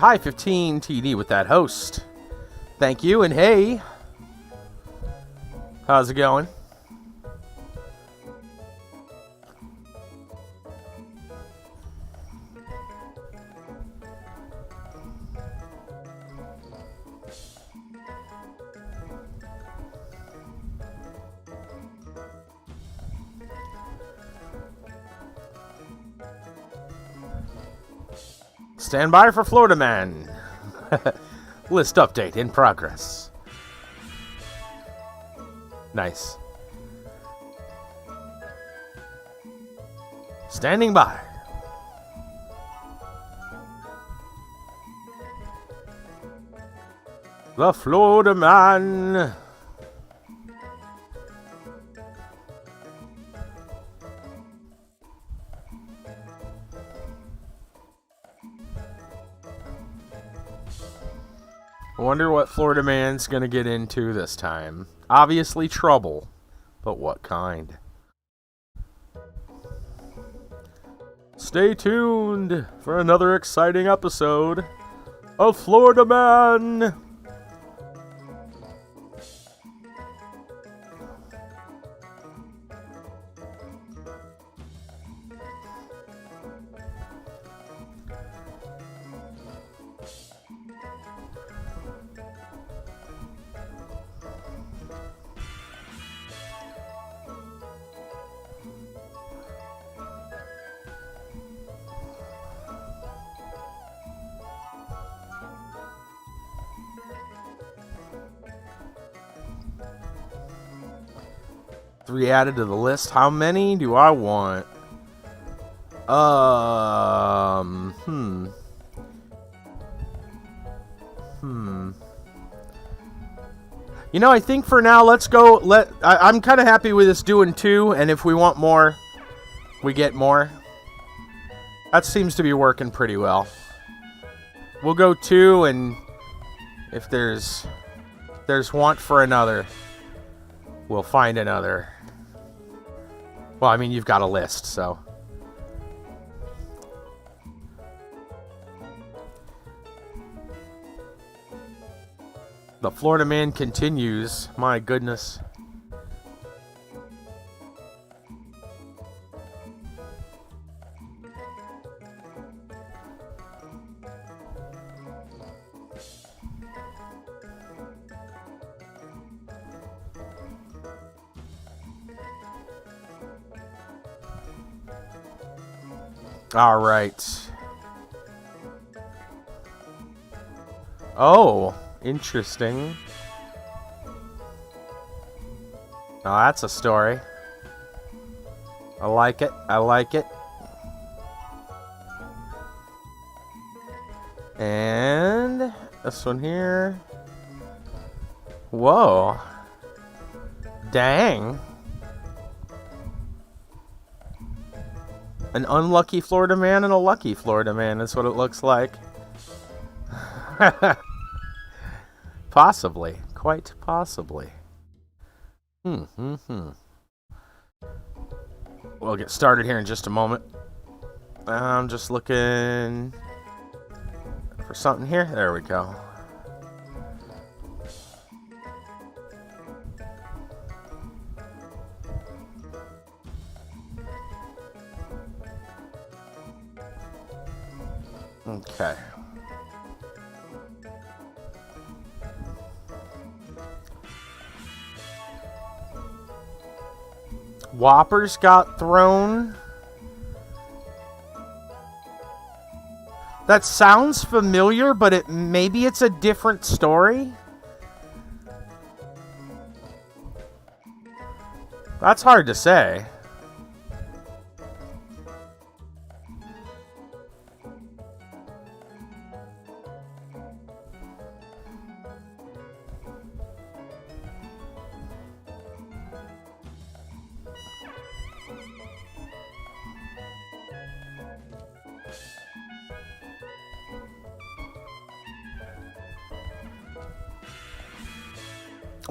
Hi, 15TD with that host. Thank you, and hey. How's it going? Stand by for Florida Man. List update in progress. Nice. Standing by. The Florida Man. I wonder what Florida Man's gonna get into this time. Obviously trouble, but what kind? Stay tuned for another exciting episode of Florida Man. Three added to the list. How many do I want? You know, I think for now, let's go. I'm kind of happy with this doing 2, and if we want more, we get more. That seems to be working pretty well. We'll go 2, and if there's want for another, we'll find another. Well, I mean, you've got a list, so. The Florida Man continues. My goodness. All right. Oh, interesting. Now that's a story. I like it. I like it. And this one here. Whoa. Dang. An unlucky Florida man and a lucky Florida man is what it looks like. Possibly. Quite possibly. We'll get started here in just a moment. I'm just looking for something here. There we go. Okay. Whoppers got thrown. That sounds familiar, but maybe it's a different story. That's hard to say.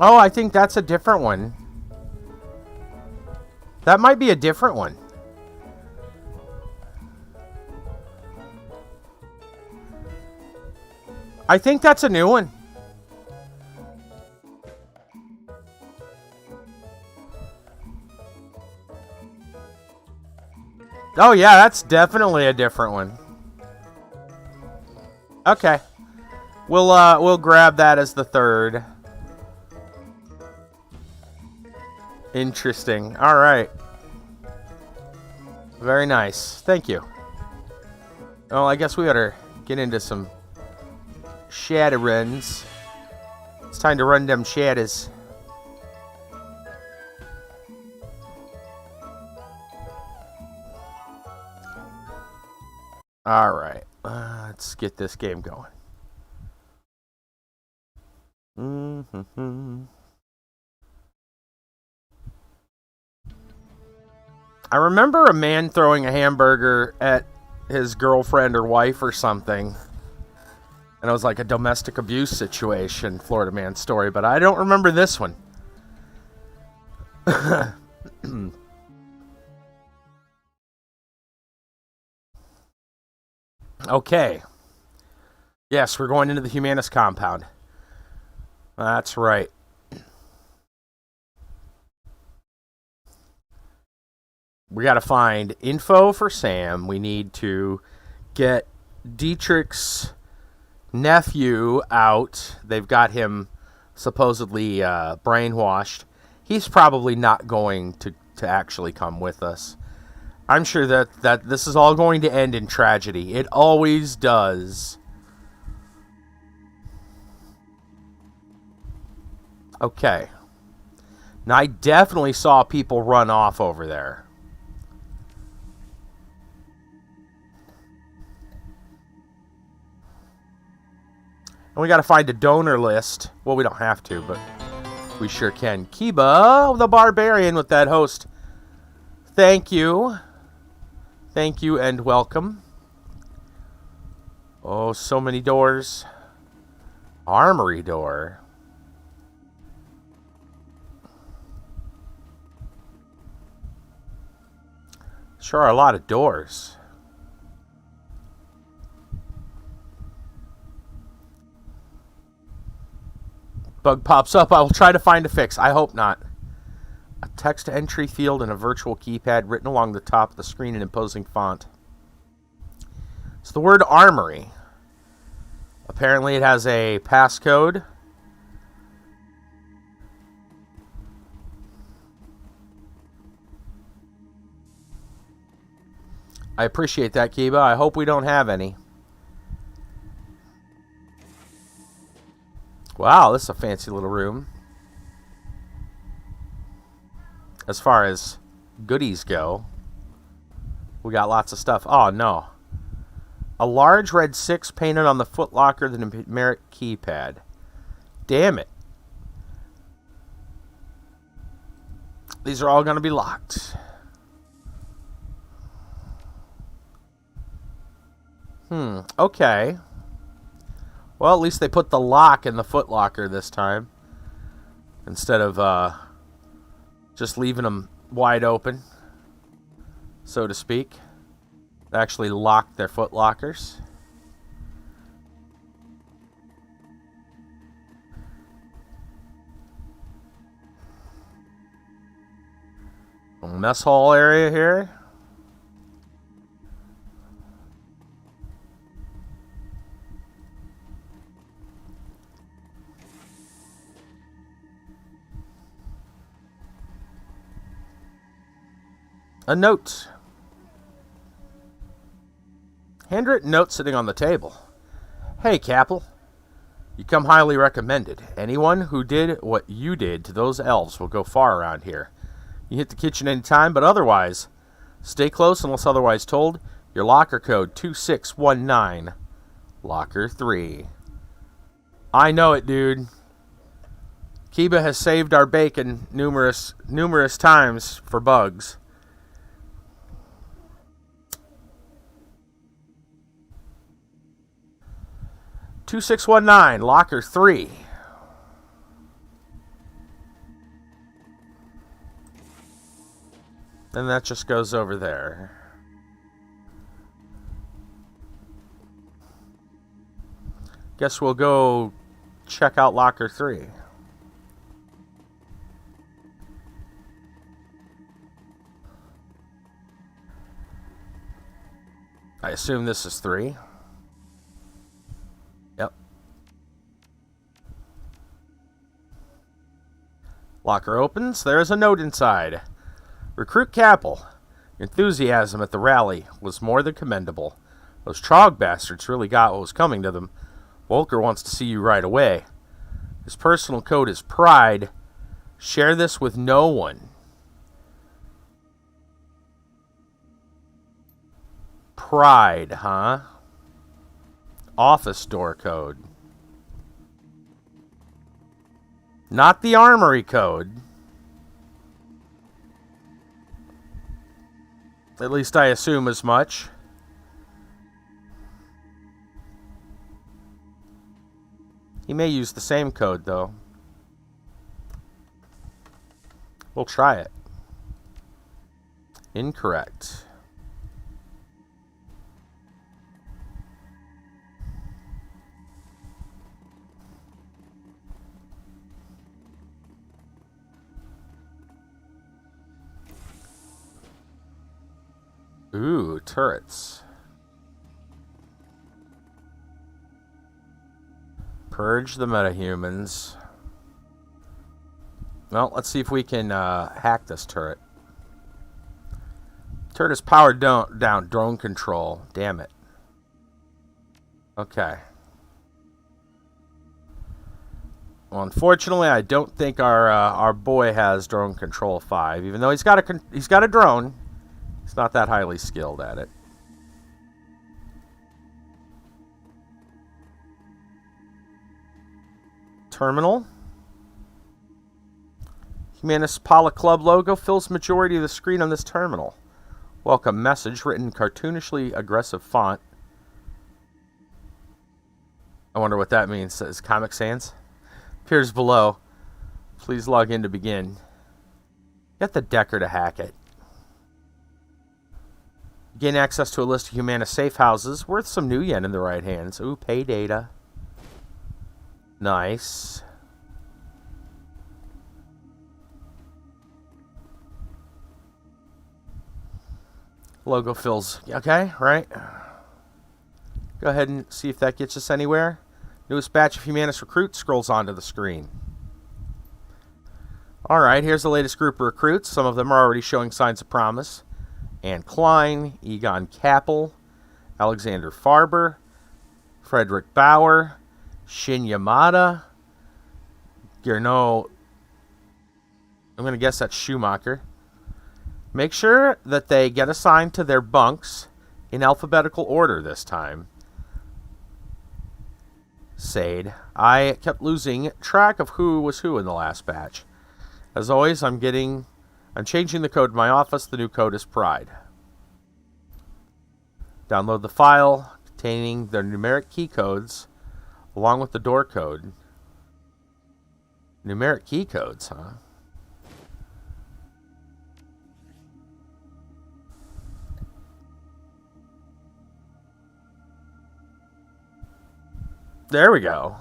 Oh, I think that's a different one. That might be a different one. I think that's a new one. Oh yeah, that's definitely a different one. Okay. We'll grab that as the third. Interesting. All right. Very nice. Thank you. Oh, I guess we better get into some Shadowruns. It's time to run them shadows. All right. Let's get this game going. I remember a man throwing a hamburger at his girlfriend or wife or something. And it was like a domestic abuse situation, Florida man story, but I don't remember this one. Okay. Yes, we're going into the Humanis compound. That's right. We got to find info for Sam. We need to get Dietrich's nephew out. They've got him supposedly brainwashed. He's probably not going to actually come with us. I'm sure that this is all going to end in tragedy. It always does. Okay. Now, I definitely saw people run off over there. And we got to find a donor list. Well, we don't have to, but we sure can. Kiba, the barbarian with that host. Thank you. Thank you and welcome. Oh, so many doors. Armory door. Sure are a lot of doors. Bug pops up. I will try to find a fix. I hope not. A text entry field and a virtual keypad written along the top of the screen in imposing font. It's the word armory. Apparently it has a passcode. I appreciate that, Kiba. I hope we don't have any. Wow, this is a fancy little room. As far as goodies go, we got lots of stuff. Oh, no. A large red 6 painted on the footlocker, the numeric keypad. Damn it. These are all going to be locked. Okay. Well, at least they put the lock in the footlocker this time. Instead of just leaving them wide open, so to speak. They actually locked their footlockers. Mess hall area here. A note. Handwritten note sitting on the table. Hey, Capel. You come highly recommended. Anyone who did what you did to those elves will go far around here. You hit the kitchen any time, but otherwise, stay close unless otherwise told. Your locker code 2619. Locker 3. I know it, dude. Kiba has saved our bacon numerous times for bugs. $2619, locker 3. And that just goes over there. Guess we'll go check out Locker 3. I assume this is 3. Yep. Locker opens. There's a note inside. Recruit Capel. Your enthusiasm at the rally was more than commendable. Those Trog bastards really got what was coming to them. Volker wants to see you right away. His personal code is Pride. Share this with no one. Pride, huh? Office door code. Not the armory code. At least I assume as much. He may use the same code, though. We'll try it. Incorrect. Ooh, turrets. Purge the metahumans. Well, let's see if we can hack this turret. Turret is powered down. Drone control. Damn it. Okay. Well, unfortunately, I don't think our boy has drone control 5, even though he's got a drone. He's not that highly skilled at it. Terminal. Humanis Pala Club logo fills majority of the screen on this terminal. Welcome message written in cartoonishly aggressive font. I wonder what that means. Says Comic Sans. Appears below. Please log in to begin. Get the Decker to hack it. Gain access to a list of Humana safe houses worth some new yen in the right hands. Ooh, pay data. Nice. Logo fills. Okay, right. Go ahead and see if that gets us anywhere. Newest batch of Humanis recruits scrolls onto the screen. Alright, here's the latest group of recruits. Some of them are already showing signs of promise. Anne Klein, Egon Capel, Alexander Farber, Frederick Bauer, Shin Yamada, Gernot, I'm going to guess that's Schumacher. Make sure that they get assigned to their bunks in alphabetical order this time. Sade. I kept losing track of who was who in the last batch. As always, I'm changing the code in my office. The new code is Pride. Download the file containing the numeric key codes along with the door code. Numeric key codes, huh? There we go.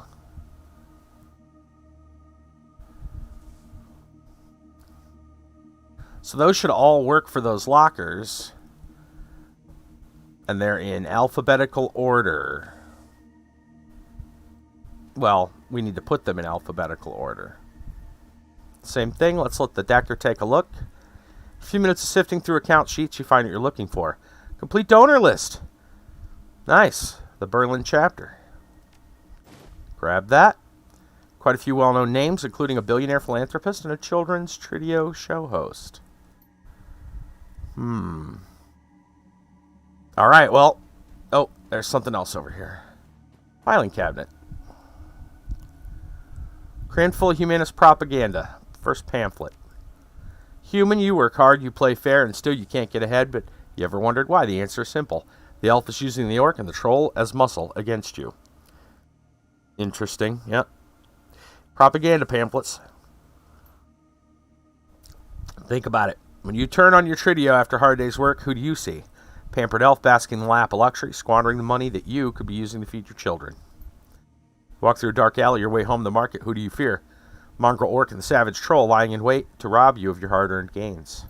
So those should all work for those lockers. And they're in alphabetical order. Well, we need to put them in alphabetical order. Same thing, let's let the Decker take a look. A few minutes of sifting through account sheets, you find what you're looking for. Complete donor list. Nice. The Berlin chapter. Grab that. Quite a few well-known names, including a billionaire philanthropist and a children's Tridio show host. Alright, well. Oh, there's something else over here. Filing cabinet. Crammed full of Humanist propaganda. First pamphlet. Human, you work hard, you play fair, and still you can't get ahead, but you ever wondered why? The answer is simple. The elf is using the orc and the troll as muscle against you. Interesting, yep. Propaganda pamphlets. Think about it. When you turn on your Tridio after a hard day's work, who do you see? Pampered elf basking in the lap of luxury, squandering the money that you could be using to feed your children. Walk through a dark alley your way home to the market. Who do you fear? Mongrel orc and the savage troll lying in wait to rob you of your hard-earned gains.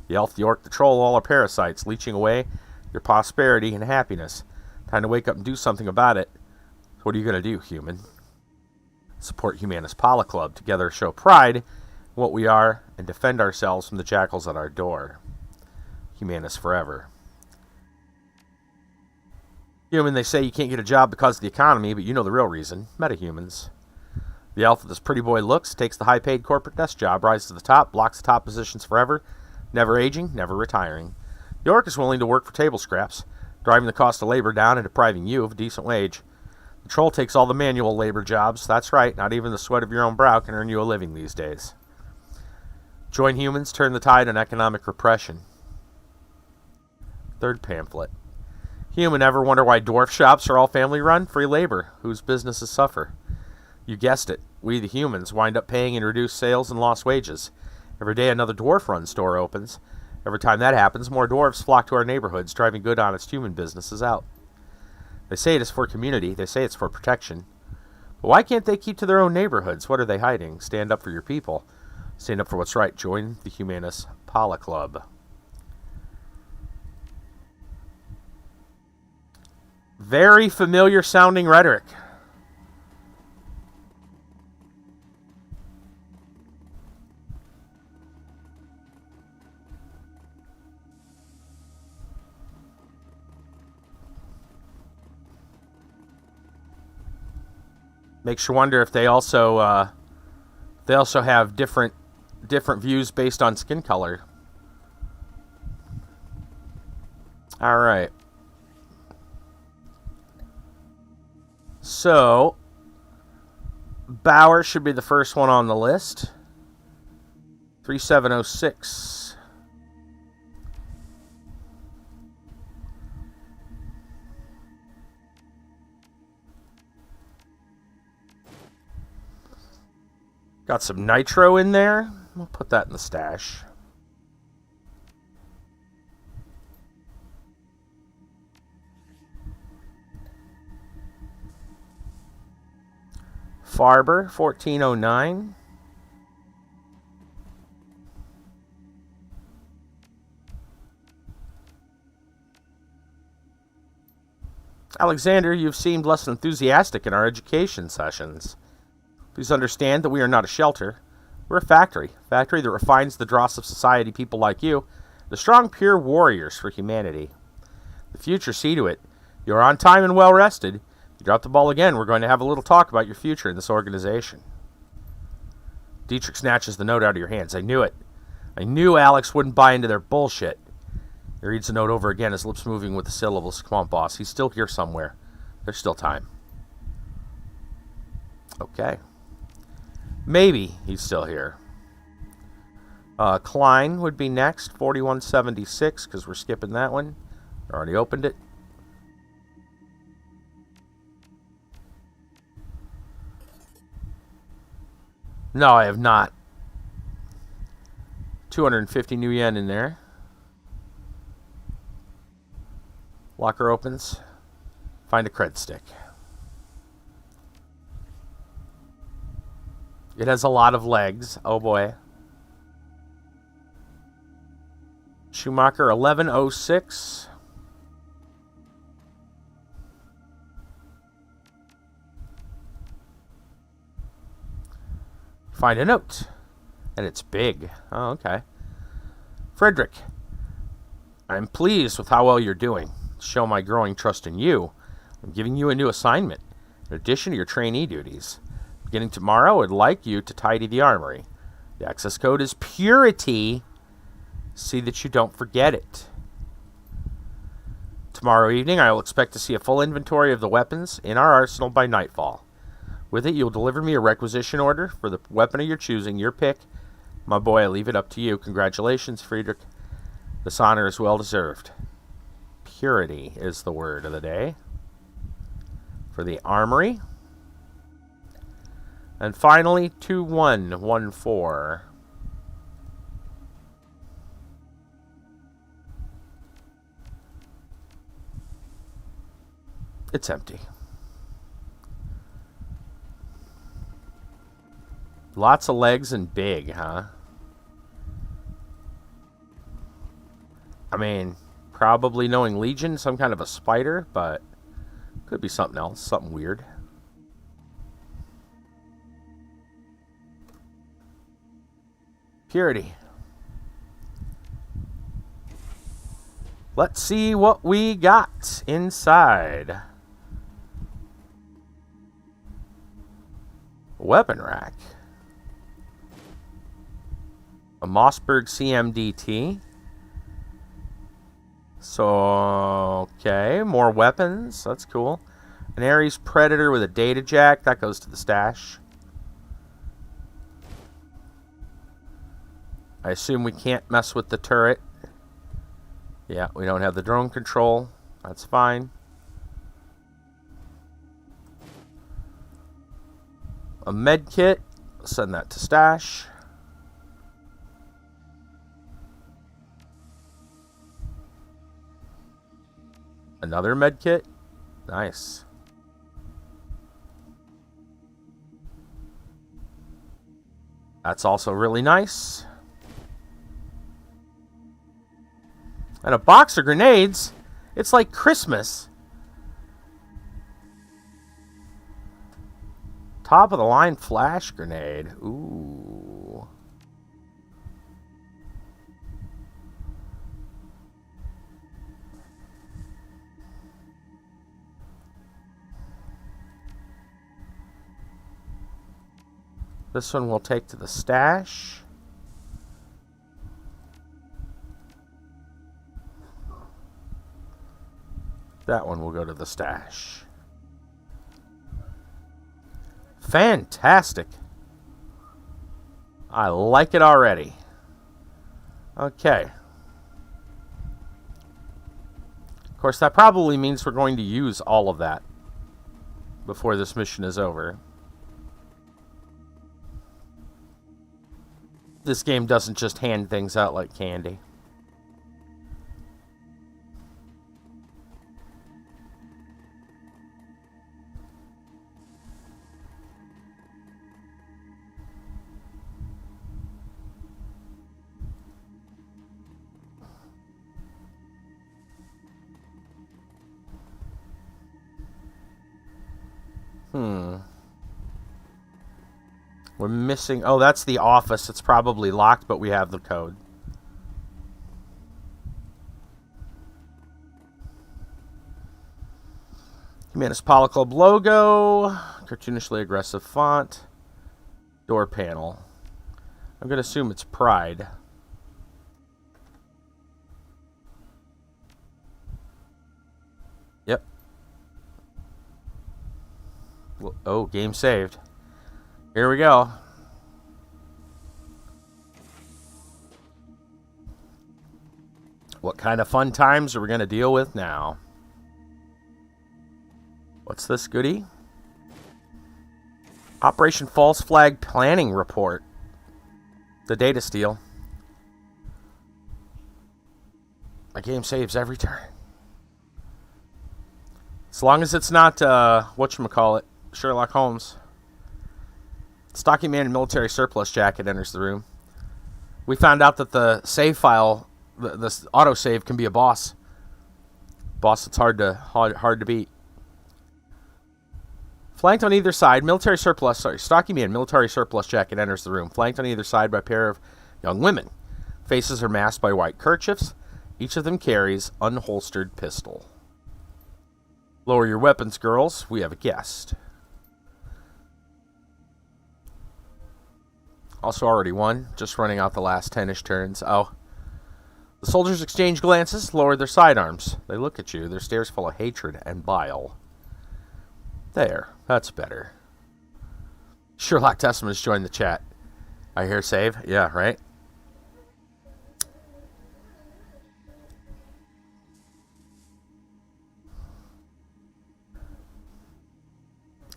The elf, the orc, the troll, all are parasites, leeching away your prosperity and happiness. Time to wake up and do something about it. So what are you going to do, human? Support Humanis Pala Club. Together show pride in what we are and defend ourselves from the jackals at our door. Humanis forever. Human, they say you can't get a job because of the economy, but you know the real reason. Metahumans. The elf with his pretty boy looks takes the high-paid corporate desk job, rises to the top, blocks the top positions forever, never aging, never retiring. The orc is willing to work for table scraps, driving the cost of labor down and depriving you of a decent wage. The troll takes all the manual labor jobs. That's right, not even the sweat of your own brow can earn you a living these days. Join humans, turn the tide on economic repression. Third pamphlet. Human, ever wonder why dwarf shops are all family-run? Free labor, whose businesses suffer. You guessed it. We, the humans, wind up paying in reduced sales and lost wages. Every day another dwarf-run store opens. Every time that happens, more dwarves flock to our neighborhoods, driving good, honest human businesses out. They say it is for community. They say it's for protection. But why can't they keep to their own neighborhoods? What are they hiding? Stand up for your people. Stand up for what's right. Join the Humanis Pala Club. Very familiar sounding rhetoric. Makes you wonder if they also have different views based on skin color. All right. So, Bauer should be the first one on the list. 3706. Got some nitro in there. We'll put that in the stash. Farber, 1409. Alexander, you've seemed less enthusiastic in our education sessions. Please understand that we are not a shelter. We're a factory. A factory that refines the dross of society, people like you, the strong, pure warriors for humanity. The future, see to it. You are on time and well rested. If you drop the ball again, we're going to have a little talk about your future in this organization. Dietrich snatches the note out of your hands. I knew it. I knew Alex wouldn't buy into their bullshit. He reads the note over again, his lips moving with the syllables. Come on, boss. He's still here somewhere. There's still time. Okay. Maybe he's still here. Klein would be next. 4176, because we're skipping that one. I already opened it. No, I have not. 250 new yen in there. Locker opens. Find a cred stick. It has a lot of legs. Oh boy. Schumacher 1106. Find a note. And it's big. Oh, okay. Frederick, I'm pleased with how well you're doing. To show my growing trust in you, I'm giving you a new assignment, in addition to your trainee duties. Beginning tomorrow, I'd like you to tidy the armory. The access code is Purity. See that you don't forget it. Tomorrow evening, I will expect to see a full inventory of the weapons in our arsenal by nightfall. With it, you'll deliver me a requisition order for the weapon of your choosing, your pick. My boy, I leave it up to you. Congratulations, Friedrich. This honor is well deserved. Purity is the word of the day. For the armory. And finally, 2114. It's empty. Lots of legs and big, huh? I mean, probably knowing Legion, some kind of a spider, but could be something else, something weird. Purity. Let's see what we got inside. Weapon rack. A Mossberg CMDT. So, okay, more weapons. That's cool. An Ares Predator with a data jack. That goes to the stash. I assume we can't mess with the turret. Yeah, we don't have the drone control. That's fine. A med kit. Send that to stash. Another med kit. Nice. That's also really nice. And a box of grenades. It's like Christmas. Top of the line flash grenade. Ooh. This one we'll take to the stash. That one will go to the stash. Fantastic. I like it already. Okay. Of course, that probably means we're going to use all of that before this mission is over. This game doesn't just hand things out like candy. We're missing... Oh, that's the office. It's probably locked, but we have the code. Humanis Polo Club logo. Cartoonishly aggressive font. Door panel. I'm going to assume it's Pride. Yep. Oh, game saved. Here we go. What kind of fun times are we going to deal with now? What's this goodie? Operation False Flag Planning Report. The data steal. My game saves every turn. As long as it's not, whatchamacallit, Sherlock Holmes. Stocky man in military surplus jacket enters the room. We found out that the save file, the autosave, can be a boss. Boss that's hard to beat. Flanked on either side, stocky man, military surplus jacket enters the room. Flanked on either side by a pair of young women. Faces are masked by white kerchiefs. Each of them carries unholstered pistol. Lower your weapons, girls. We have a guest. Also already won. Just running out the last 10-ish turns. Oh. The soldiers exchange glances, lower their sidearms. They look at you, their stares full of hatred and bile. There. That's better. Sherlock Testament's joined the chat. I hear save? Yeah, right?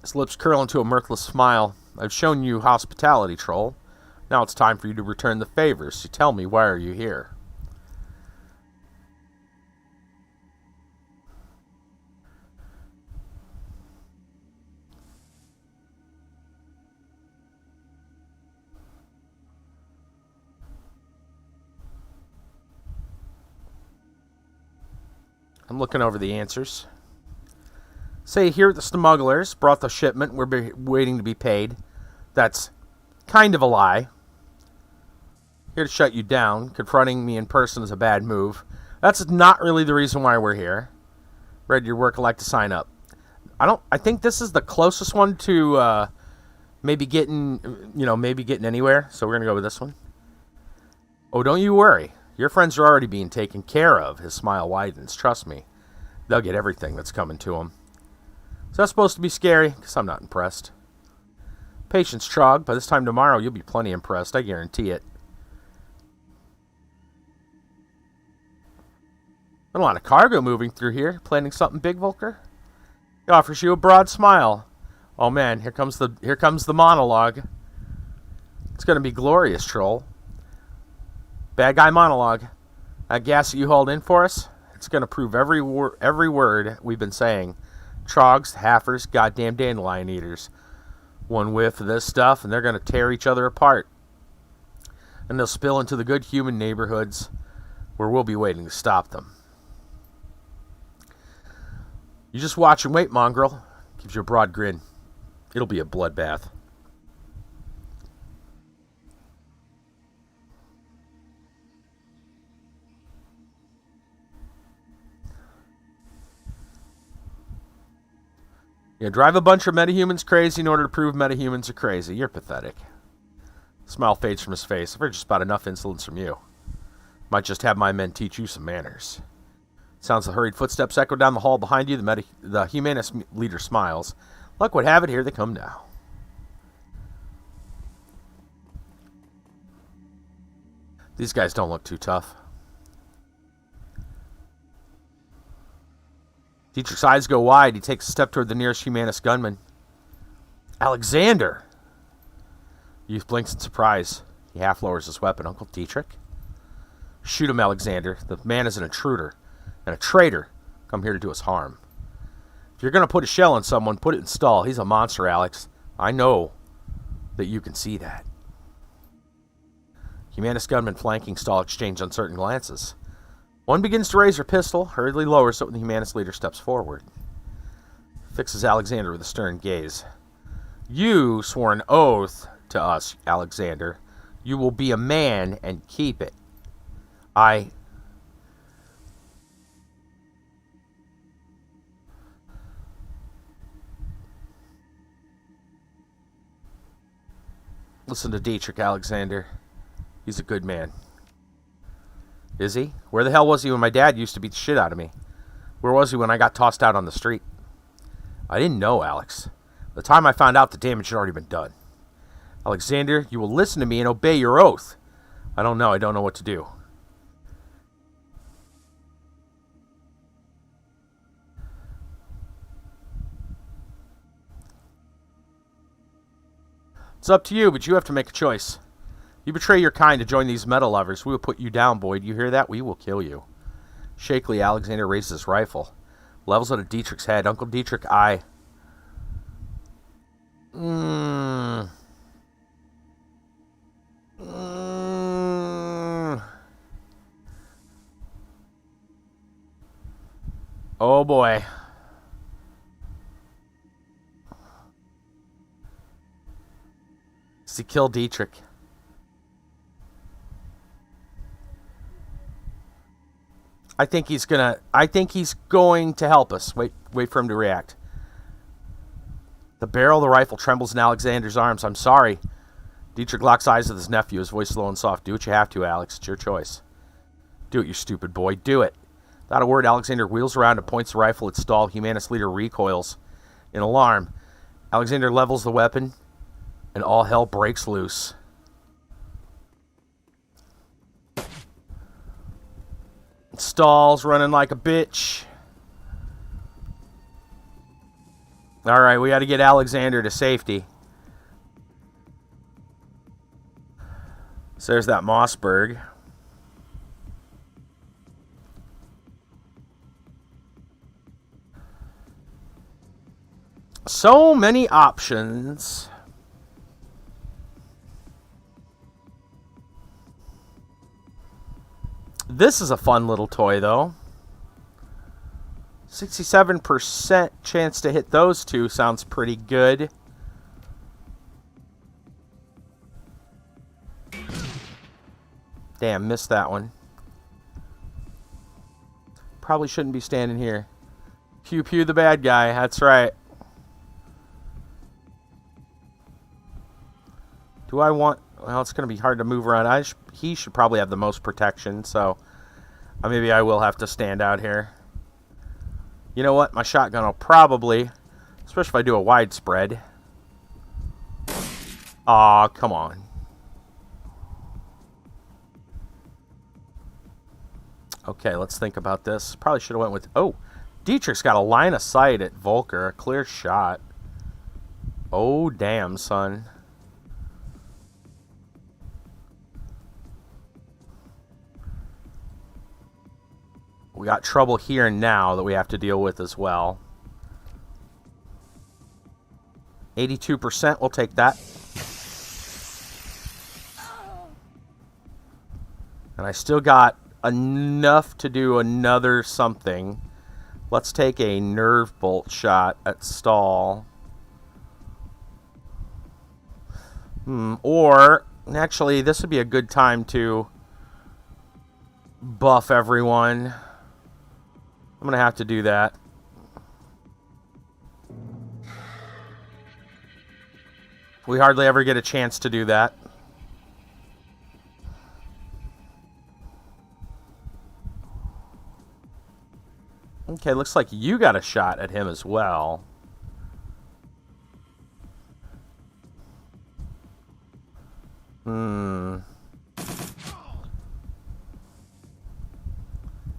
His lips curl into a mirthless smile. I've shown you hospitality, troll. Now it's time for you to return the favor, so tell me, why are you here? I'm looking over the answers. Say here the smugglers brought the shipment. We're waiting to be paid. That's kind of a lie. Here to shut you down. Confronting me in person is a bad move. That's not really the reason why we're here. Read your work. I'd like to sign up. I think this is the closest one to maybe getting anywhere. So we're gonna go with this one. Oh, don't you worry. Your friends are already being taken care of. His smile widens. Trust me, they'll get everything that's coming to them. Is that supposed to be scary? Because I'm not impressed. Patience, Trog. By this time tomorrow, you'll be plenty impressed. I guarantee it. Been a lot of cargo moving through here. Planning something big, Volker? He offers you a broad smile. Oh man, here comes the monologue. It's gonna be glorious, troll. Bad guy monologue. That gas that you hauled in for us, it's gonna prove every word we've been saying. Trogs, halfers, goddamn dandelion eaters. One whiff of this stuff, and they're gonna tear each other apart. And they'll spill into the good human neighborhoods where we'll be waiting to stop them. You just watch and wait, mongrel. Gives you a broad grin. It'll be a bloodbath. You drive a bunch of metahumans crazy in order to prove metahumans are crazy. You're pathetic. Smile fades from his face. I've heard just about enough insolence from you. Might just have my men teach you some manners. Sounds the hurried footsteps echo down the hall behind you. The Humanis leader smiles. Luck would have it, here they come now. These guys don't look too tough. Dietrich's eyes go wide. He takes a step toward the nearest Humanis gunman. Alexander! Youth blinks in surprise. He half lowers his weapon. Uncle Dietrich? Shoot him, Alexander. The man is an intruder. And a traitor, come here to do us harm. If you're going to put a shell on someone, put it in stall. He's a monster, Alex. I know that you can see that. Humanis gunmen flanking stall exchange uncertain glances. One begins to raise her pistol, hurriedly lowers it when the Humanis leader steps forward. Fixes Alexander with a stern gaze. You swore an oath to us, Alexander. You will be a man and keep it. Listen to Dietrich, Alexander. He's a good man. Is he? Where the hell was he when my dad used to beat the shit out of me? Where was he when I got tossed out on the street? I didn't know, Alex. By the time I found out, the damage had already been done. Alexander, you will listen to me and obey your oath. I don't know what to do. It's up to you, but you have to make a choice. You betray your kind to join these metal lovers. We will put you down, Boyd. You hear that? We will kill you. Shakily, Alexander raises his rifle. Levels it at Dietrich's head. Uncle Dietrich, Oh boy. Does he kill Dietrich? I think he's going to help us. Wait for him to react. The barrel of the rifle trembles in Alexander's arms. I'm sorry. Dietrich locks eyes with his nephew, his voice low and soft. Do what you have to, Alex. It's your choice. Do it, you stupid boy. Do it. Without a word, Alexander wheels around and points the rifle at stall. Humanis leader recoils in alarm. Alexander levels the weapon, and all hell breaks loose. Stall's running like a bitch. Alright, we got to get Alexander to safety. So there's that Mossberg. So many options. This is a fun little toy, though. 67% chance to hit those two sounds pretty good. Damn, missed that one. Probably shouldn't be standing here. Pew pew the bad guy, that's right. Do I want... Well, it's going to be hard to move around. He should probably have the most protection, so... maybe I will have to stand out here. You know what? My shotgun will probably... Especially if I do a widespread. Aw, come on. Okay, let's think about this. Probably should have went with... Oh, Dietrich's got a line of sight at Volker. A clear shot. Oh, damn, son. We got trouble here and now that we have to deal with as well. 82%, we'll take that. And I still got enough to do another something. Let's take a nerve bolt shot at stall. Or, actually, this would be a good time to buff everyone. I'm going to have to do that. We hardly ever get a chance to do that. Okay, looks like you got a shot at him as well.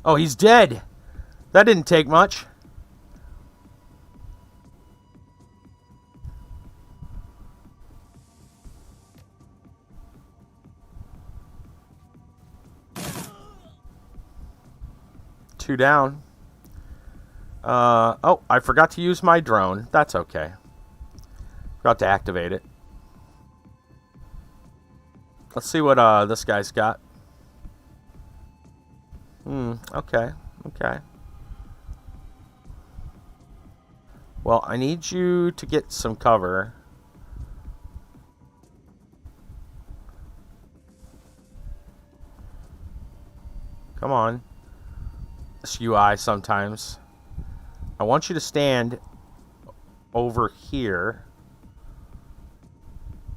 Oh, he's dead. That didn't take much. Two down. Oh, I forgot to use my drone. That's okay. Forgot to activate it. Let's see what this guy's got. Okay. Okay. Well, I need you to get some cover. Come on. This UI sometimes. I want you to stand over here.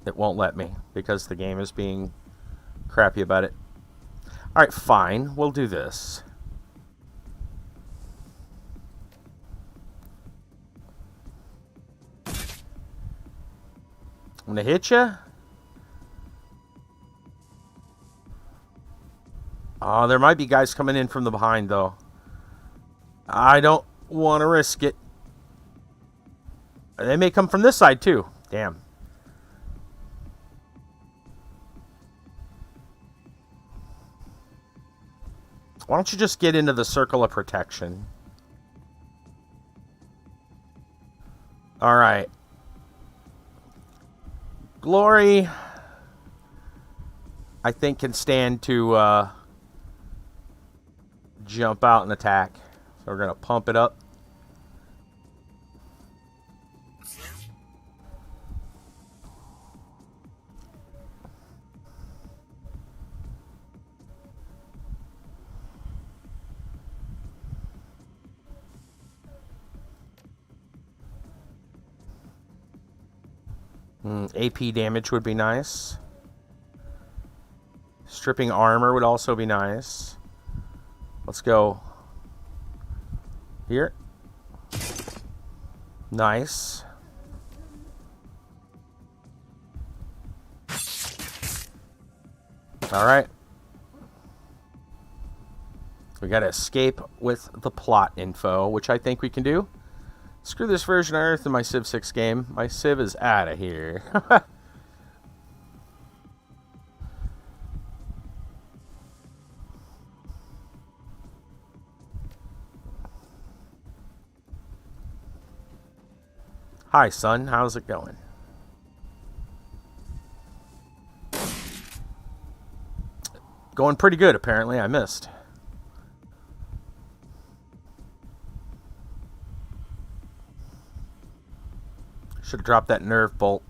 It won't let me because the game is being crappy about it. Alright, fine. We'll do this. I'm going to hit you. Oh, there might be guys coming in from the behind, though. I don't want to risk it. They may come from this side, too. Damn. Why don't you just get into the circle of protection? Alright. Glory, I think, can stand to jump out and attack. So we're going to pump it up. AP damage would be nice. Stripping armor would also be nice. Let's go here. Nice. Alright. We gotta escape with the plot info, which I think we can do. Screw this version of Earth in my Civ 6 game. My Civ is out of here. Hi, son. How's it going? Going pretty good, apparently. I missed. Should have dropped that nerve bolt.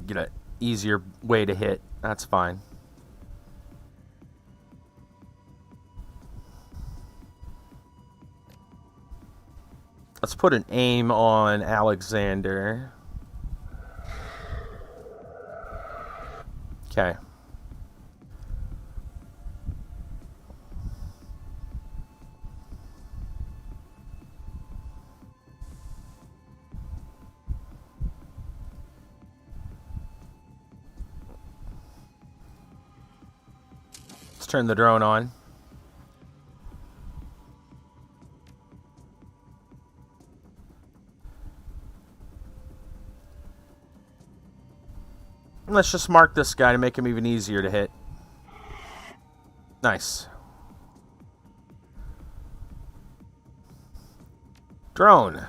Get an easier way to hit. That's fine. Let's put an aim on Alexander. Okay. Let's turn the drone on. Let's just mark this guy to make him even easier to hit. Nice. Drone.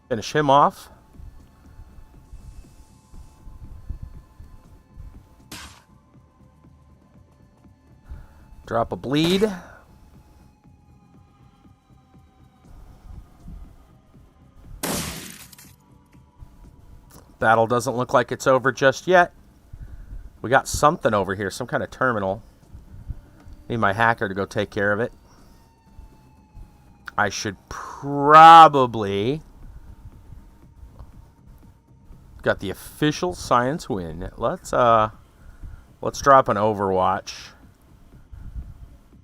Finish him off. Drop a bleed. Battle doesn't look like it's over just yet. We got something over here, some kind of terminal. Need my hacker to go take care of it. I should probably... Got the official science win. Let's drop an Overwatch.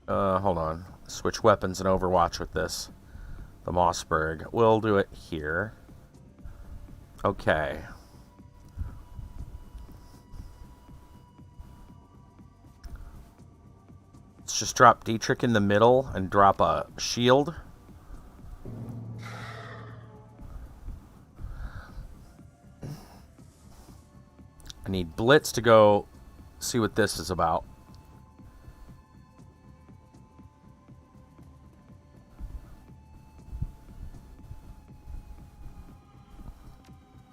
Hold on. Switch weapons and Overwatch with this. The Mossberg. We'll do it here. Okay. Let's just drop Dietrich in the middle and drop a shield. I need Blitz to go see what this is about.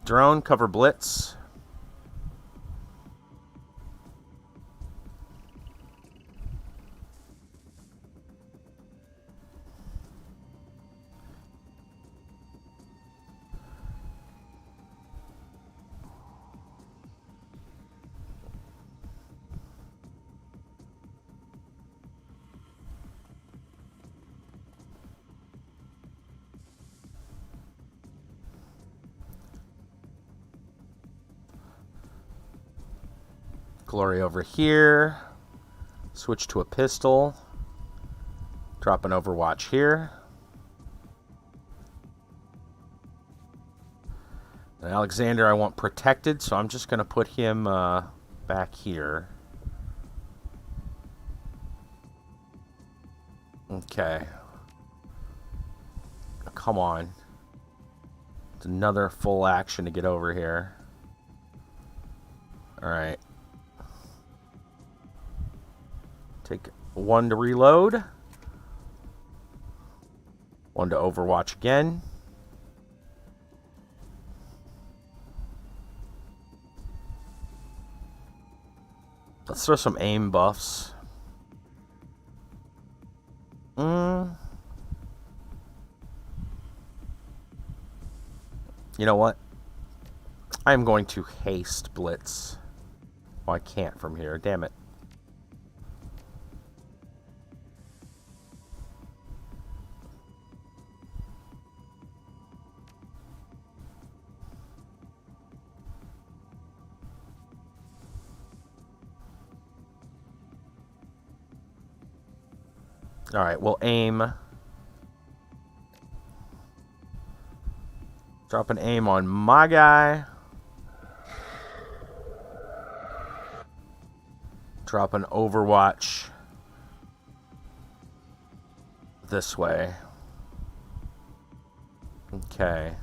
Drone, cover Blitz. Glory over here. Switch to a pistol. Drop an Overwatch here. And Alexander I want protected, so I'm just going to put him back here. Okay. Come on. It's another full action to get over here. Alright. Take one to reload. One to Overwatch again. Let's throw some aim buffs. You know what? I'm going to haste Blitz. Oh, I can't from here. Damn it. Alright, we'll aim. Drop an aim on my guy. Drop an Overwatch this way. Okay.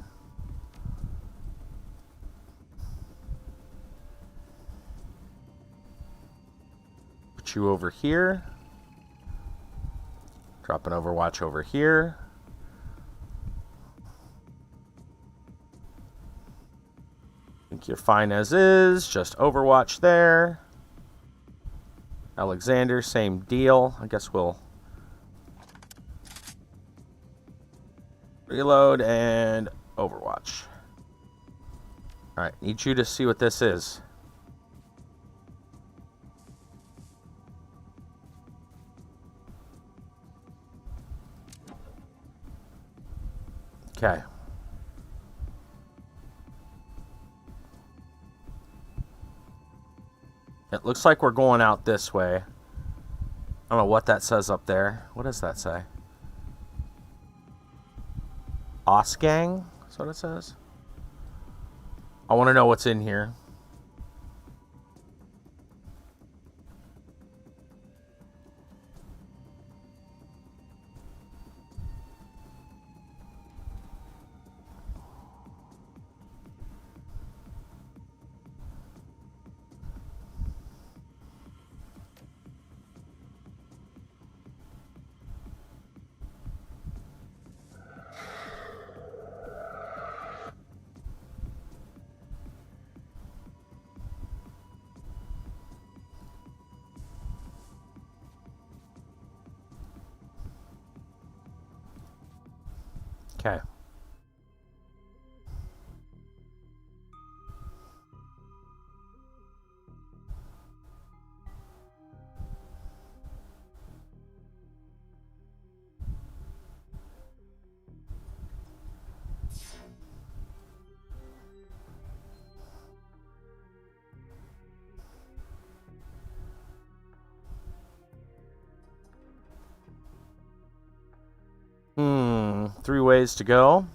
Get you over here. Drop an Overwatch over here. Think you're fine as is. Just Overwatch there. Alexander, same deal. I guess we'll reload and Overwatch. Alright, need you to see what this is. Okay. It looks like we're going out this way. I don't know what that says up there. What does that say? Osgang? That's what it says? I want to know what's in here. Okay. Three ways to go.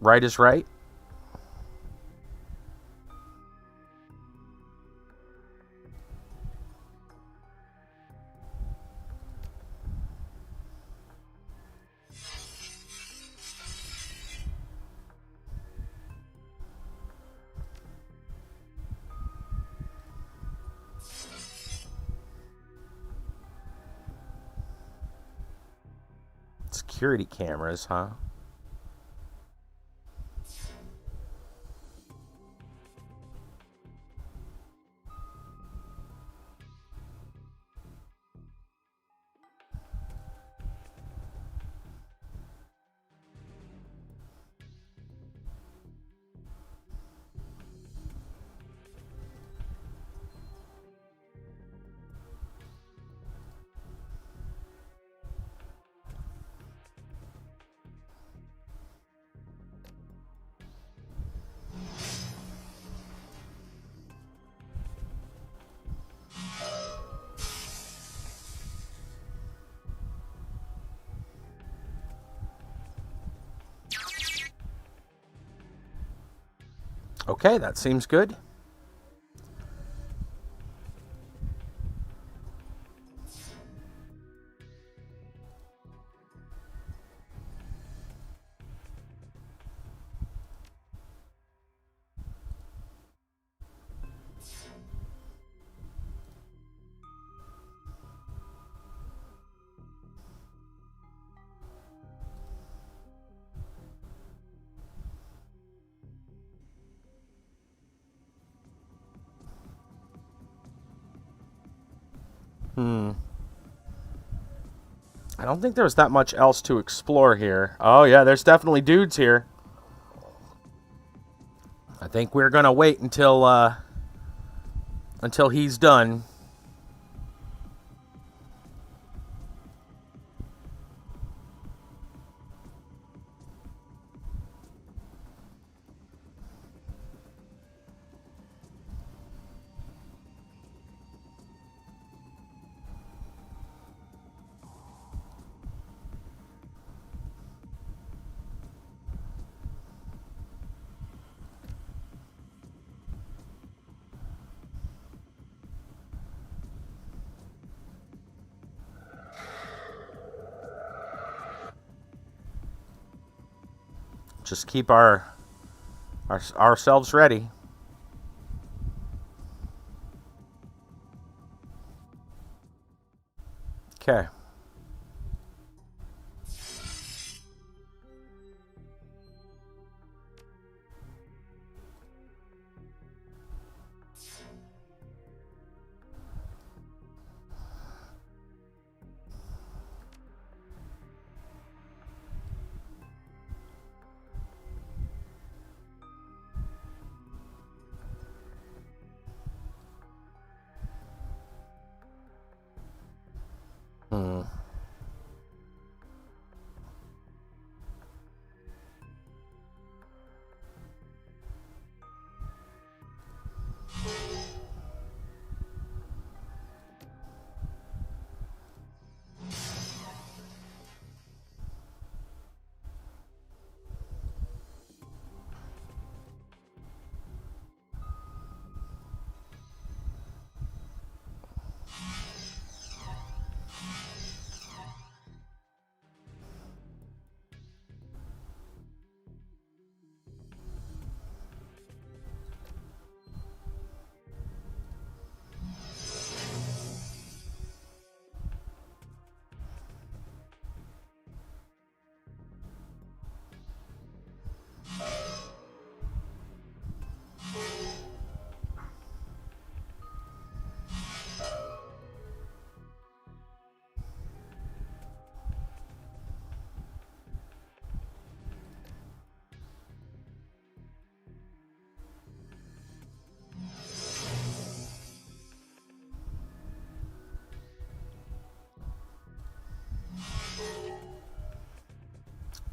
Right is right. Security cameras, huh? Okay, that seems good. I don't think there's that much else to explore here. Oh yeah, there's definitely dudes here. I think we're gonna wait until he's done. Just keep ourselves ready. Okay.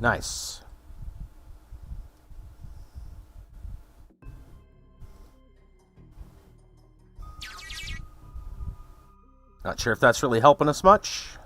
Nice. Not sure if that's really helping us much.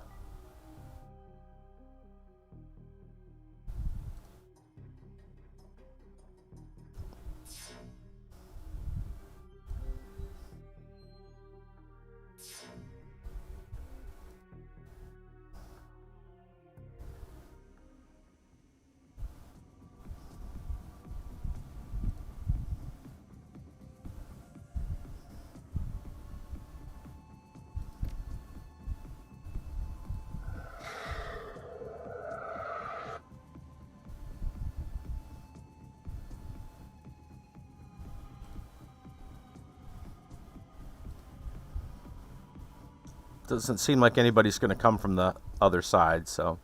Doesn't seem like anybody's going to come from the other side, so...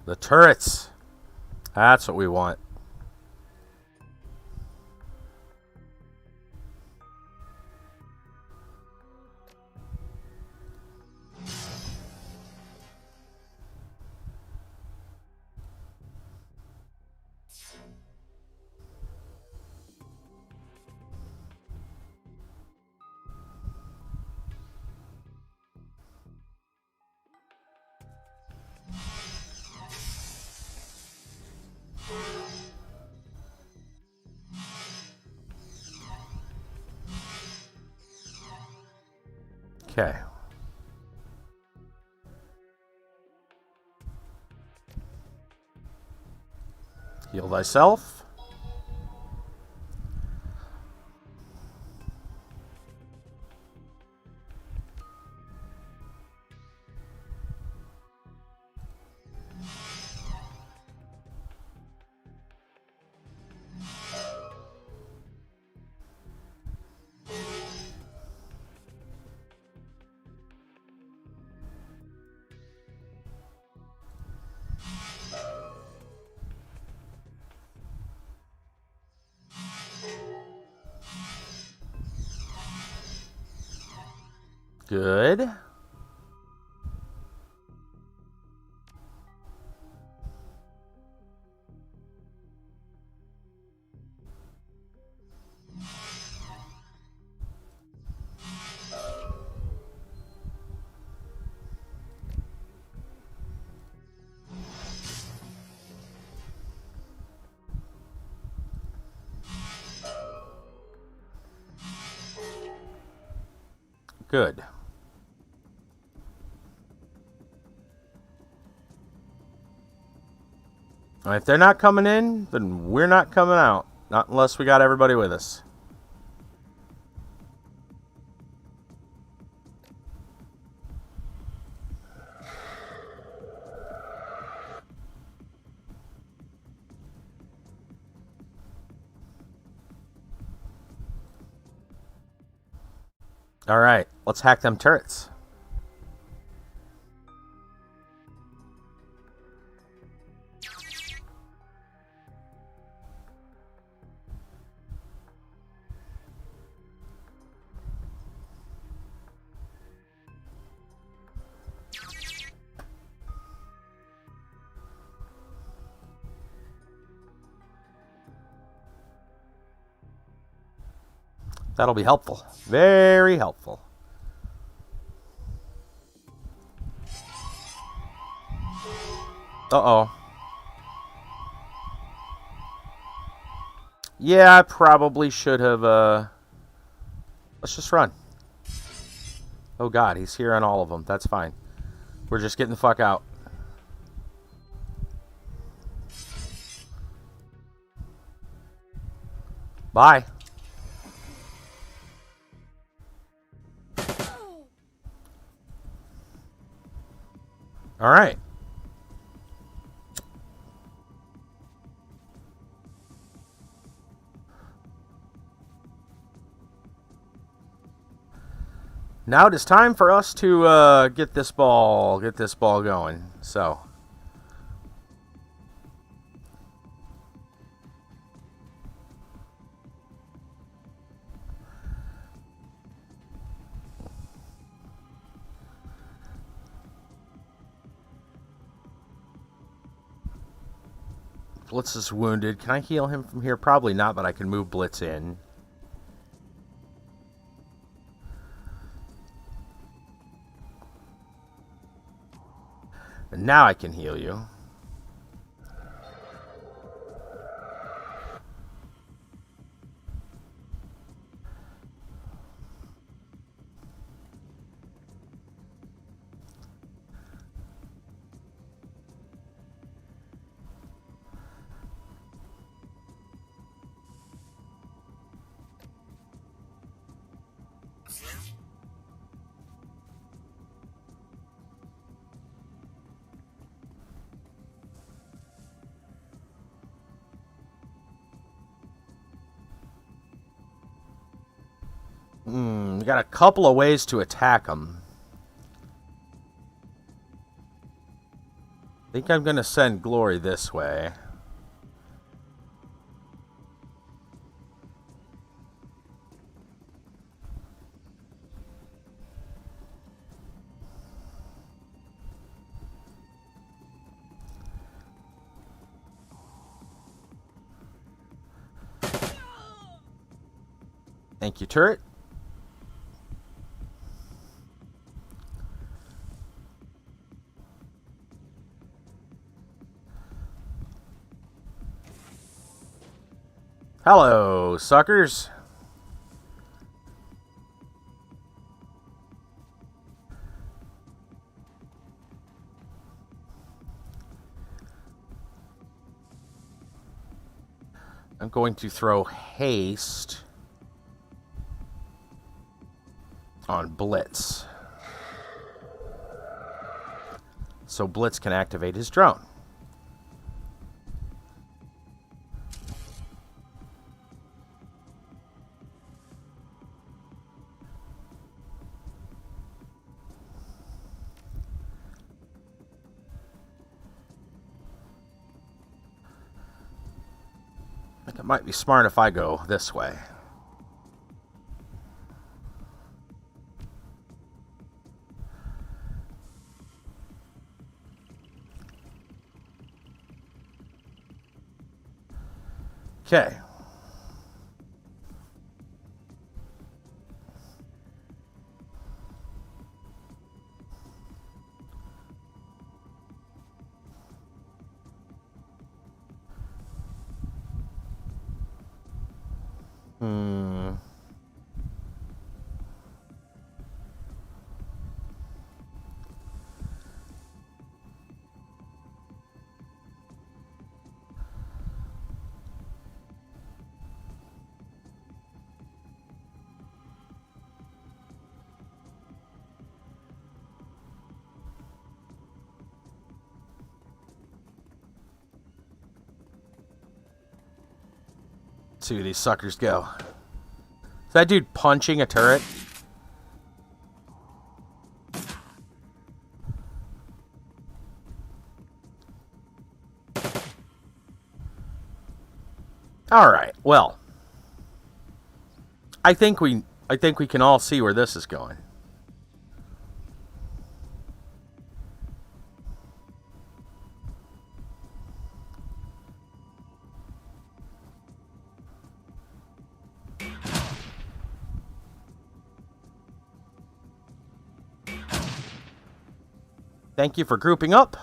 The turrets! That's what we want. Okay. Heal thyself. Good. Good. If they're not coming in, then we're not coming out. Not unless we got everybody with us. Alright, let's hack them turrets. That'll be helpful. Very helpful. Uh-oh. Yeah, I probably should have, Let's just run. Oh god, he's here on all of them. That's fine. We're just getting the fuck out. Bye. Alright. Now it is time for us to get this ball going. So, Blitz is wounded. Can I heal him from here? Probably not, but I can move Blitz in. And now I can heal you. We got a couple of ways to attack them. I think I'm going to send Glory this way. Thank you, turret. Hello, suckers. I'm going to throw haste on Blitz, so Blitz can activate his drone. I think it might be smart if I go this way. Okay. Let's see where these suckers go. Is that dude punching a turret? All right. Well, I think we can all see where this is going. Thank you for grouping up.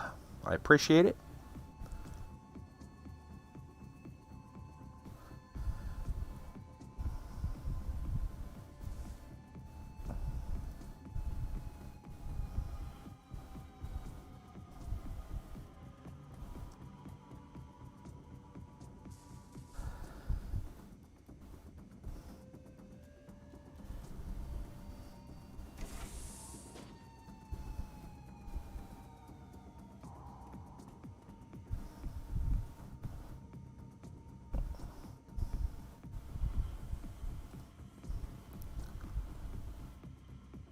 I appreciate it.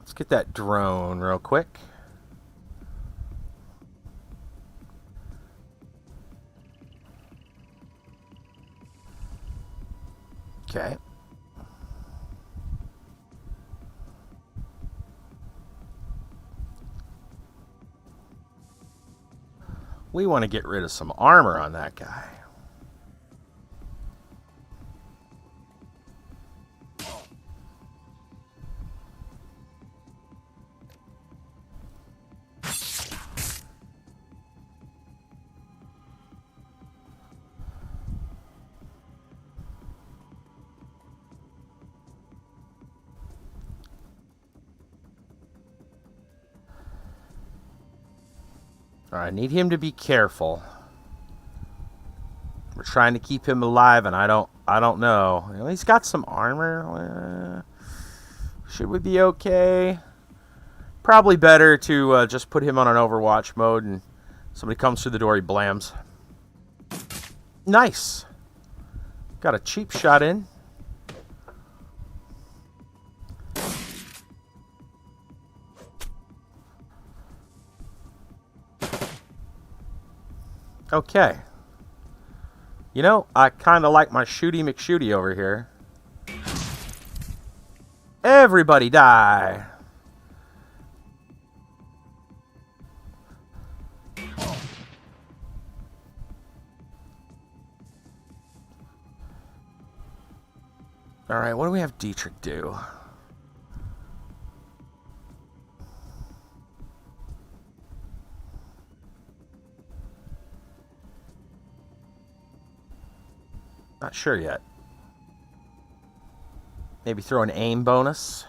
Let's get that drone real quick. Okay. We want to get rid of some armor on that guy. I need him to be careful. We're trying to keep him alive, and I don't know. You know, he's got some armor. Should we be okay? Probably better to just put him on an Overwatch mode, and somebody comes through the door, he blams. Nice. Got a cheap shot in. Okay. You know, I kind of like my Shooty McShooty over here. Everybody die. Alright, what do we have Dietrich do? Not sure yet. Maybe throw an aim bonus.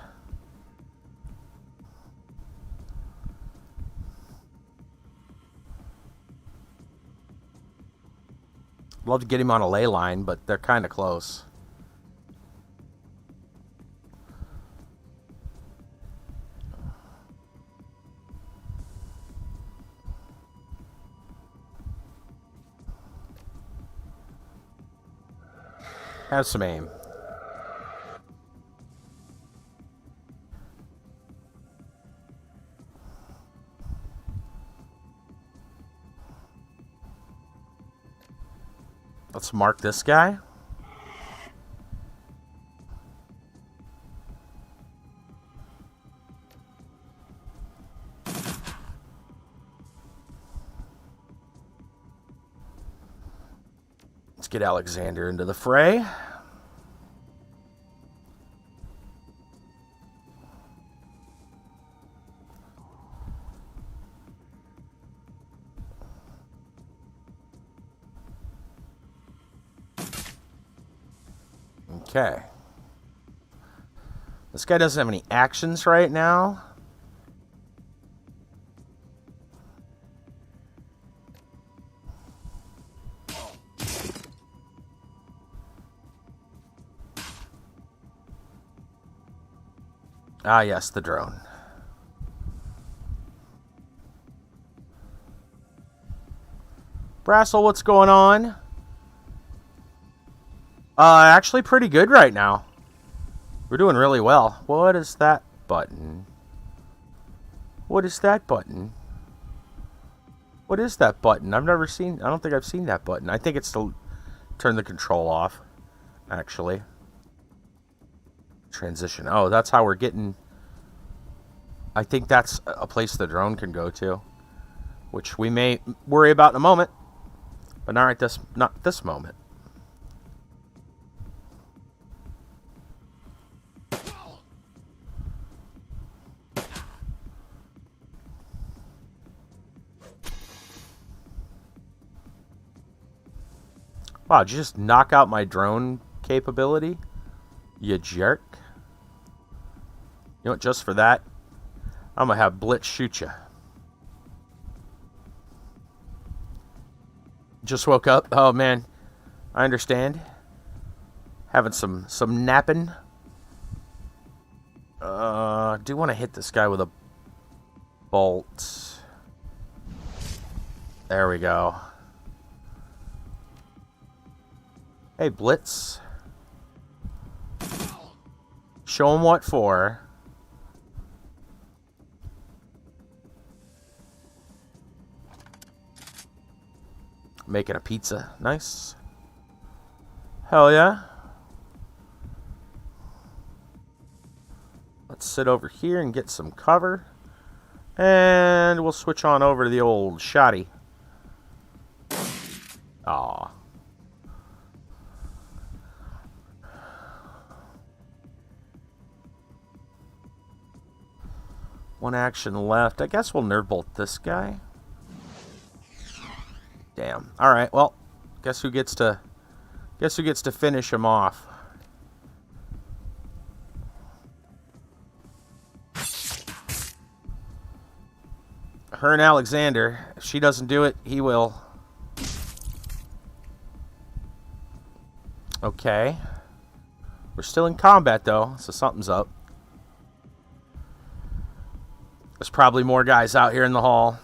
Love to get him on a ley line, but they're kind of close. Have some aim. Let's mark this guy. Let's get Alexander into the fray. Okay. This guy doesn't have any actions right now. Ah, yes, the drone. Brassel, what's going on? Actually pretty good right now. We're doing really well. What is that button? What is that button? What is that button? I've never seen... I don't think I've seen that button. I think it's to turn the control off, actually. Transition. Oh, that's how we're getting... I think that's a place the drone can go to, which we may worry about in a moment, but not this moment. Wow, did you just knock out my drone capability? You jerk. You know what, just for that, I'm gonna have Blitz shoot you. Just woke up. Oh man, I understand. Having some napping. I do want to hit this guy with a bolt. There we go. Hey, Blitz. Show him what for. Making a pizza. Nice. Hell yeah. Let's sit over here and get some cover. And we'll switch on over to the old shoddy. Aw. One action left. I guess we'll nerve bolt this guy. Damn. All right. Well, guess who gets to finish him off? Her and Alexander. If she doesn't do it, he will. Okay. We're still in combat though, so something's up. There's probably more guys out here in the hall.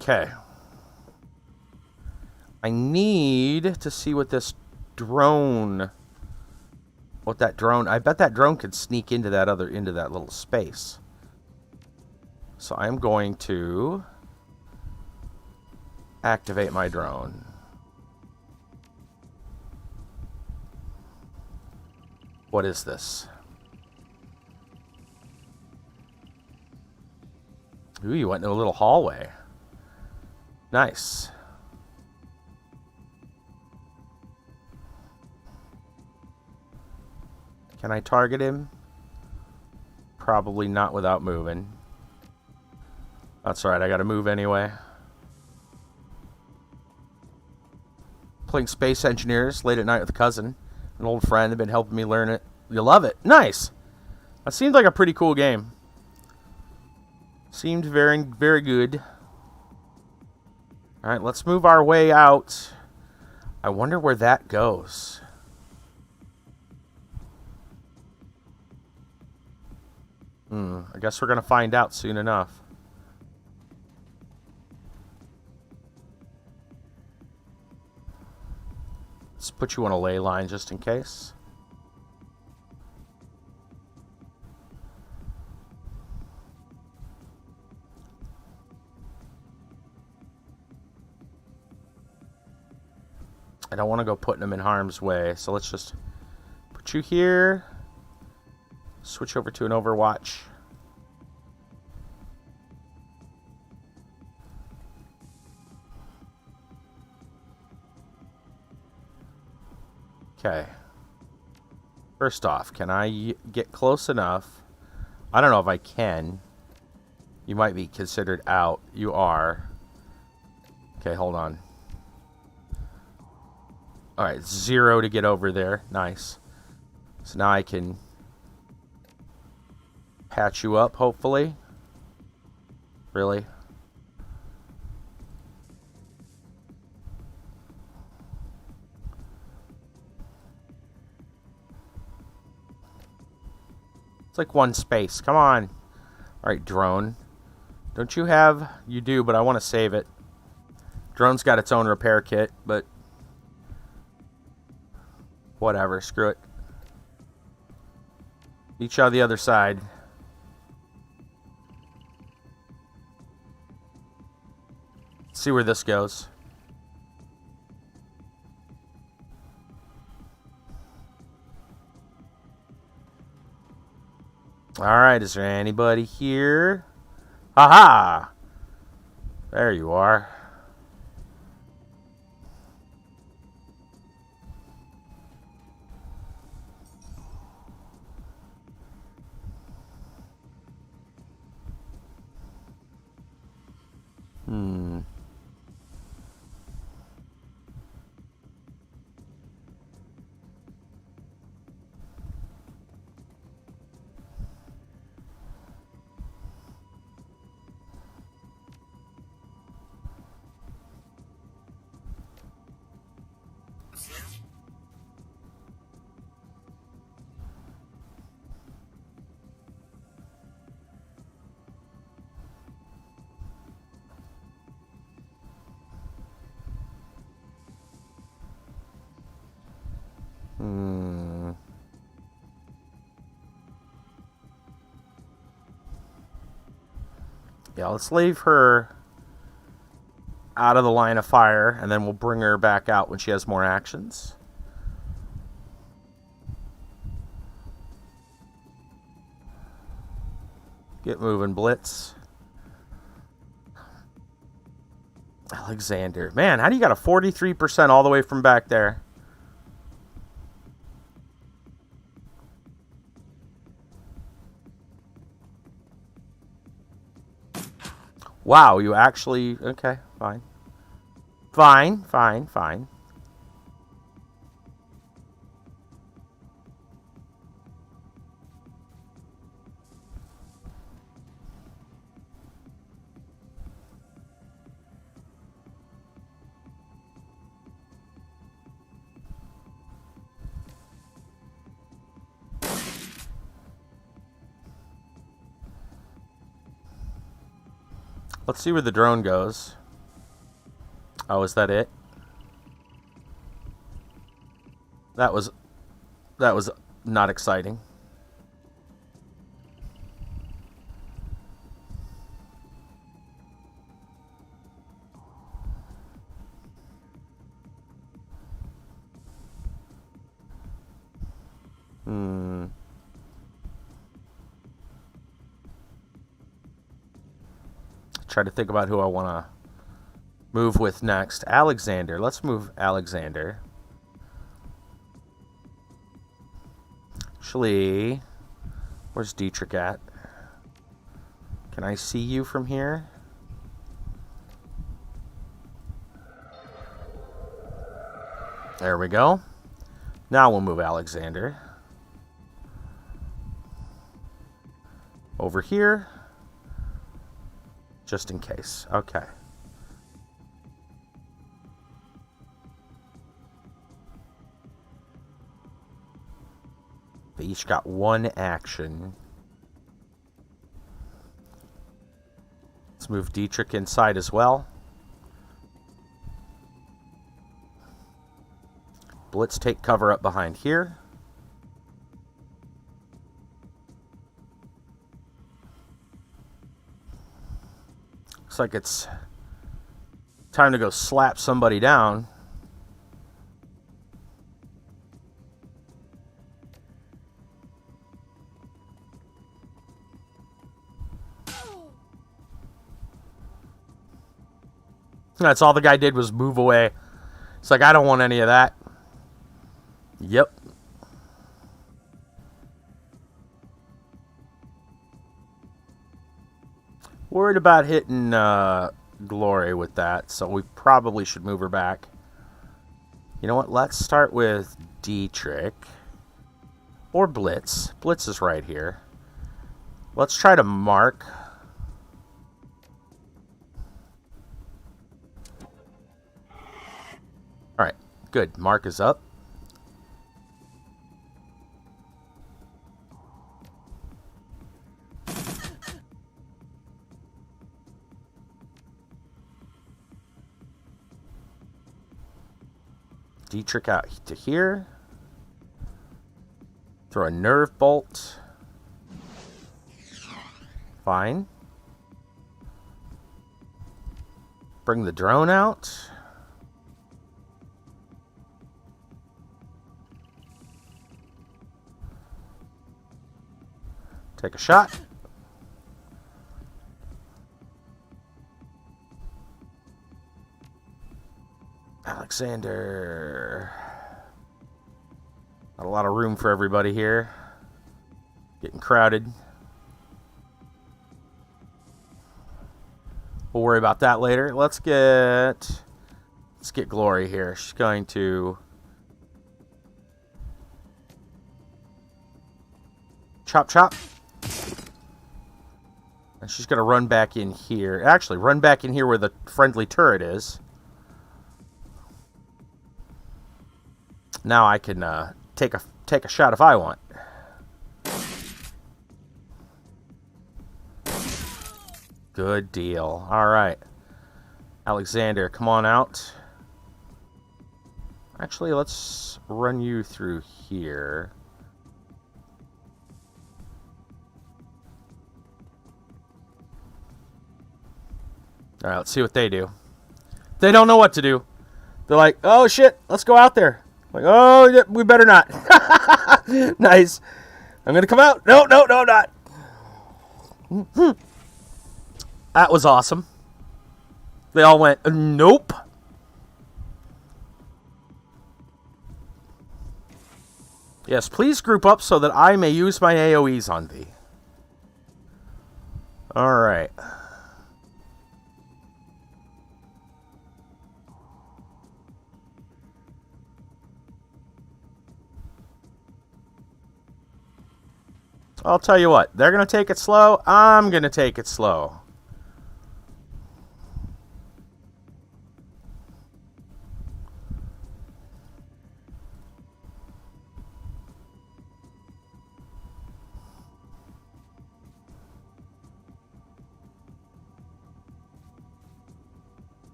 Okay. I need to see what this drone... What that drone... I bet that drone could sneak into that little space. So I'm going to activate my drone. What is this? Ooh, you went into a little hallway. Nice. Can I target him? Probably not without moving. That's alright, I gotta move anyway. Playing Space Engineers late at night with a cousin. An old friend. They've been helping me learn it. You love it. Nice! That seemed like a pretty cool game. Seemed very, very good. Alright, let's move our way out. I wonder where that goes. I guess we're gonna find out soon enough. Let's put you on a ley line just in case. I don't want to go putting them in harm's way, so let's just put you here. Switch over to an Overwatch. Okay. First off, can I get close enough? I don't know if I can. You might be considered out. You are. Okay, hold on. Alright, 0 to get over there. Nice. So now I can patch you up, hopefully. Really? like one space. Come on. Alright, drone. Don't you have... You do, but I want to save it. Drone's got its own repair kit, but... Whatever, screw it. Each on the other side. Let's see where this goes. Alright, is there anybody here? Aha! There you are. Yeah, let's leave her out of the line of fire, and then we'll bring her back out when she has more actions. Get moving, Blitz. Alexander. Man, how do you got a 43% all the way from back there? Wow, you actually... Okay, fine. Fine. Let's see where the drone goes. Oh, is that it? That was not exciting. Try to think about who I want to move with next. Alexander. Let's move Alexander. Actually, where's Dietrich at? Can I see you from here? There we go. Now we'll move Alexander over here. Just in case. Okay. They each got one action. Let's move Dietrich inside as well. Blitz, take cover up behind here. Looks like it's time to go slap somebody down. That's all the guy did was move away. It's like, I don't want any of that. Yep. Worried about hitting Glory with that, so we probably should move her back. You know what? Let's start with Dietrich. Or Blitz. Blitz is right here. Let's try to mark. Alright, good. Mark is up. Dietrich out to here. Throw a nerve bolt. Fine. Bring the drone out. Take a shot. Alexander. Not a lot of room for everybody here. Getting crowded. We'll worry about that later. Let's get Glory here. She's going to chop chop. And she's going to run back in here. Actually, run back in here where the friendly turret is. Now I can take a shot if I want. Good deal. All right. Alexander, come on out. Actually, let's run you through here. All right, let's see what they do. They don't know what to do. They're like, oh, shit, let's go out there. Like, oh, yeah, we better not. Nice. I'm going to come out. No, I'm not. That was awesome. They all went, nope. Yes, please group up so that I may use my AoEs on thee. All right. I'll tell you what, they're going to take it slow. I'm going to take it slow.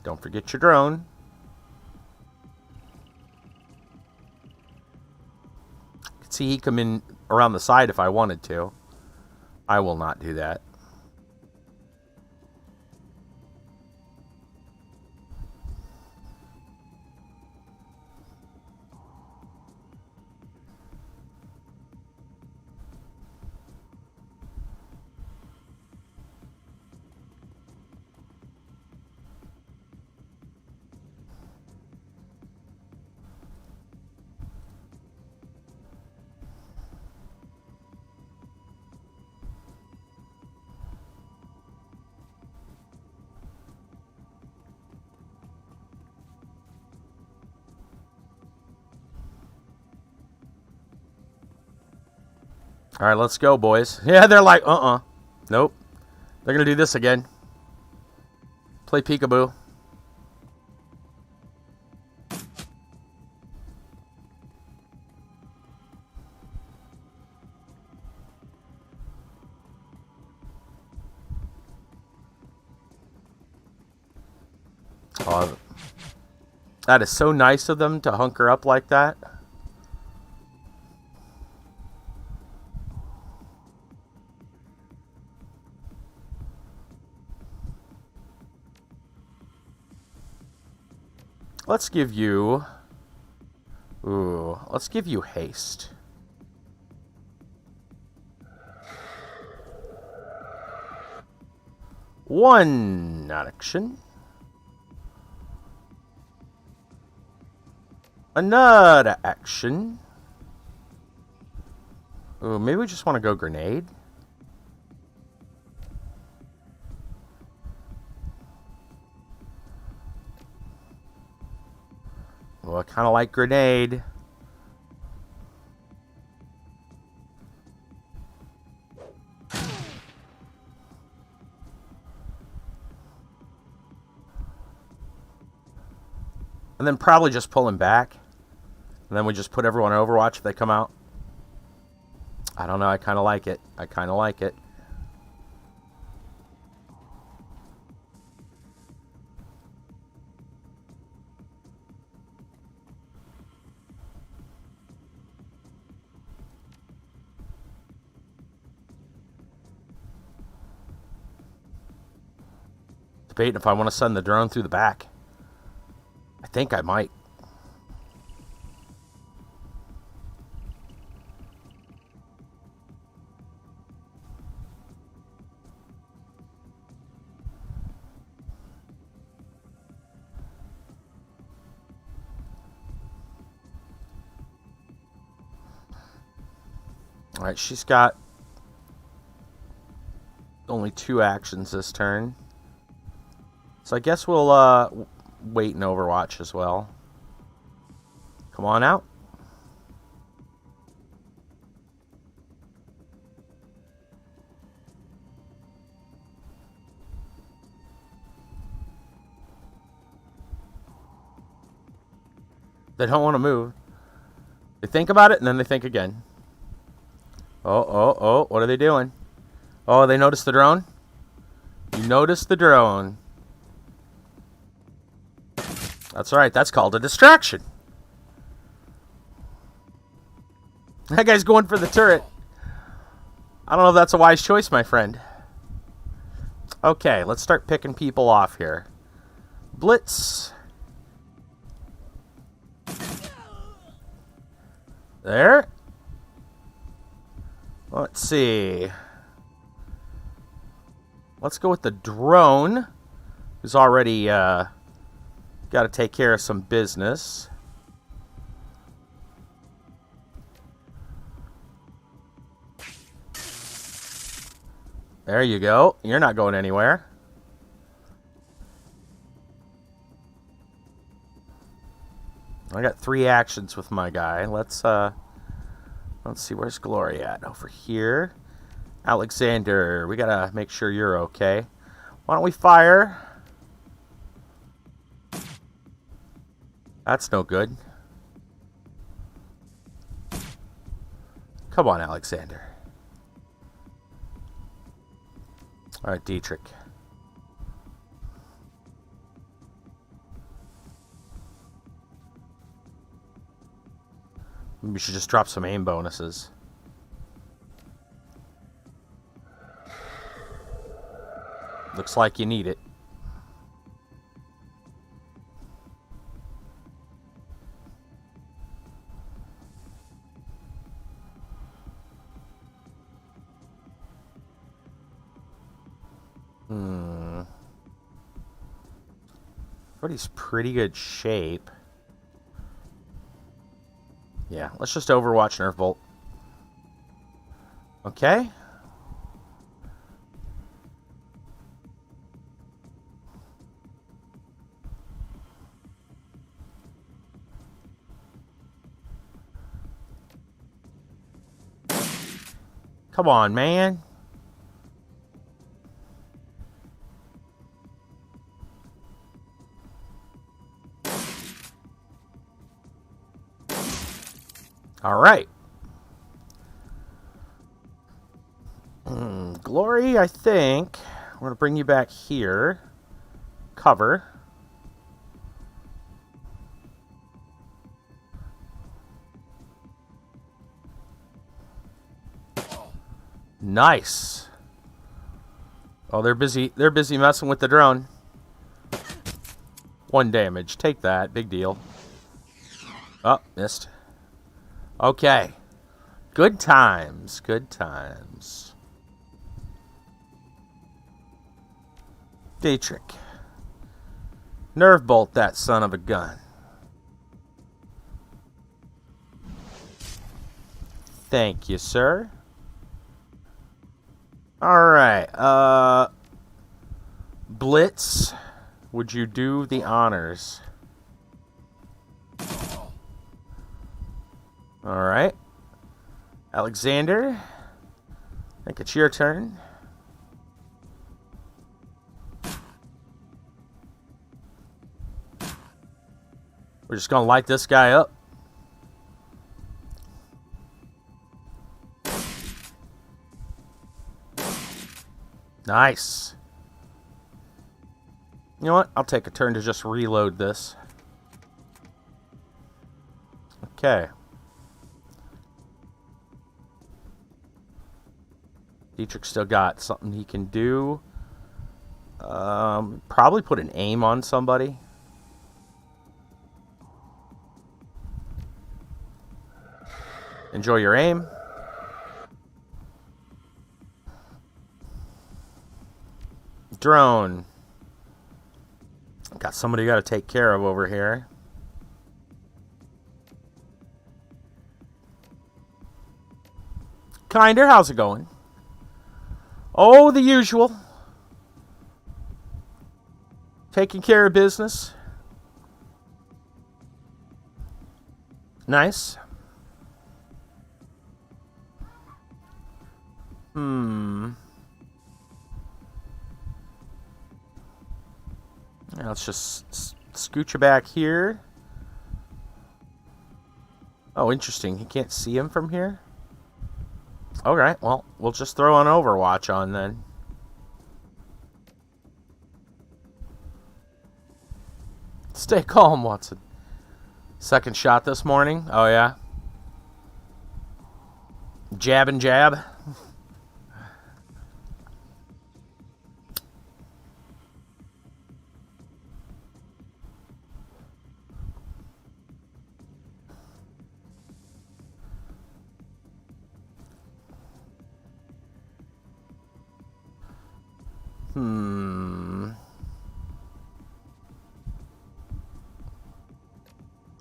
Don't forget your drone. You can see he come in around the side if I wanted to. I will not do that. All right, let's go, boys. Yeah, they're like, nope. They're going to do this again. Play peekaboo. Oh, that is so nice of them to hunker up like that. Let's give you... Ooh, let's give you haste. One action. Another action. Ooh, maybe we just want to go grenade. Well, I kind of like grenade. And then probably just pull him back. And then we just put everyone on Overwatch if they come out. I don't know. I kind of like it. I kind of like it. Debating if I want to send the drone through the back. I think I might. Alright, she's got only 2 actions this turn. So I guess we'll wait in Overwatch as well. Come on out. They don't want to move. They think about it and then they think again. Oh, what are they doing? Oh, they noticed the drone? You noticed the drone. That's right, that's called a distraction. That guy's going for the turret. I don't know if that's a wise choice, my friend. Okay, let's start picking people off here. Blitz. There. Let's see. Let's go with the drone, who's already got to take care of some business. There you go. You're not going anywhere. I got 3 actions with my guy. Let's see, where's Glory at? Over here. Alexander, we gotta make sure you're okay. Why don't we fire? That's no good. Come on, Alexander. Alright, Dietrich. We should just drop some aim bonuses. Looks like you need it. Everybody's pretty good shape. Yeah, let's just Overwatch Nerf Bolt. Okay. Come on, man. All right. Glory, I think we're going to bring you back here. Cover. Nice. Oh, they're busy messing with the drone. 1 damage. Take that. Big deal. Oh, missed. Okay. Good times. Good times. Dietrich. Nerve bolt that son of a gun. Thank you, sir. Alright. Blitz. Would you do the honors? Alright. Alexander. I think it's your turn. We're just gonna light this guy up. Nice. You know what? I'll take a turn to just reload this. Okay. Dietrich still got something he can do. Probably put an aim on somebody. Enjoy your aim. Drone. Got somebody you got to take care of over here. Kinder, how's it going? Oh, the usual. Taking care of business. Nice. Now let's just scooch you back here. Oh, interesting. You can't see him from here? Alright, well, we'll just throw an Overwatch on then. Stay calm, Watson. Second shot this morning? Oh, yeah? Jab and jab?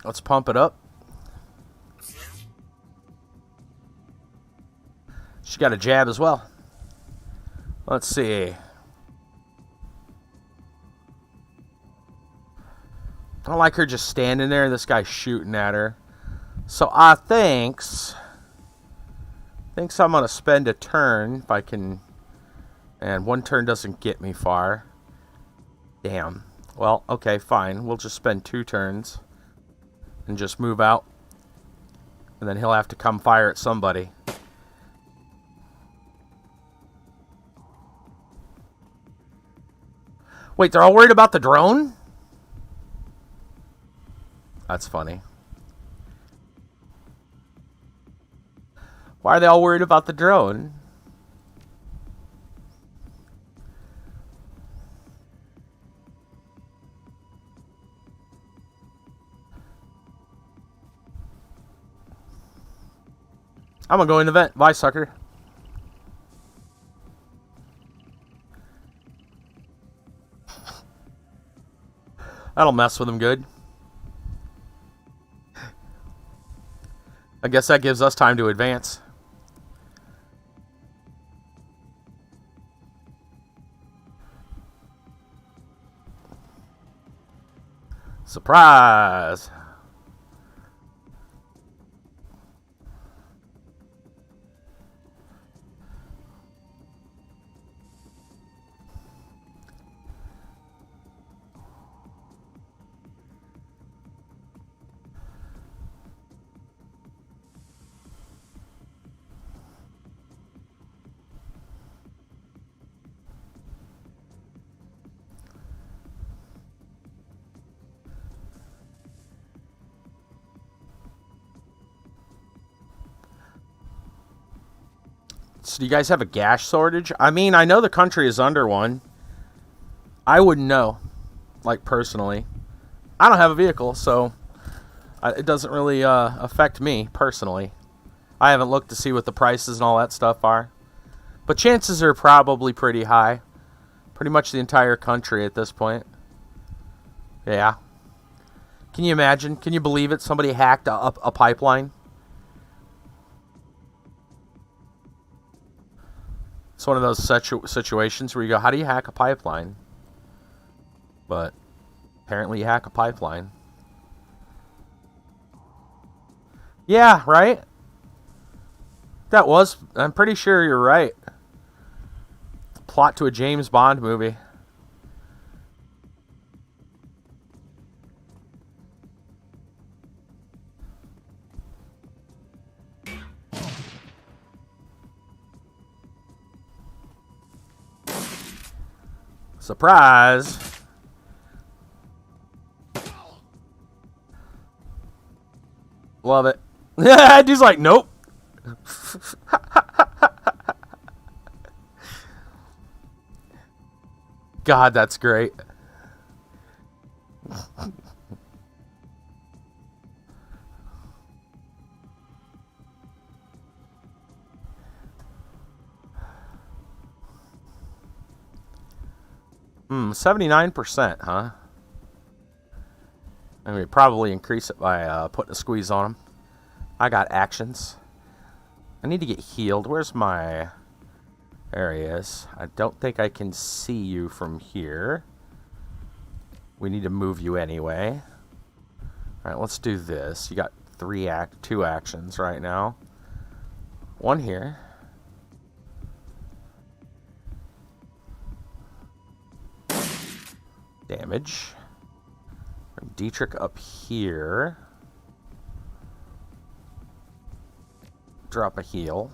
Let's pump it up. She got a jab as well. Let's see. I don't like her just standing there. This guy's shooting at her. So I thinks I'm going to spend a turn if I can. And one turn doesn't get me far. Damn. Well, okay, fine. We'll just spend 2 turns. And just move out. And then he'll have to come fire at somebody. Wait, they're all worried about the drone? That's funny. Why are they all worried about the drone? I'm gonna go in the vent. Bye, sucker. That'll mess with him good. I guess that gives us time to advance. Surprise! So do you guys have a gas shortage? I mean, I know the country is under one. I wouldn't know, like, personally. I don't have a vehicle, so it doesn't really affect me, personally. I haven't looked to see what the prices and all that stuff are. But chances are probably pretty high. Pretty much the entire country at this point. Yeah. Can you imagine? Can you believe it? Somebody hacked a pipeline? It's one of those situations where you go, how do you hack a pipeline? But apparently you hack a pipeline. Yeah, right? I'm pretty sure you're right. Plot to a James Bond movie. Surprise! Love it. Dude's like, nope. God, that's great. Hmm, 79%, huh? And we probably increase it by putting a squeeze on them. I got actions. I need to get healed. Where's my... There he is. I don't think I can see you from here. We need to move you anyway. Alright, let's do this. You got two actions right now. One here. Damage. Bring Dietrich up here. Drop a heal.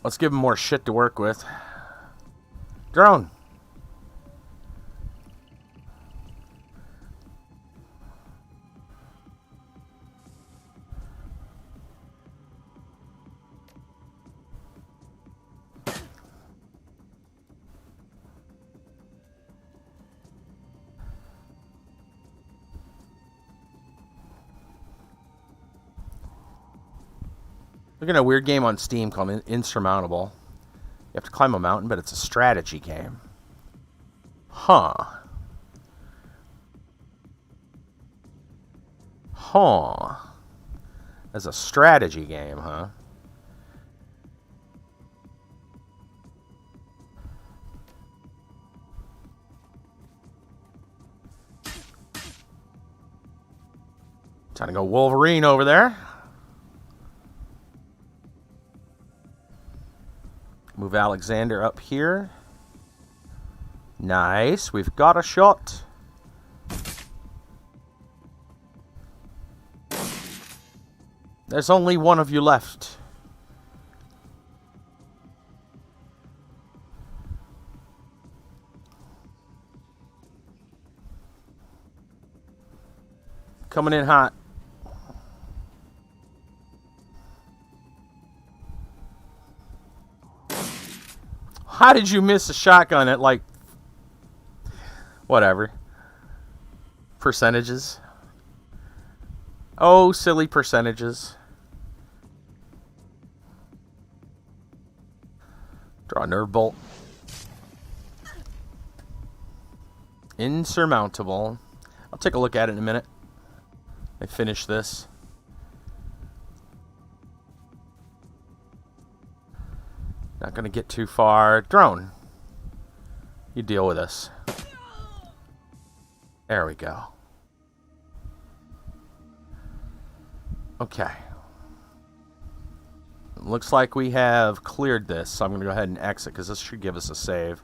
Let's give him more shit to work with. Drone. Look at a weird game on Steam called Insurmountable. You have to climb a mountain, but it's a strategy game. Huh. Huh. As a strategy game, huh? Time to go Wolverine over there. Move Alexander up here. Nice. We've got a shot. There's only one of you left. Coming in hot. How did you miss a shotgun at, like, whatever. Percentages. Oh, silly percentages. Draw a nerve bolt. Insurmountable. I'll take a look at it in a minute. I finish this. Not going to get too far. Drone. You deal with us. There we go. Okay. Looks like we have cleared this, so I'm going to go ahead and exit because this should give us a save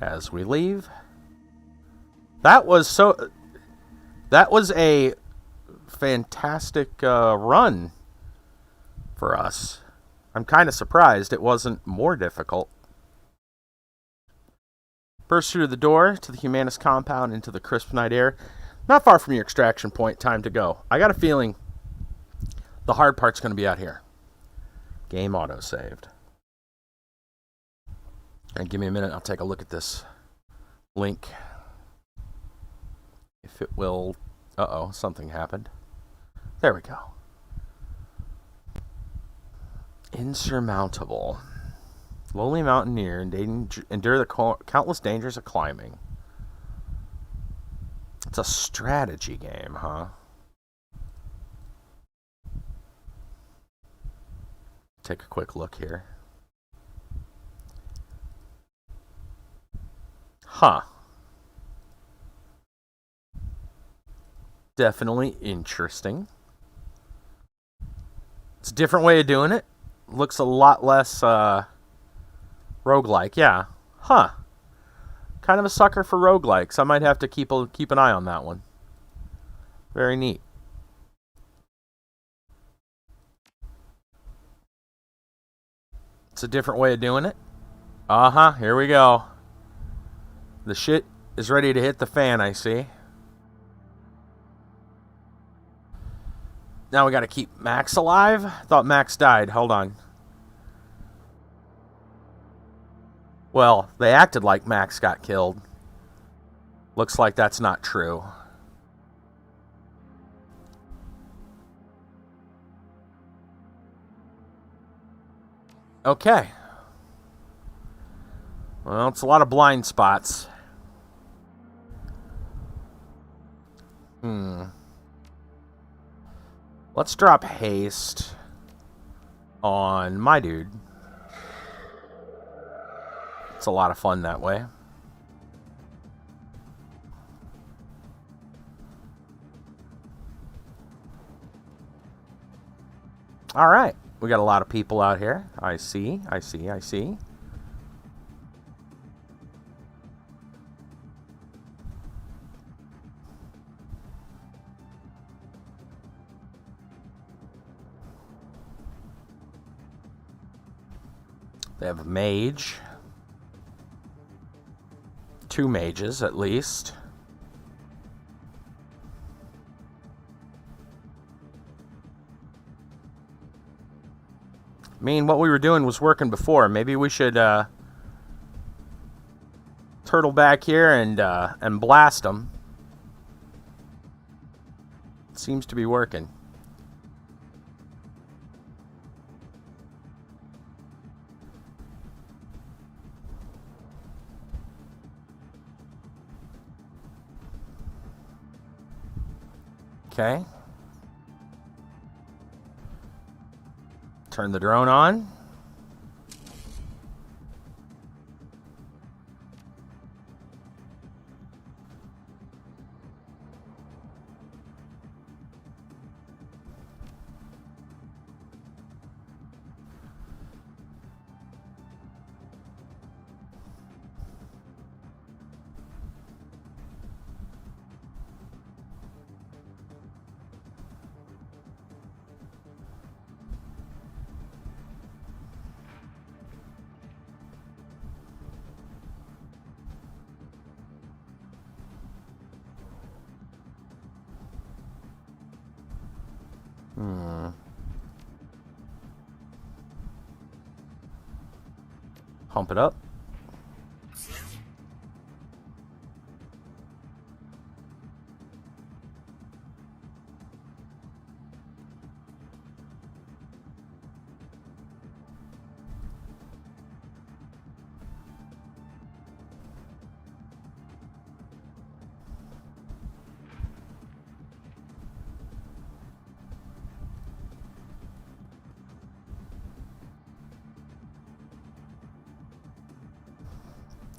as we leave. That was a fantastic run for us. I'm kind of surprised it wasn't more difficult. Burst through the door to the Humanis compound into the crisp night air. Not far from your extraction point. Time to go. I got a feeling the hard part's going to be out here. Game auto-saved. And give me a minute. I'll take a look at this link. If it will... Uh-oh, something happened. There we go. Insurmountable. Lonely mountaineer endure the countless dangers of climbing. It's a strategy game, huh? Take a quick look here. Huh. Definitely interesting. It's a different way of doing it. Looks a lot less roguelike, yeah. Huh. Kind of a sucker for roguelikes. I might have to keep an eye on that one. Very neat. It's a different way of doing it. Uh-huh, here we go. The shit is ready to hit the fan, I see. Now we gotta keep Max alive? I thought Max died. Hold on. Well, they acted like Max got killed. Looks like that's not true. Okay. Well, it's a lot of blind spots. Let's drop haste on my dude. It's a lot of fun that way. All right. We got a lot of people out here. I see. They have a mage. 2 mages, at least. I mean, what we were doing was working before. Maybe we should turtle back here and blast them. Seems to be working. Okay. Turn the drone on. Pump it up.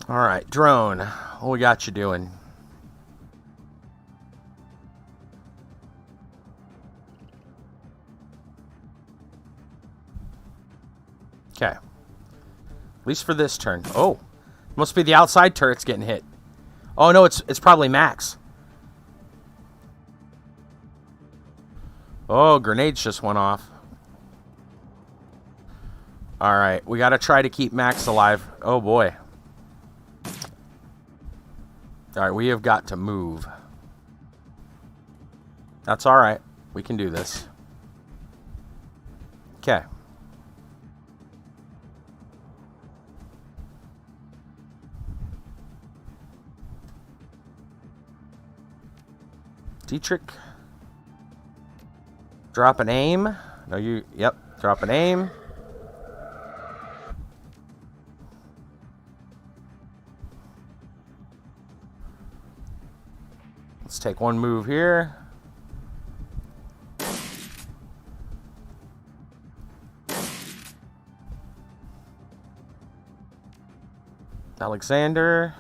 All right, drone, what we got you doing? Okay. At least for this turn. Oh, must be the outside turrets getting hit. Oh no, it's probably Max. Oh, grenades just went off. All right, we got to try to keep Max alive. Oh boy. All right, we have got to move. That's all right. We can do this. Okay. Dietrich. Drop an aim. No, you... Yep, drop an aim. Let's take one move here. Alexander.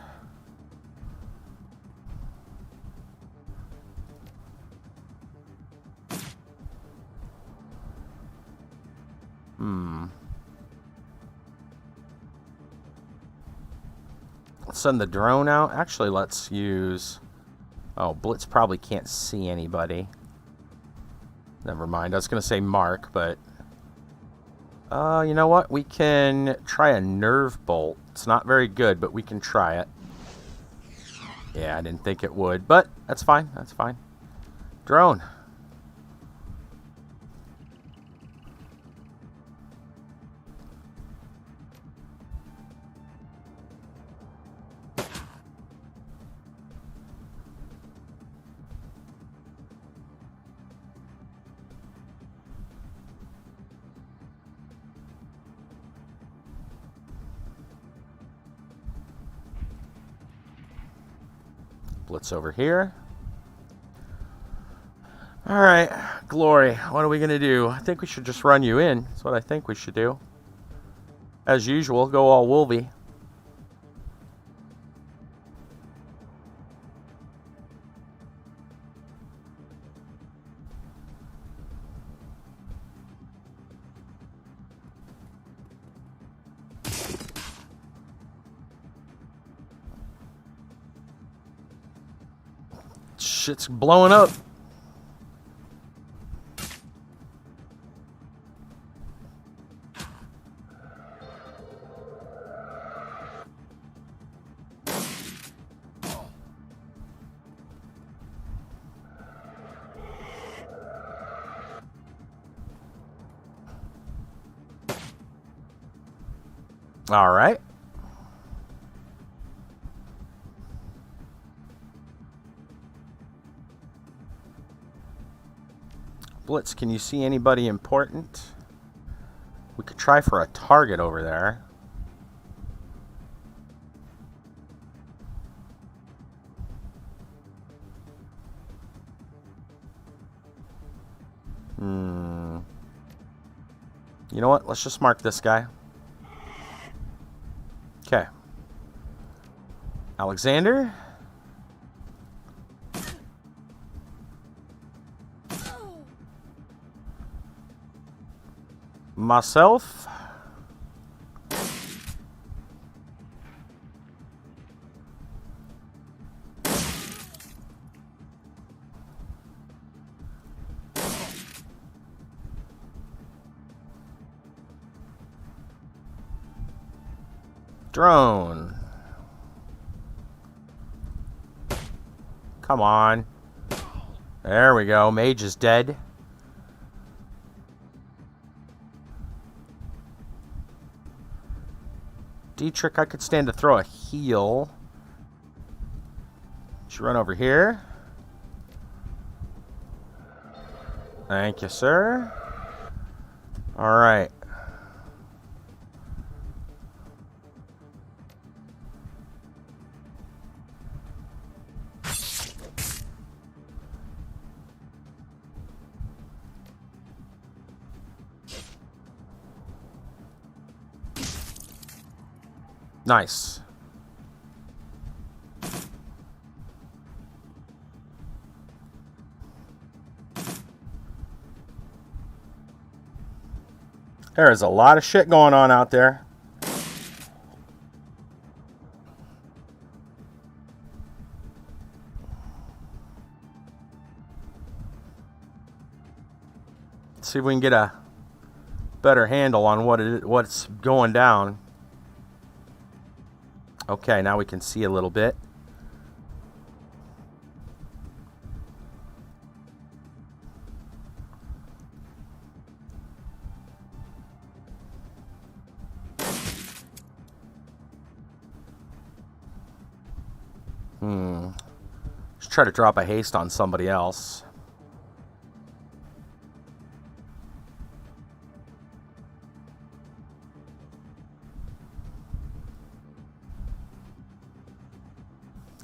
Let's send the drone out. Actually, let's use... Oh, Blitz probably can't see anybody. Never mind. I was going to say Mark, but... You know what? We can try a nerve bolt. It's not very good, but we can try it. Yeah, I didn't think it would, but that's fine. That's fine. Drone. Blitz over here. Alright, Glory, what are we going to do? I think we should just run you in. That's what I think we should do. As usual, go all wolvy. Shit's blowing up. All right. Blitz, can you see anybody important? We could try for a target over there. You know what? Let's just mark this guy. Okay. Alexander. Myself. Drone. Come on. There we go. Mage is dead. Dietrich, I could stand to throw a heal. Should run over here. Thank you, sir. All right. Nice. There is a lot of shit going on out there. Let's see if we can get a better handle on what's going down. Okay, now we can see a little bit. Let's try to drop a haste on somebody else.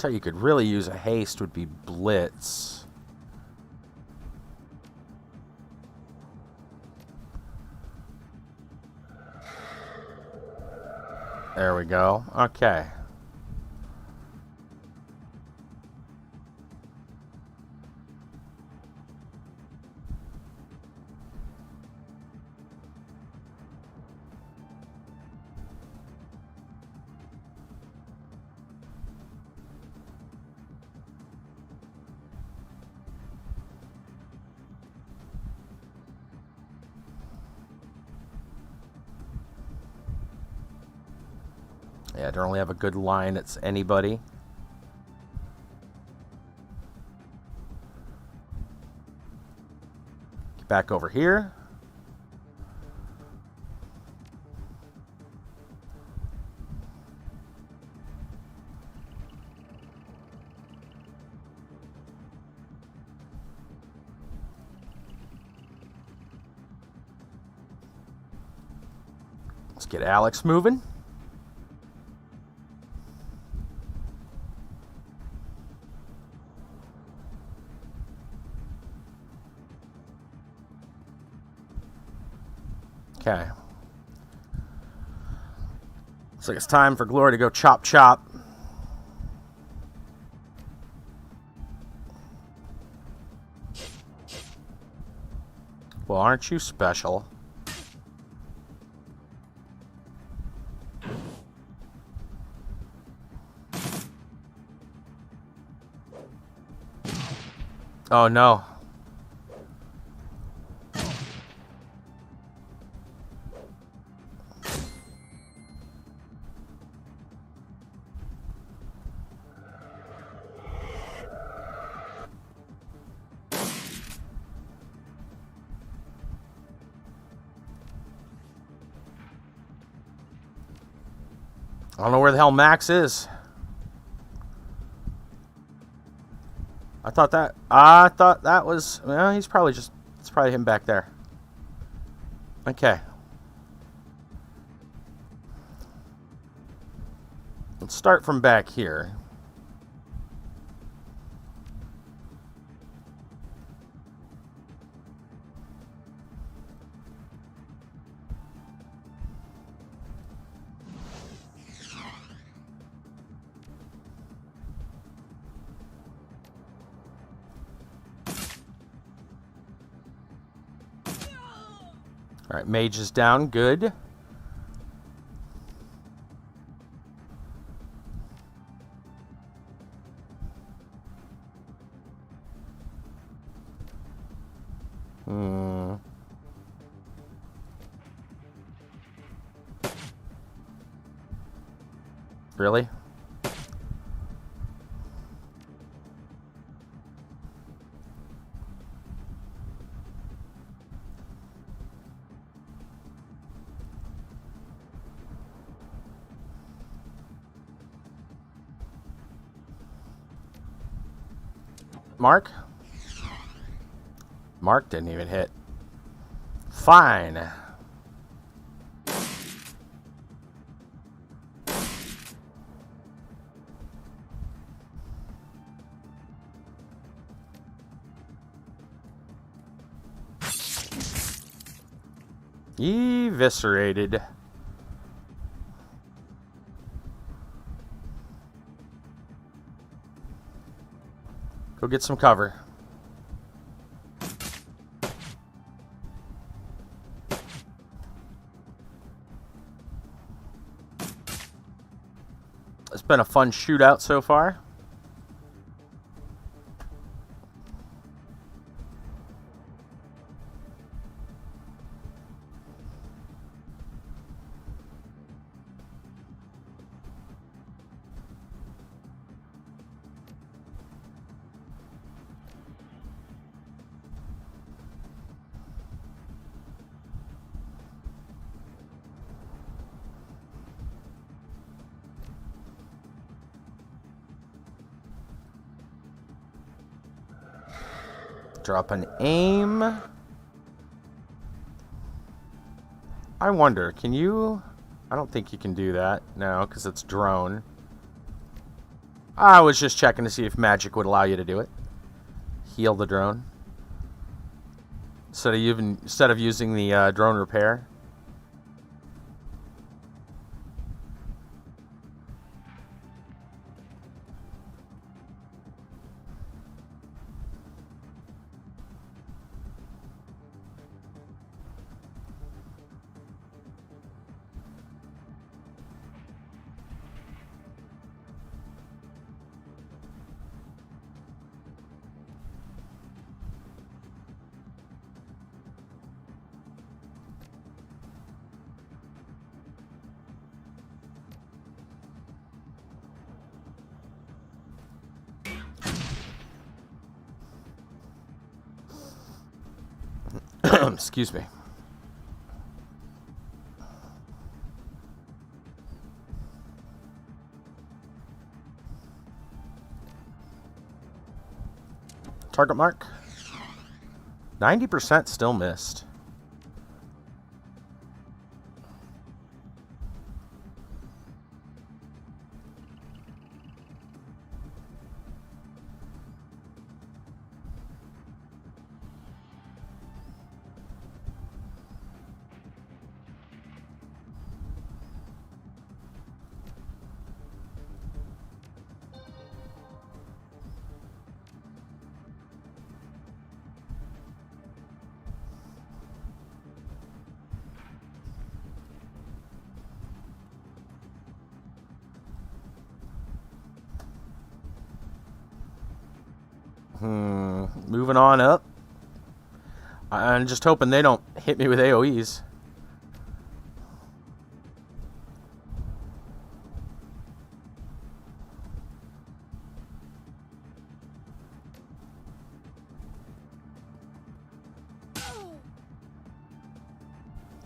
You could really use a haste would be Blitz. There we go. Okay. Yeah, I don't really have a good line. It's anybody. Get back over here. Let's get Alex moving. Okay. Looks like it's time for Glory to go chop chop. Well, aren't you special? Oh no. I don't know where the hell Max is. I thought that was, well, he's probably just, it's probably him back there. Okay. Let's start from back here. All right, mage is down. Good. Really? Mark? Mark didn't even hit. Fine. Eviscerated. Go get some cover. It's been a fun shootout so far. Drop an aim. I wonder, can you... I don't think you can do that. No, because it's drone. I was just checking to see if magic would allow you to do it. Heal the drone. Instead of using the drone repair. Excuse me. Target mark. 90% still missed. Moving on up. I'm just hoping they don't hit me with AoEs.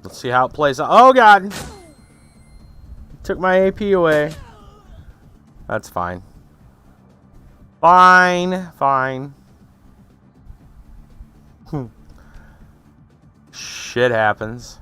Let's see how it plays out. Oh, God! Took my AP away. That's fine. Fine. Fine. Shit happens.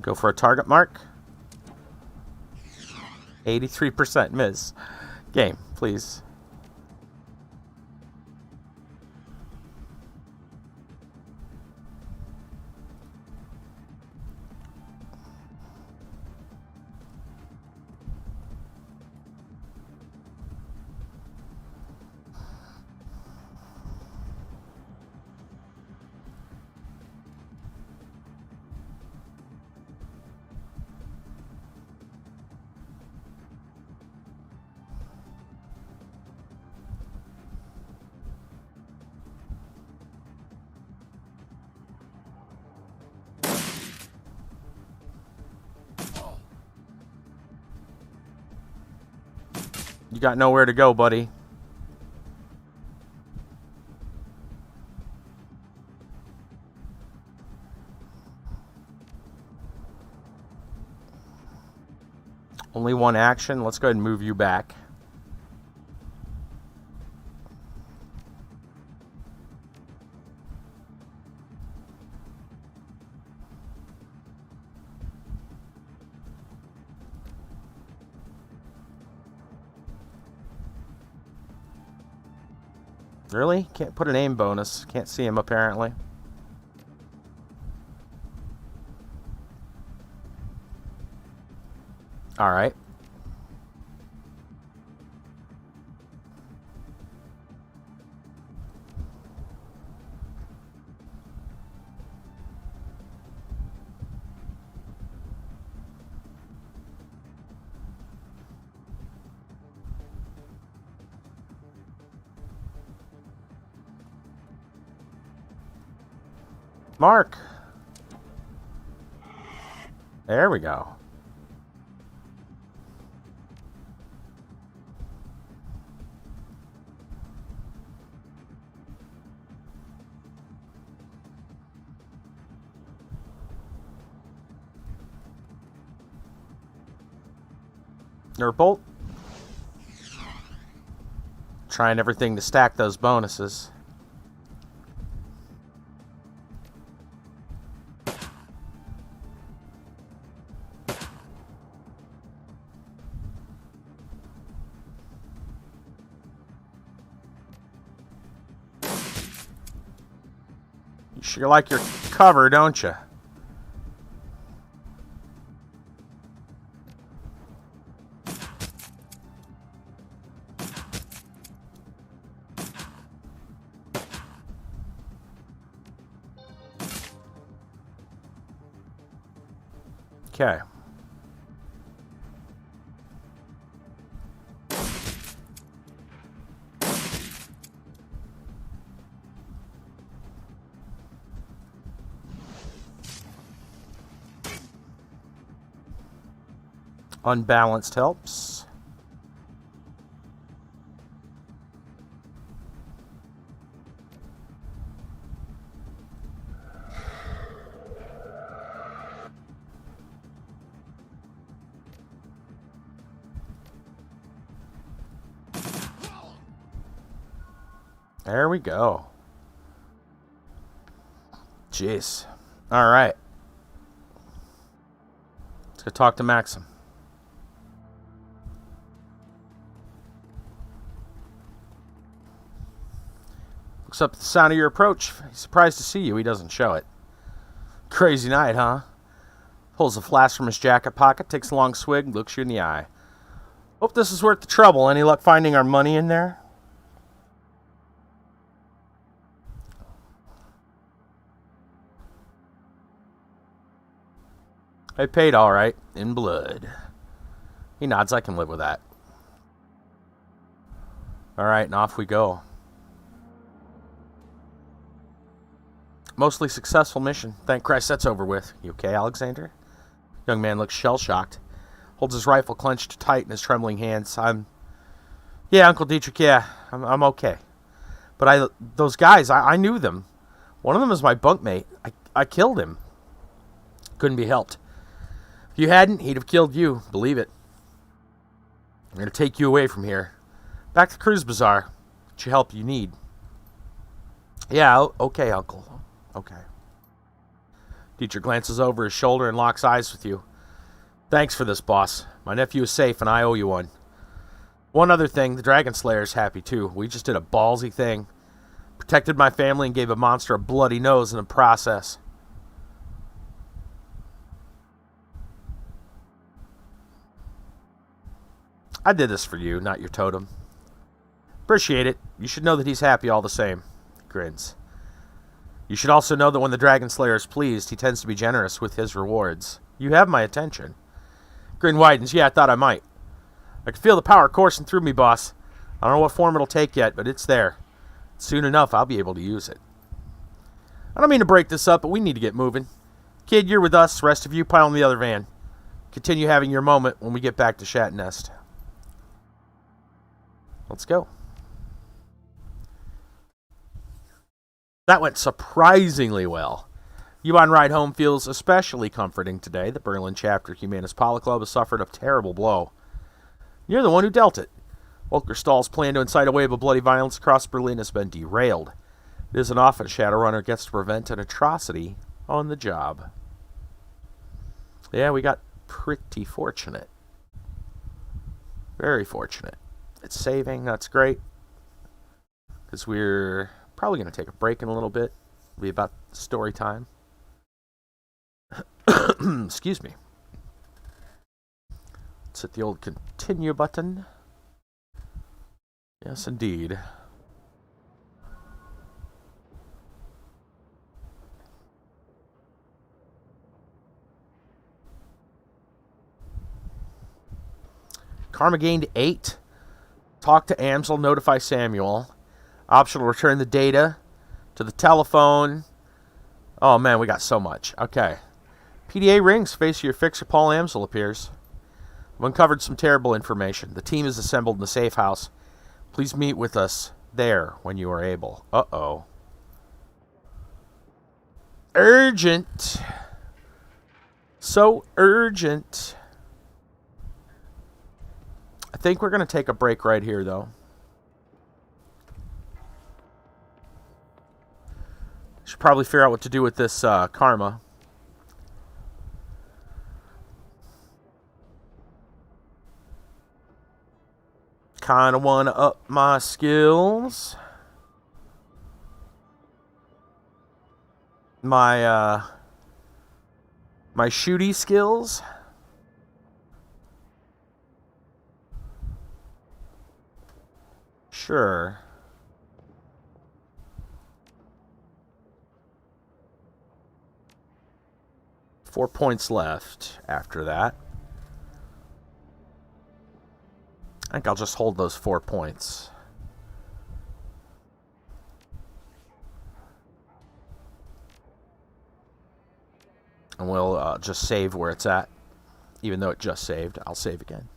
Go for a target mark. 83% miss. Game, please. You got nowhere to go, buddy. Only one action. Let's go ahead and move you back. Really? Can't put an aim bonus. Can't see him, apparently. Alright. Mark. There we go. Nerdbolt. Trying everything to stack those bonuses. You sure like your cover, don't you? Okay. Unbalanced helps. There we go. Jeez. All right. Let's go talk to Maxim. Looks up at the sound of your approach. He's surprised to see you. He doesn't show it. Crazy night, huh? Pulls a flask from his jacket pocket, takes a long swig, looks you in the eye. Hope this is worth the trouble. Any luck finding our money in there? I paid all right, in blood. He nods. I can live with that. All right, and off we go. Mostly successful mission. Thank Christ that's over with. You okay, Alexander? Young man looks shell-shocked. Holds his rifle clenched tight in his trembling hands. Yeah, Uncle Dietrich, yeah. I'm okay. But those guys, I knew them. One of them was my bunkmate. I killed him. Couldn't be helped. If you hadn't, he'd have killed you. Believe it. I'm going to take you away from here. Back to Cruise Bazaar. Get your help you need. Yeah, okay, Uncle. Okay. Dietrich glances over his shoulder and locks eyes with you. Thanks for this, boss. My nephew is safe, and I owe you one. One other thing, the Dragon Slayer's happy, too. We just did a ballsy thing. Protected my family and gave a monster a bloody nose in the process. I did this for you, not your totem. Appreciate it. You should know that he's happy all the same. He grins. You should also know that when the Dragon Slayer is pleased, he tends to be generous with his rewards. You have my attention. Grin widens. Yeah, I thought I might. I can feel the power coursing through me, boss. I don't know what form it'll take yet, but it's there. Soon enough, I'll be able to use it. I don't mean to break this up, but we need to get moving. Kid, you're with us. The rest of you pile in the other van. Continue having your moment when we get back to Shat Nest. Let's go. That went surprisingly well. Yuan ride home feels especially comforting today. The Berlin chapter Humanis Polo Club has suffered a terrible blow. You're the one who dealt it. Volker Stahl's plan to incite a wave of bloody violence across Berlin has been derailed. It isn't often a Shadowrunner gets to prevent an atrocity on the job. Yeah, we got pretty fortunate. Very fortunate. It's saving, that's great. Because we're probably going to take a break in a little bit. It'll be about story time. Excuse me. Let's hit the old continue button. Yes, indeed. Karma gained 8. Talk to Amsel, notify Samuel. Optional return the data to the telephone. Oh man, we got so much. Okay. PDA rings. Face of your fixer, Paul Amsel, appears. I've uncovered some terrible information. The team is assembled in the safe house. Please meet with us there when you are able. Uh-oh. Urgent. So urgent. I think we're going to take a break right here, though. Should probably figure out what to do with this karma. Kind of want to up my skills. My shooty skills. Sure. 4 points left after that. I think I'll just hold those 4 points. And we'll just save where it's at. Even though it just saved, I'll save again.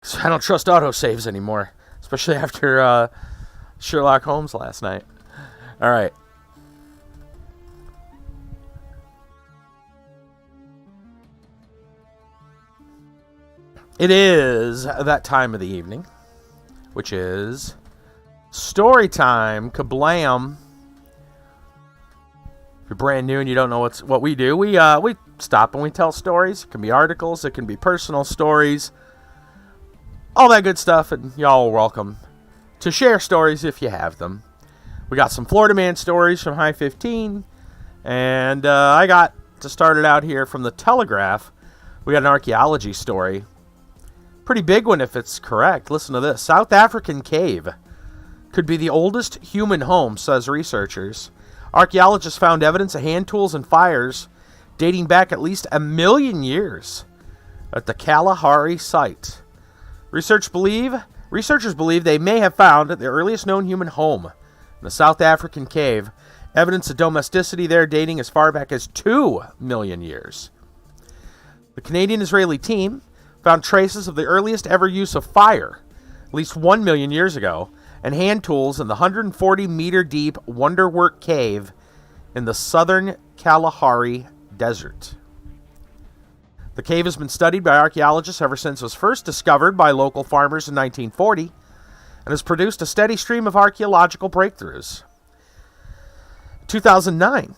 So I don't trust autosaves anymore. Especially after Sherlock Holmes last night. Alright. It is that time of the evening, which is story time. Kablam! If you're brand new and you don't know what we do, we stop and we tell stories. It can be articles, it can be personal stories, all that good stuff, and y'all are welcome to share stories if you have them. We got some Florida Man stories from High 15, and I got to start it out here from the Telegraph. We got an archaeology story. Pretty big one if it's correct. Listen to this. South African cave could be the oldest human home, says researchers. Archaeologists found evidence of hand tools and fires dating back at least 1 million years at the Kalahari site. Researchers believe they may have found the earliest known human home in the South African cave, evidence of domesticity there dating as far back as 2 million years. The Canadian-Israeli team found traces of the earliest ever use of fire, at least 1 million years ago, and hand tools in the 140-meter-deep Wonderwork Cave in the southern Kalahari Desert. The cave has been studied by archaeologists ever since it was first discovered by local farmers in 1940 and has produced a steady stream of archaeological breakthroughs. In 2009,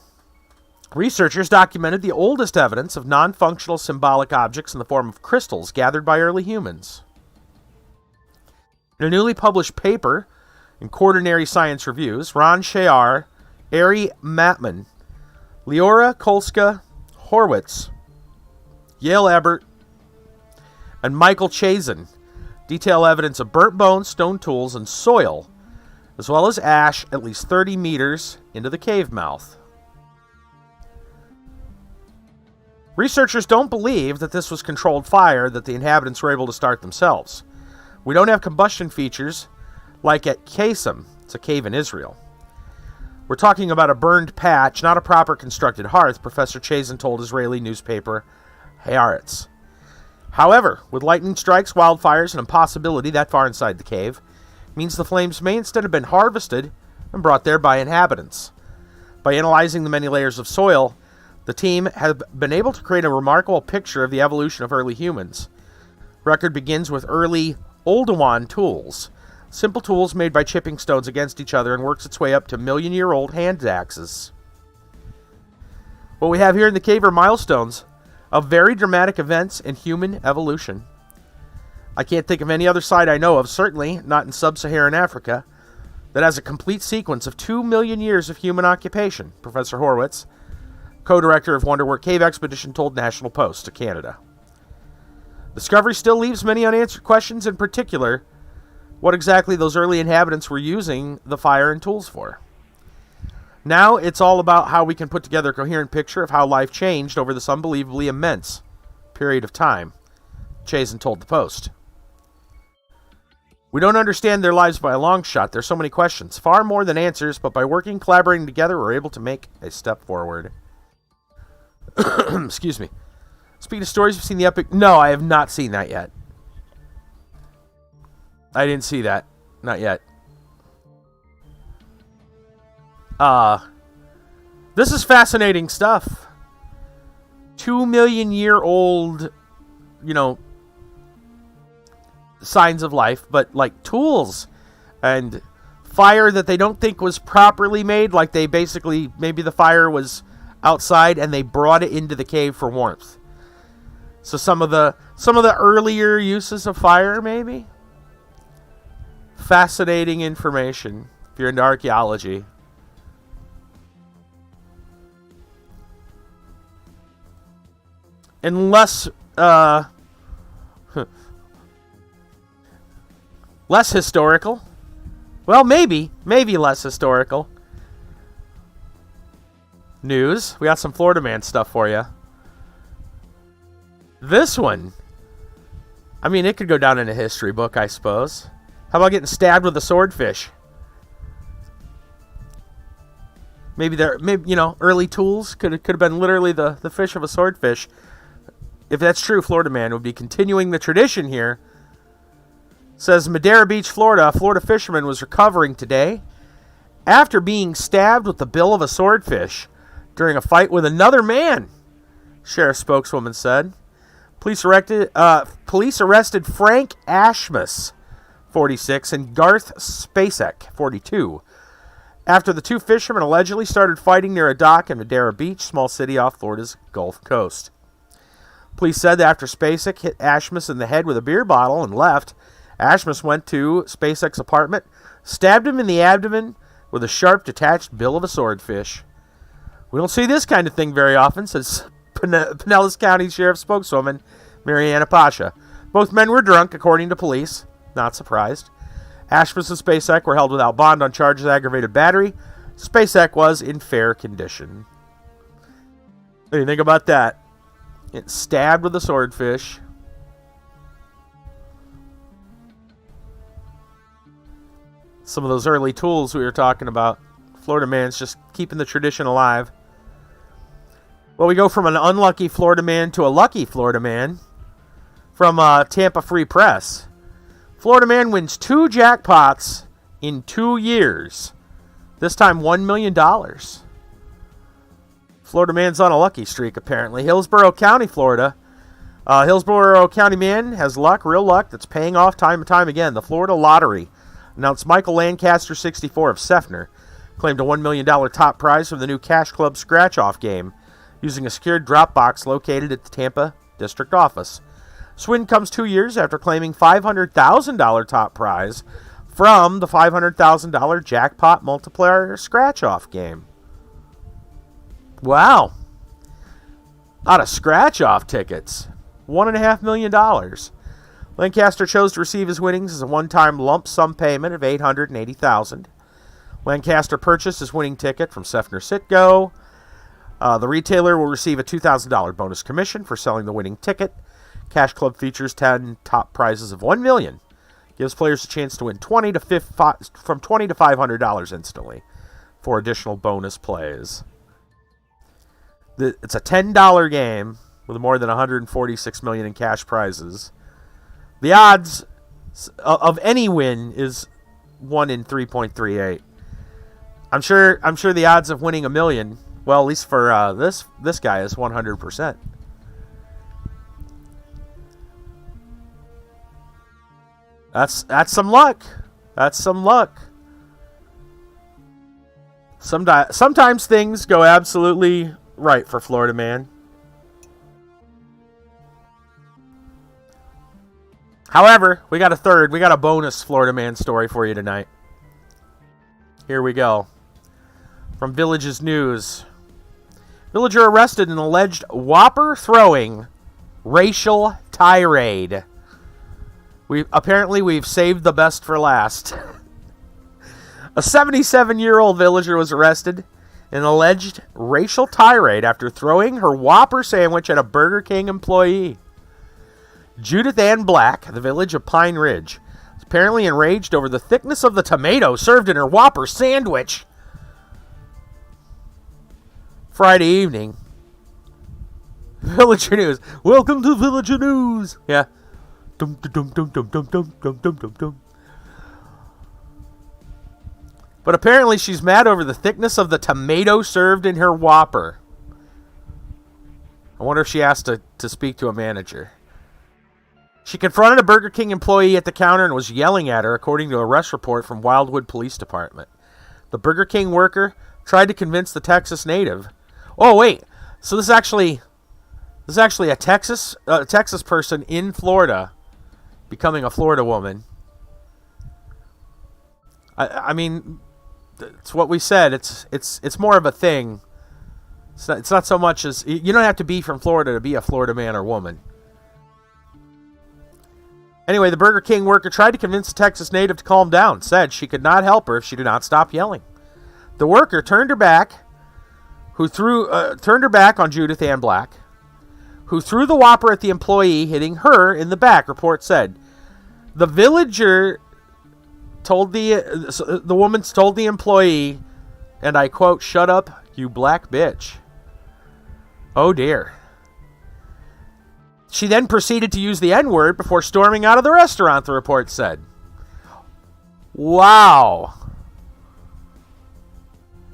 researchers documented the oldest evidence of non-functional symbolic objects in the form of crystals gathered by early humans. In a newly published paper in Quaternary Science Reviews, Ron Shayar, Ari Matman, Leora Kolska-Horwitz, Yale Ebert, and Michael Chazen detail evidence of burnt bones, stone tools, and soil, as well as ash at least 30 meters into the cave mouth. Researchers don't believe that this was controlled fire that the inhabitants were able to start themselves. We don't have combustion features like at Qasem. It's a cave in Israel. We're talking about a burned patch, not a proper constructed hearth, Professor Chazen told Israeli newspaper Haaretz. However, with lightning strikes, wildfires, and impossibility that far inside the cave, means the flames may instead have been harvested and brought there by inhabitants. By analyzing the many layers of soil, the team have been able to create a remarkable picture of the evolution of early humans. Record begins with early Oldowan tools, simple tools made by chipping stones against each other, and works its way up to million-year-old hand axes. What we have here in the cave are milestones of very dramatic events in human evolution. I can't think of any other site I know of, certainly not in sub-Saharan Africa, that has a complete sequence of 2 million years of human occupation, Professor Horwitz, co-director of Wonderwork Cave Expedition, told National Post of Canada. Discovery still leaves many unanswered questions, in particular, what exactly those early inhabitants were using the fire and tools for. Now it's all about how we can put together a coherent picture of how life changed over this unbelievably immense period of time, Chazen told the Post. We don't understand their lives by a long shot. There's so many questions, far more than answers, but by working, collaborating together, we're able to make a step forward. Excuse me. Speaking of stories, you've seen the epic... No, I have not seen that yet. I didn't see that. Not yet. This is fascinating stuff. 2 million year old, signs of life, but like tools and fire that they don't think was properly made. Like they basically, maybe the fire was outside and they brought it into the cave for warmth. So some of the earlier uses of fire, maybe. Fascinating information if you're into archaeology. And less historical. Well, maybe less historical. news. We got some Florida Man stuff for you. This one, I mean, it could go down in a history book, I suppose. How about getting stabbed with a swordfish? Maybe early tools could have been literally the fish of a swordfish. If that's true, Florida Man would be continuing the tradition here. It says Madera Beach, Florida. A Florida fisherman was recovering today after being stabbed with the bill of a swordfish during a fight with another man, sheriff spokeswoman said. Police arrested Frank Ashmus, 46, and Garth Spacek, 42, after the two fishermen allegedly started fighting near a dock in Madera Beach, small city off Florida's Gulf Coast. Police said that after Spacek hit Ashmus in the head with a beer bottle and left, Ashmus went to Spacek's apartment, stabbed him in the abdomen with a sharp detached bill of a swordfish. We don't see this kind of thing very often, says Pinellas County Sheriff's spokeswoman, Mariana Pasha. Both men were drunk, according to police. Not surprised. Ashmus and Spacek were held without bond on charges of aggravated battery. Spacek was in fair condition. What do you think about that? Getting stabbed with a swordfish. Some of those early tools we were talking about. Florida Man's just keeping the tradition alive. Well, we go from an unlucky Florida man to a lucky Florida man from Tampa Free Press. Florida man wins 2 jackpots in 2 years. This time $1 million. Florida man's on a lucky streak, apparently. Hillsborough County, Florida. Hillsborough County man has luck, real luck, that's paying off time and time again. The Florida Lottery announced Michael Lancaster, 64, of Seffner, claimed a $1 million top prize from the new Cash Club scratch-off game, using a secured drop box located at the Tampa district office. Swin comes 2 years after claiming $500,000 top prize from the $500,000 jackpot multiplier scratch-off game. Wow. Out of scratch-off tickets. $1.5 million. Lancaster chose to receive his winnings as a one-time lump sum payment of $880,000. Lancaster purchased his winning ticket from Seffner Citgo. The retailer will receive a $2,000 bonus commission for selling the winning ticket. Cash Club features 10 top prizes of $1 million. Gives players a chance to win from $20 to $500 instantly for additional bonus plays. It's a $10 game with more than $146 million in cash prizes. The odds of any win is 1 in 3.38. I'm sure the odds of winning $1 million, well, at least for this guy, is 100%. That's some luck. That's some luck. Sometimes things go absolutely right for Florida man. However, we got a bonus Florida man story for you tonight. Here we go. From Village's News. Villager arrested in alleged whopper throwing racial tirade. We've saved the best for last. A 77-year-old villager was arrested in an alleged racial tirade after throwing her Whopper sandwich at a Burger King employee. Judith Ann Black, the village of Pine Ridge, was apparently enraged over the thickness of the tomato served in her Whopper sandwich. Friday evening. Villager News. Welcome to Villager News. Yeah. Dum dum dum dum dum dum dum dum dum dum. But apparently she's mad over the thickness of the tomato served in her Whopper. I wonder if she asked to speak to a manager. She confronted a Burger King employee at the counter and was yelling at her, according to a arrest report from Wildwood Police Department. The Burger King worker tried to convince the Texas native. Oh, wait. So this is actually a Texas person in Florida becoming a Florida woman. I mean, it's what we said. It's more of a thing. It's not so much as... You don't have to be from Florida to be a Florida man or woman. Anyway, the Burger King worker tried to convince the Texas native to calm down, said she could not help her if she did not stop yelling. The worker turned her back, who turned her back on Judith Ann Black, who threw the whopper at the employee, hitting her in the back, report said. The villager told the woman told the employee, and I quote, "Shut up, you black bitch." Oh dear. She then proceeded to use the N-word before storming out of the restaurant, the report said. Wow.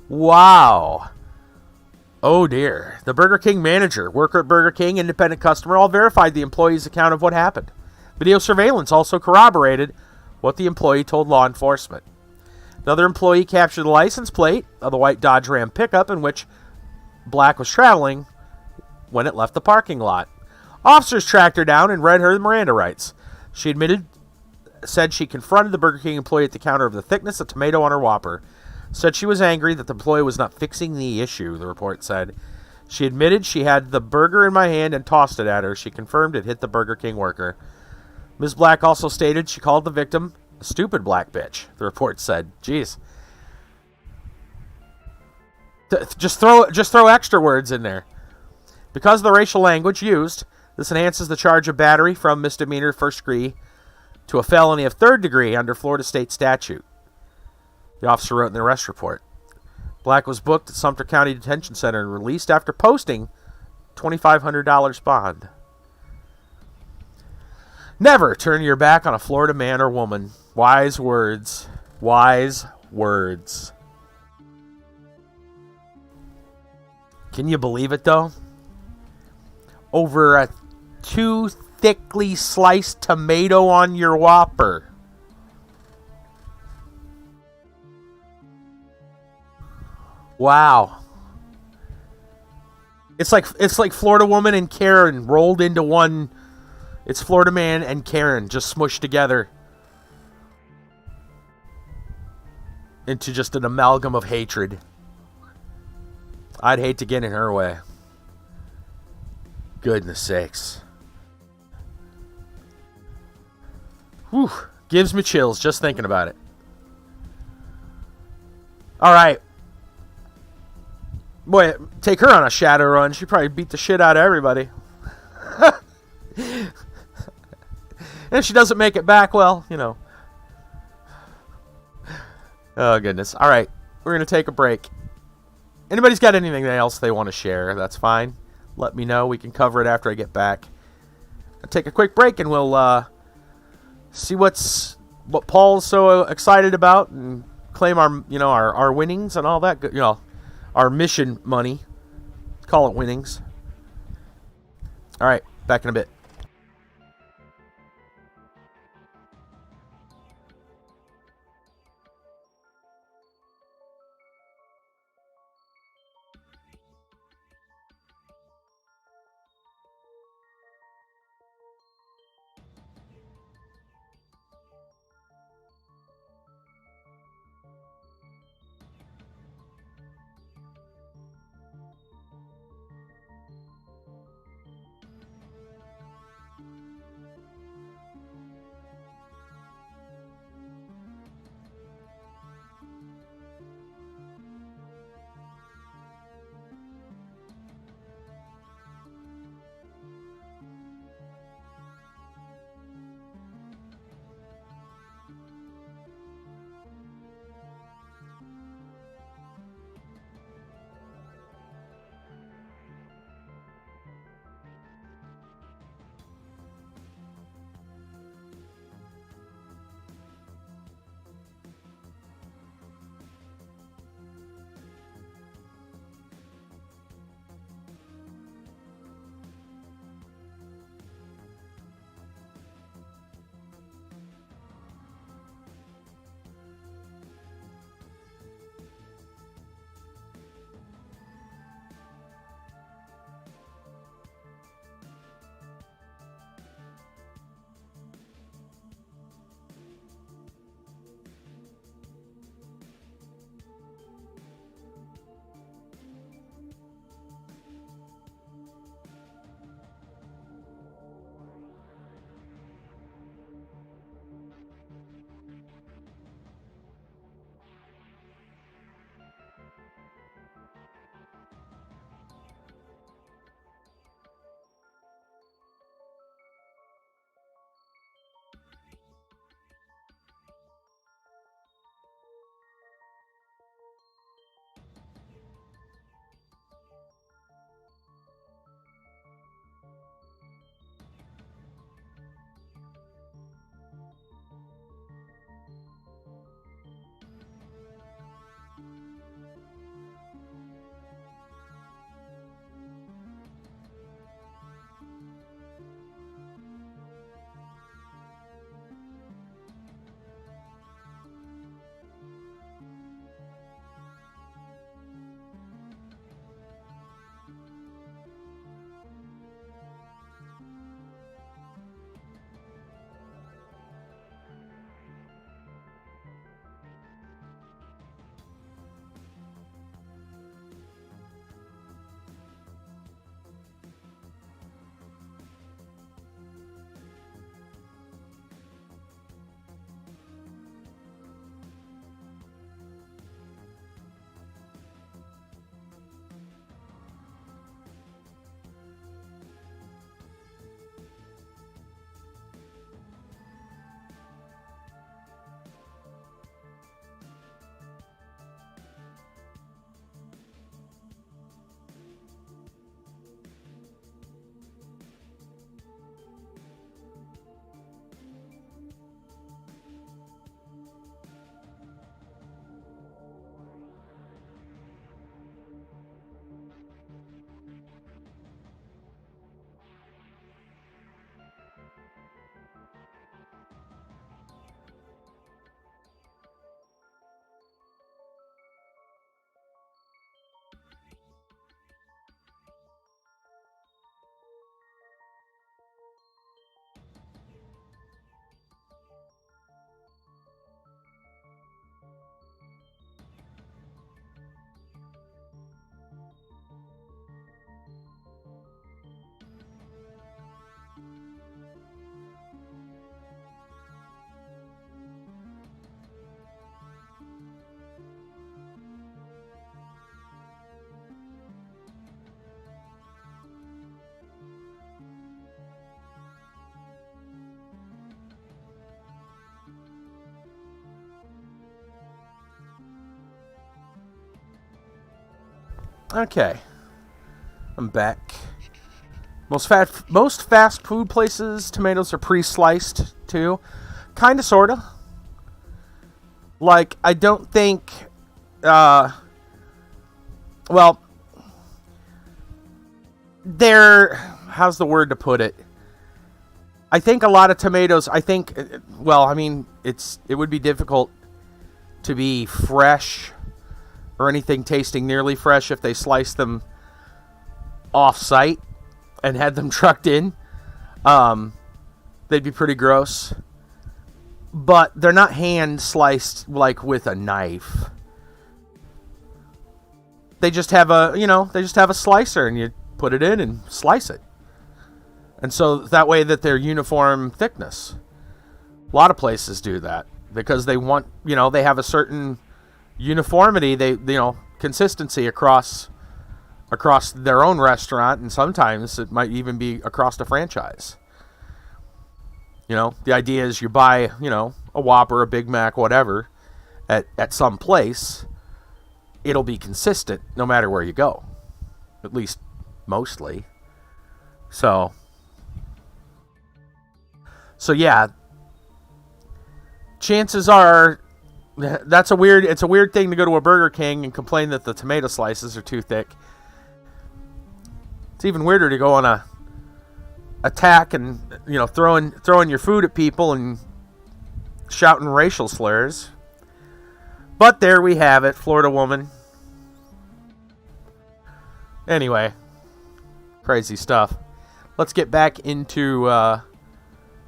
Wow. Oh dear. The Burger King manager, worker at Burger King, independent customer, all verified the employee's account of what happened. Video surveillance also corroborated what the employee told law enforcement. Another employee captured the license plate of the white Dodge Ram pickup in which Black was traveling when it left the parking lot. Officers tracked her down and read her the Miranda rights. She said she confronted the Burger King employee at the counter of the thickness of tomato on her Whopper. Said she was angry that the employee was not fixing the issue, the report said. She admitted she had the burger in my hand and tossed it at her. She confirmed it hit the Burger King worker. Ms. Black also stated she called the victim a stupid black bitch, the report said. Jeez. Just throw extra words in there. Because of the racial language used, this enhances the charge of battery from misdemeanor first degree to a felony of third degree under Florida state statute. The officer wrote in the arrest report. Black was booked at Sumter County Detention Center and released after posting $2,500 bond. Never turn your back on a Florida man or woman. Wise words. Wise words. Can you believe it, though? Over a 2 thickly sliced tomato on your Whopper. Wow. It's like Florida woman and Karen rolled into one. It's Florida man and Karen just smushed together into just an amalgam of hatred. I'd hate to get in her way. Goodness sakes. Whew. Gives me chills just thinking about it. Alright. Boy, take her on a Shadowrun. She'd probably beat the shit out of everybody. And if she doesn't make it back, well, you know. Oh, goodness. Alright. We're going to take a break. Anybody's got anything else they want to share, that's fine. Let me know. We can cover it after I get back. I'll take a quick break and we'll see what Paul's so excited about and claim our winnings and all that good, our mission money. Call it winnings. All right, back in a bit. Okay. I'm back. Most fast food places, tomatoes are pre-sliced, too. Kinda, sorta. Like, I don't think... well... How's the word to put it? I think a lot of tomatoes... Well, I mean, it would be difficult to be fresh or anything tasting nearly fresh if they sliced them off-site and had them trucked in. They'd be pretty gross. But they're not hand-sliced like with a knife. They just have a slicer and you put it in and slice it. And so that way that they're uniform thickness. A lot of places do that because they want, they have a certain uniformity, consistency across their own restaurant, and sometimes it might even be across the franchise. The idea is you buy, a Whopper, a Big Mac, whatever, at some place, it'll be consistent no matter where you go. At least mostly. So yeah, chances are it's a weird thing to go to a Burger King and complain that the tomato slices are too thick. It's even weirder to go on a attack and throwing your food at people and shouting racial slurs. But there we have it, Florida woman. Anyway, crazy stuff. Let's get back into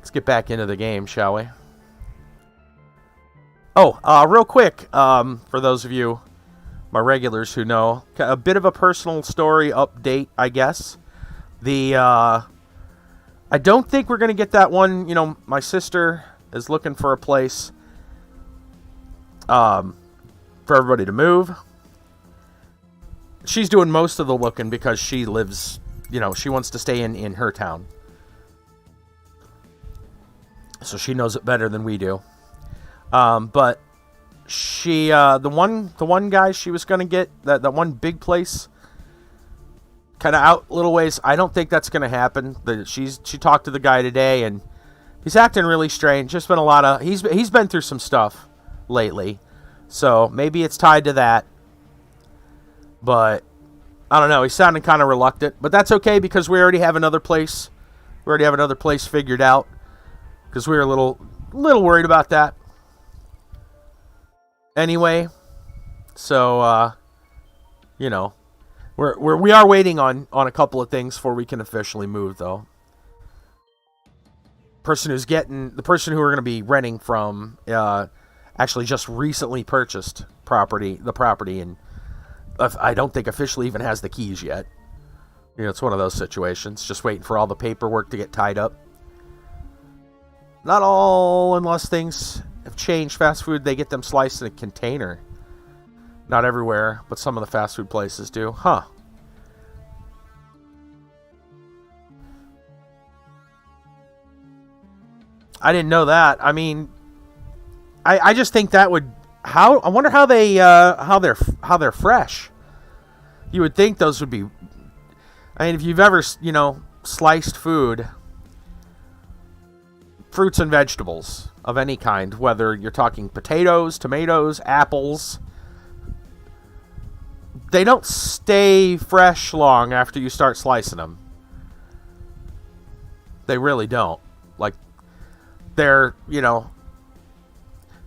the game, shall we? Oh, real quick, for those of you, my regulars who know, a bit of a personal story update, I guess. I don't think we're going to get that one. My sister is looking for a place for everybody to move. She's doing most of the looking because she lives, she wants to stay in her town. So she knows it better than we do. But she, the one guy she was going to get, that one big place, kind of out little ways, I don't think that's going to happen. She talked to the guy today, and he's acting really strange. Just been a lot of, he's been through some stuff lately. So maybe it's tied to that. But I don't know. He's sounding kind of reluctant, but that's okay because we already have another place. We already have another place figured out because we were a little worried about that. Anyway, so we are waiting on a couple of things before we can officially move, though. The person who we're going to be renting from actually just recently purchased the property, and I don't think officially even has the keys yet. It's one of those situations, just waiting for all the paperwork to get tied up. Not all, unless things have changed. Fast food, they get them sliced in a container. Not everywhere, but some of the fast food places do. Huh. I didn't know that. I mean, I just think that would... I wonder how they're fresh. You would think those would be... I mean, if you've ever, sliced food, fruits and vegetables of any kind, whether you're talking potatoes, tomatoes, apples, they don't stay fresh long after you start slicing them. They really don't. Like, they're,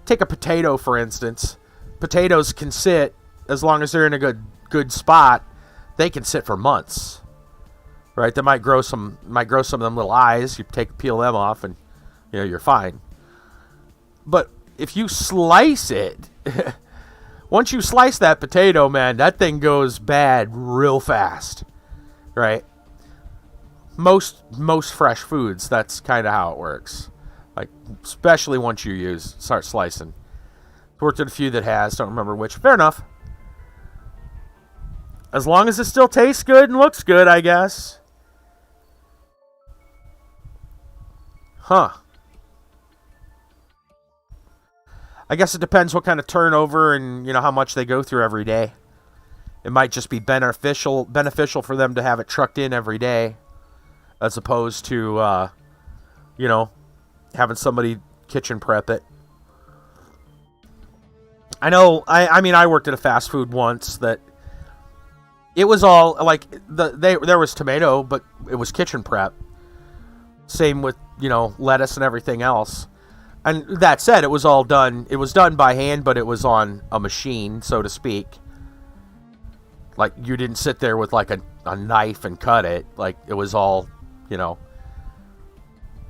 take a potato, for instance. Potatoes can sit, as long as they're in a good spot, they can sit for months. Right? They might grow some of them little eyes. You peel them off and, you're fine. But if you slice it, once you slice that potato, man, that thing goes bad real fast. Right? Most fresh foods, that's kind of how it works. Like, especially once you start slicing. Worked at a few that has, don't remember which. Fair enough. As long as it still tastes good and looks good, I guess. Huh. I guess it depends what kind of turnover and, how much they go through every day. It might just be beneficial for them to have it trucked in every day, as opposed to, you know, having somebody kitchen prep it. I know. I mean, I worked at a fast food once that it was all like there was tomato, but it was kitchen prep. Same with, you know, lettuce and everything else. And that said, it was all done. It was done by hand, but it was on a machine, so to speak. Like, you didn't sit there with like a knife and cut it. Like, it was all, you know,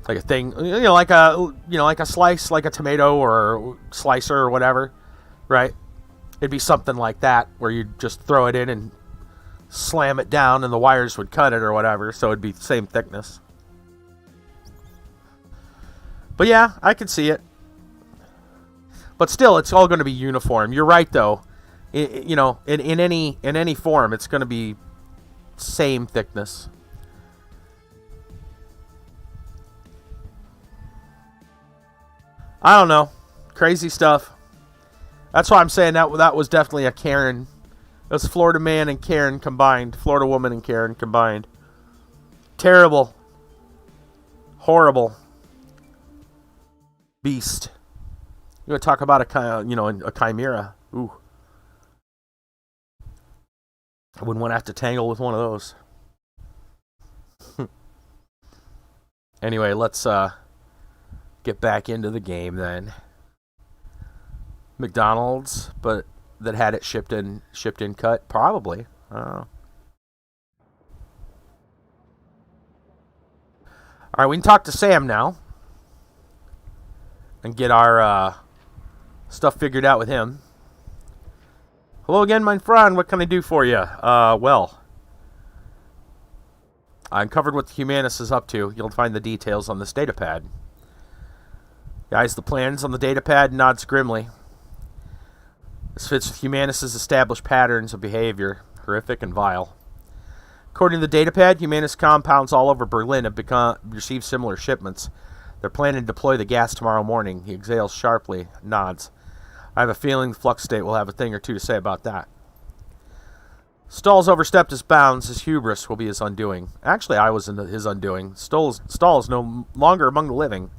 like a thing, like a slice, like a tomato or slicer or whatever, right? It'd be something like that where you'd just throw it in and slam it down and the wires would cut it or whatever, so it'd be the same thickness. But yeah, I could see it. But still, it's all going to be uniform. You're right, though. In any form, it's going to be same thickness. I don't know. Crazy stuff. That's why I'm saying that was definitely a Karen. It was Florida man and Karen combined. Florida woman and Karen combined. Terrible. Horrible. Beast. You want to talk about a chimera. Ooh. I wouldn't want to have to tangle with one of those. Anyway, let's get back into the game then. McDonald's, but that had it shipped in cut? Probably. I don't know. Alright, we can talk to Sam now. And get our stuff figured out with him. Hello again, my friend. What can I do for you? Well, I uncovered what the Humanis is up to. You'll find the details on this datapad. Guys, the plans on the datapad nods grimly. This fits with Humanis' established patterns of behavior, horrific and vile. According to the datapad, Humanis compounds all over Berlin have received similar shipments. They're planning to deploy the gas tomorrow morning. He exhales sharply, nods. I have a feeling the Flux State will have a thing or two to say about that. Stahl's overstepped his bounds. His hubris will be his undoing. Actually, I was his undoing. Stahl is no longer among the living.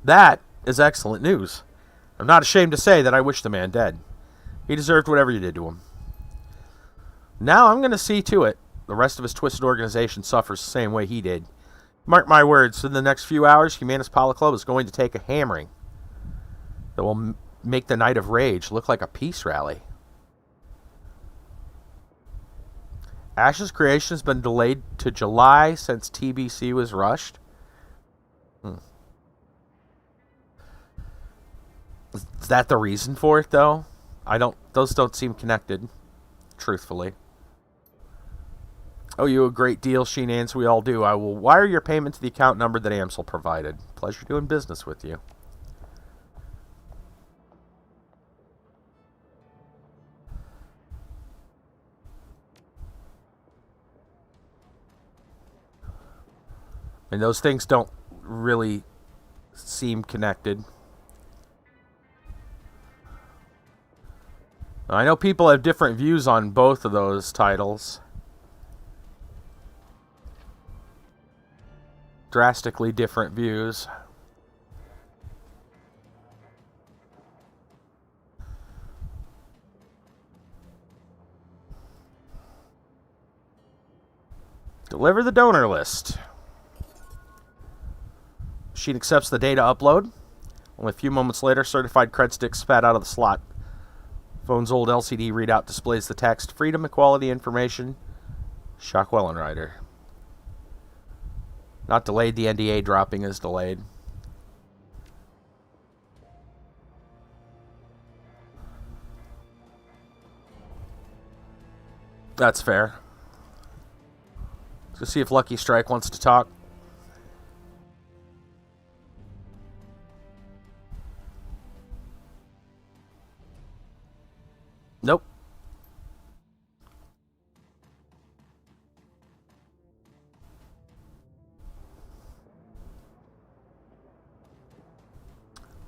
That is excellent news. I'm not ashamed to say that I wish the man dead. He deserved whatever you did to him. Now I'm going to see to it the rest of his twisted organization suffers the same way he did. Mark my words, in the next few hours, Humanis Polo Club is going to take a hammering that will make the Night of Rage look like a peace rally. Ash's creation has been delayed to July since TBC was rushed. Is that the reason for it, though? Those don't seem connected, truthfully. Oh, you a great deal, Sheenans, we all do. I will wire your payment to the account number that Amsel provided. Pleasure doing business with you. And those things don't really seem connected. I know people have different views on both of those titles. Drastically different views. Deliver the donor list. Machine accepts the data upload. Only a few moments later, certified cred stick spat out of the slot. Phone's old LCD readout displays the text, Freedom, Equality, Information, Shockwellenrider. Not delayed, the NDA dropping is delayed. That's fair. Let's see if Lucky Strike wants to talk. Nope.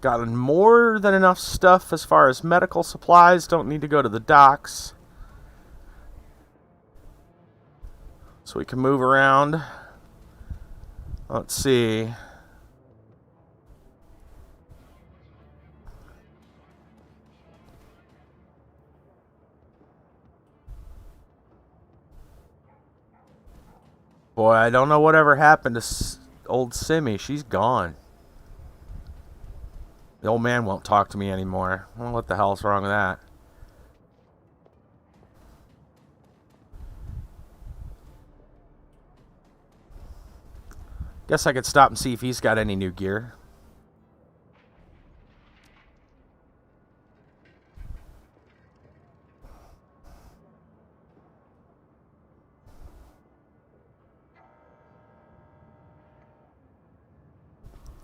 Gotten more than enough stuff as far as medical supplies. Don't need to go to the docks. So we can move around. Let's see. Boy, I don't know whatever happened to old Simmy. She's gone. The old man won't talk to me anymore. Well, what the hell's wrong with that? Guess I could stop and see if he's got any new gear.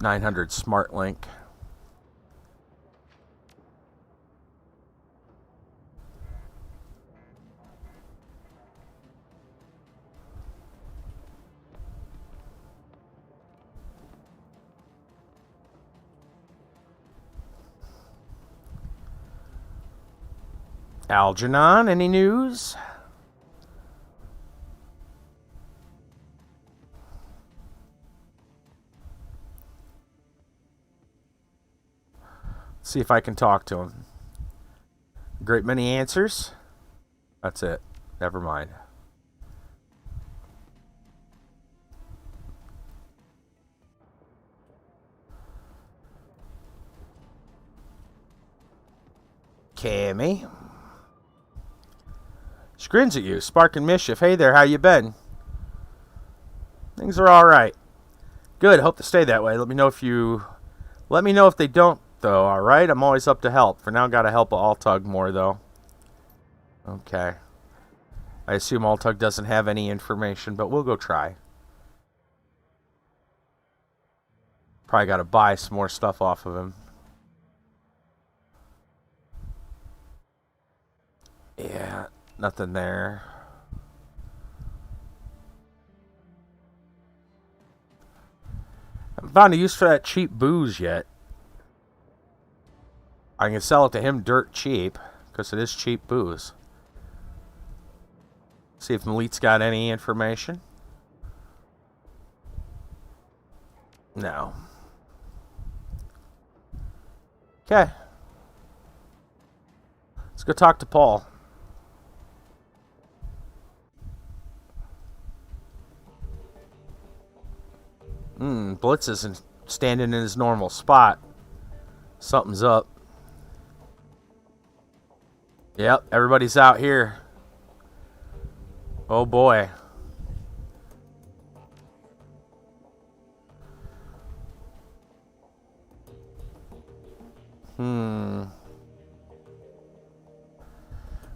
$900 Smart Link. Algernon, any news? Let's see if I can talk to him. Great many answers. That's it. Never mind. Cammy. She grins at you, sparking mischief. Hey there, how you been? Things are alright. Good, hope to stay that way. Let me know if they don't, though, alright? I'm always up to help. For now, gotta help Altug more, though. Okay. I assume Altug doesn't have any information, but we'll go try. Probably gotta buy some more stuff off of him. Yeah. Nothing there. I haven't found a use for that cheap booze yet. I can sell it to him dirt cheap, because it is cheap booze. See if Malit's got any information. No. Okay. Let's go talk to Paul. Blitz isn't standing in his normal spot. Something's up. Yep, everybody's out here. Oh boy.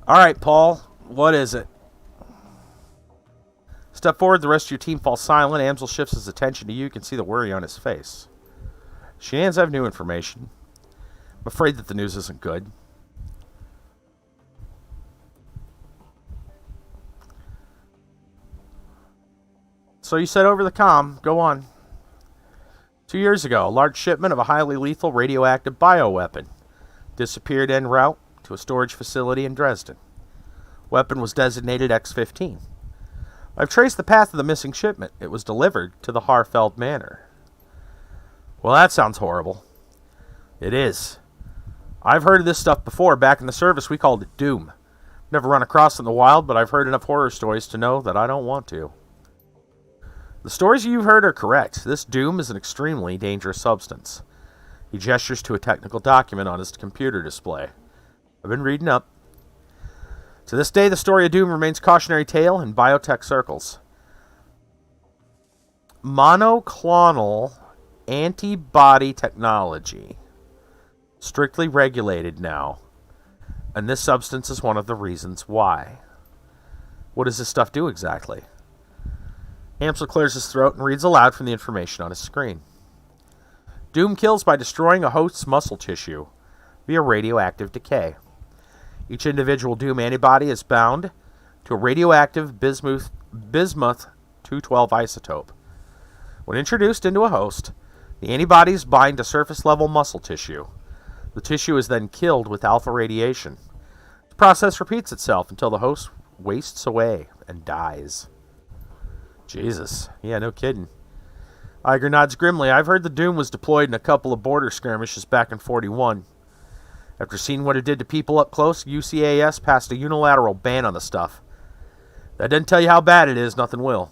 Alright, Paul. What is it? Step forward, the rest of your team falls silent. Amsel shifts his attention to you. You can see the worry on his face. Shenanigans, I have new information. I'm afraid that the news isn't good. So you said over the comm. Go on. 2 years ago, a large shipment of a highly lethal radioactive bioweapon disappeared en route to a storage facility in Dresden. Weapon was designated X-15. I've traced the path of the missing shipment. It was delivered to the Harfeld Manor. Well, that sounds horrible. It is. I've heard of this stuff before. Back in the service, we called it Doom. Never run across it in the wild, but I've heard enough horror stories to know that I don't want to. The stories you've heard are correct. This Doom is an extremely dangerous substance. He gestures to a technical document on his computer display. I've been reading up. To this day, the story of Doom remains cautionary tale in biotech circles. Monoclonal antibody technology. Strictly regulated now. And this substance is one of the reasons why. What does this stuff do exactly? Amsel clears his throat and reads aloud from the information on his screen. Doom kills by destroying a host's muscle tissue via radioactive decay. Each individual Doom antibody is bound to a radioactive bismuth-212 isotope. When introduced into a host, the antibodies bind to surface-level muscle tissue. The tissue is then killed with alpha radiation. The process repeats itself until the host wastes away and dies. Jesus. Yeah, no kidding. Iger nods grimly. I've heard the Doom was deployed in a couple of border skirmishes back in 41. After seeing what it did to people up close, UCAS passed a unilateral ban on the stuff. That doesn't tell you how bad it is, nothing will.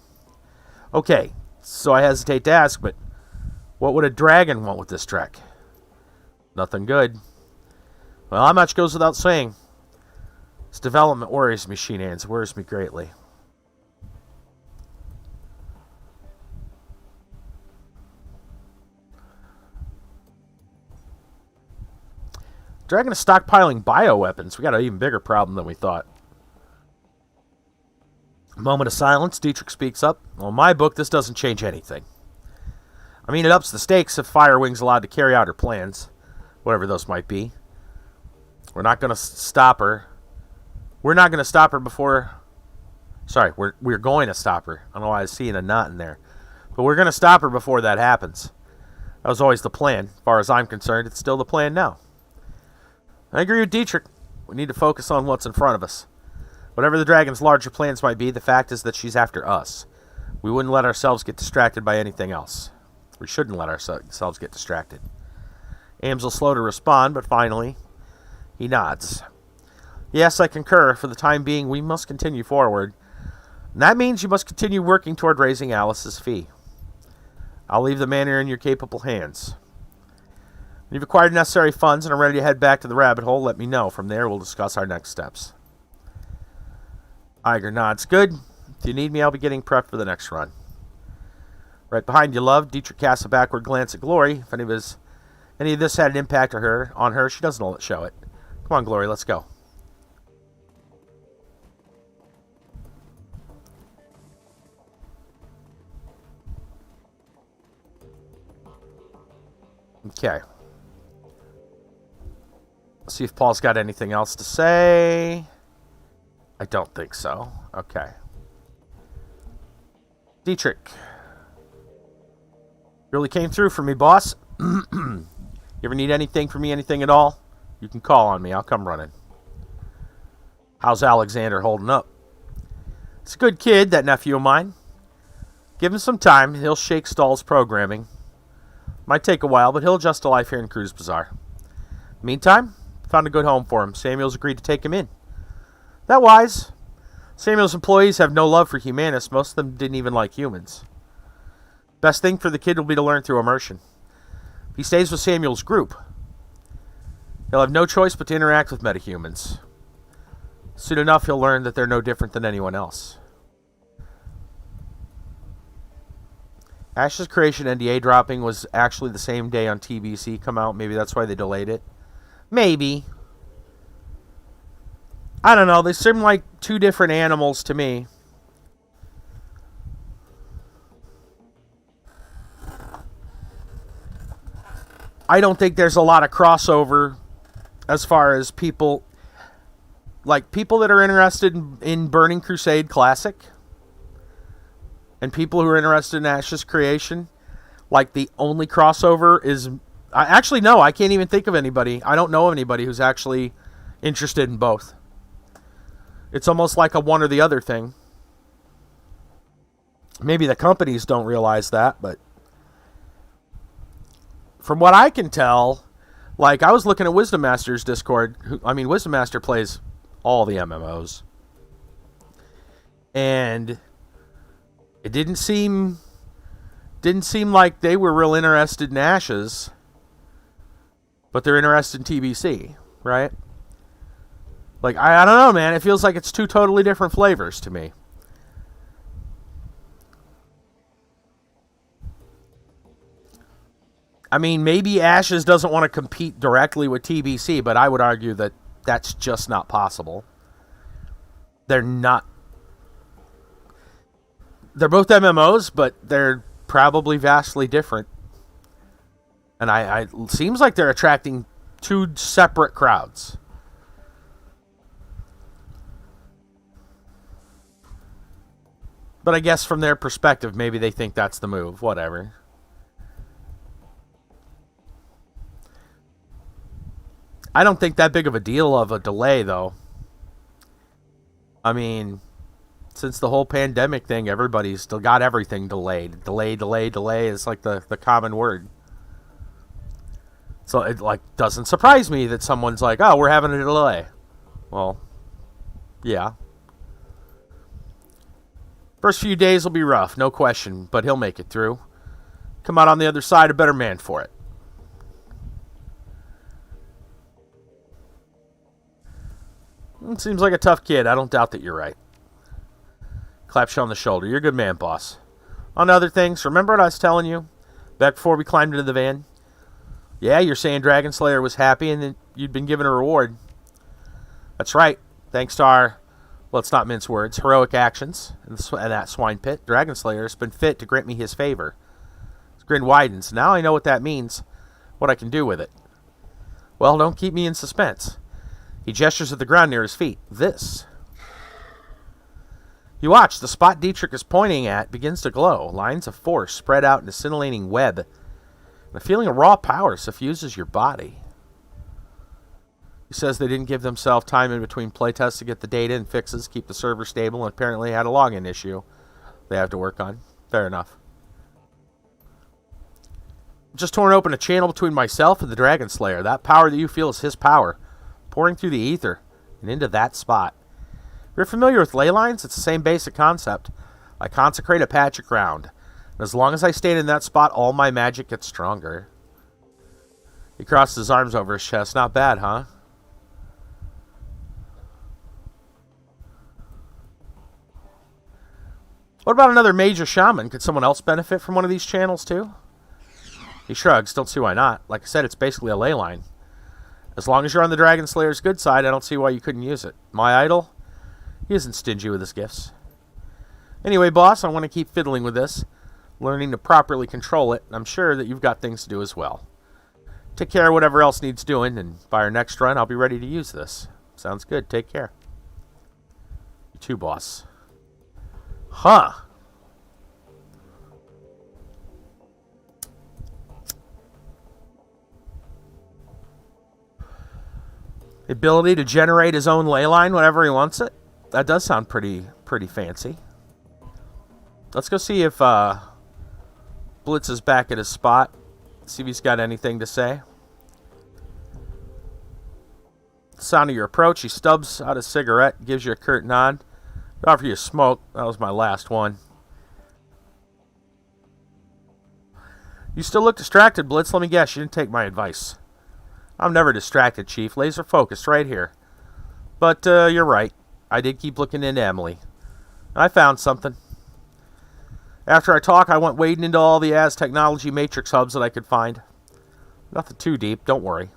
Okay, so I hesitate to ask, but what would a dragon want with this trek? Nothing good. Well, how much goes without saying? This development worries me, Sheenans. It worries me greatly. Dragon is stockpiling bioweapons. We got an even bigger problem than we thought. A moment of silence. Dietrich speaks up. Well, in my book, this doesn't change anything. I mean, it ups the stakes if Firewing's allowed to carry out her plans, whatever those might be. We're not going to stop her. We're not going to stop her before... Sorry, we're going to stop her. I don't know why I was seeing a knot in there. But we're going to stop her before that happens. That was always the plan. As far as I'm concerned, it's still the plan now. I agree with Dietrich. We need to focus on what's in front of us. Whatever the dragon's larger plans might be, the fact is that she's after us. We wouldn't let ourselves get distracted by anything else. We shouldn't let ourselves get distracted. Amsel's slow to respond, but finally, he nods. Yes, I concur. For the time being, we must continue forward. And that means you must continue working toward raising Alice's fee. I'll leave the manor in your capable hands. When you've acquired necessary funds and are ready to head back to the rabbit hole, let me know. From there, we'll discuss our next steps. Iger nods. Good. If you need me, I'll be getting prepped for the next run. Right behind you, love. Dietrich casts a backward glance at Glory. If any of this had an impact on her, she doesn't show it. Come on, Glory, let's go. Okay. Let's see if Paul's got anything else to say. I don't think so. Okay. Dietrich. Really came through for me, boss. You ever need anything from me, anything at all? You can call on me. I'll come running. How's Alexander holding up? It's a good kid, that nephew of mine. Give him some time. He'll shake Stahl's programming. Might take a while, but he'll adjust to life here in Cruz Bazaar. Meantime, found a good home for him. Samuel's agreed to take him in. That wise. Samuel's employees have no love for Humanis. Most of them didn't even like humans. Best thing for the kid will be to learn through immersion. If he stays with Samuel's group, he'll have no choice but to interact with metahumans. Soon enough, he'll learn that they're no different than anyone else. Ash's creation NDA dropping was actually the same day on TBC come out. Maybe that's why they delayed it. Maybe. I don't know. They seem like two different animals to me. I don't think there's a lot of crossover as far as people... Like, people that are interested in Burning Crusade Classic... And people who are interested in Ash's creation, like the only crossover is... Actually, no, I can't even think of anybody. I don't know of anybody who's actually interested in both. It's almost like a one or the other thing. Maybe the companies don't realize that, but... From what I can tell, like, I was looking at Wisdom Master's Discord. Wisdom Master plays all the MMOs. And... It didn't seem like they were real interested in Ashes, but they're interested in TBC, right? Like, I don't know, man. It feels like it's two totally different flavors to me. I mean, maybe Ashes doesn't want to compete directly with TBC, but I would argue that that's just not possible. They're not. They're both MMOs, but they're probably vastly different. And it seems like they're attracting two separate crowds. But I guess from their perspective, maybe they think that's the move. Whatever. I don't think that big of a deal of a delay, though. I mean... Since the whole pandemic thing, everybody's still got everything delayed. Delay is like the common word. So it like doesn't surprise me that someone's like, oh, we're having a delay. Well, yeah. First few days will be rough, no question, but he'll make it through. Come out on the other side a better man for it. Seems like a tough kid. I don't doubt that you're right. Claps you on the shoulder. You're a good man, boss. On other things, remember what I was telling you back before we climbed into the van? Yeah, you're saying Dragonslayer was happy and that you'd been given a reward. That's right. Thanks to our, let's not mince words, heroic actions in that swine pit, Dragonslayer has been fit to grant me his favor. His grin widens. Now I know what that means, what I can do with it. Well, don't keep me in suspense. He gestures at the ground near his feet. This. You watch. The spot Dietrich is pointing at begins to glow. Lines of force spread out in a scintillating web. And a feeling of raw power suffuses your body. He says they didn't give themselves time in between playtests to get the data and fixes, keep the server stable, and apparently had a login issue they have to work on. Fair enough. Just torn open a channel between myself and the Dragonslayer. That power that you feel is his power, pouring through the ether and into that spot. If you're familiar with ley lines, it's the same basic concept. I consecrate a patch of ground, and as long as I stay in that spot, all my magic gets stronger. He crosses his arms over his chest. Not bad, huh? What about another major shaman? Could someone else benefit from one of these channels, too? He shrugs. Don't see why not. Like I said, it's basically a ley line. As long as you're on the Dragonslayer's good side, I don't see why you couldn't use it. My idol? He isn't stingy with his gifts. Anyway, boss, I want to keep fiddling with this, learning to properly control it, and I'm sure that you've got things to do as well. Take care of whatever else needs doing, and by our next run, I'll be ready to use this. Sounds good. Take care. You too, boss. Huh. The ability to generate his own ley line whenever he wants it? That does sound pretty fancy. Let's go see if Blitz is back at his spot. See if he's got anything to say. The sound of your approach, he stubs out a cigarette, gives you a curt nod. I offer you a smoke. That was my last one. You still look distracted, Blitz. Let me guess, you didn't take my advice. I'm never distracted, Chief. Laser focused right here. But you're right. I did keep looking into Emily. I found something. After our talk, I went wading into all the technology matrix hubs that I could find. Nothing too deep, don't worry.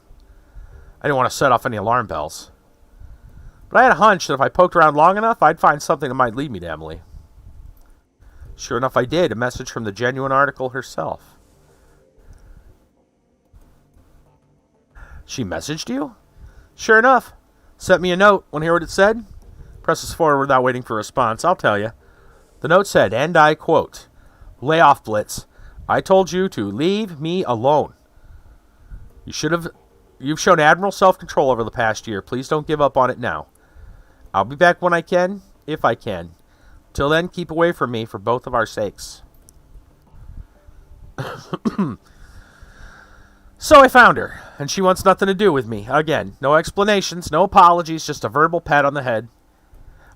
I didn't want to set off any alarm bells. But I had a hunch that if I poked around long enough, I'd find something that might lead me to Emily. Sure enough, I did. A message from the genuine article herself. She messaged you? Sure enough. Sent me a note. Want to hear what it said? Presses forward without waiting for a response. I'll tell you. The note said, and I quote, "Lay off, Blitz. I told you to leave me alone. You've shown admirable self-control over the past year. Please don't give up on it now. I'll be back when I can, if I can. Till then, keep away from me for both of our sakes." So I found her, and she wants nothing to do with me. Again, no explanations, no apologies, just a verbal pat on the head.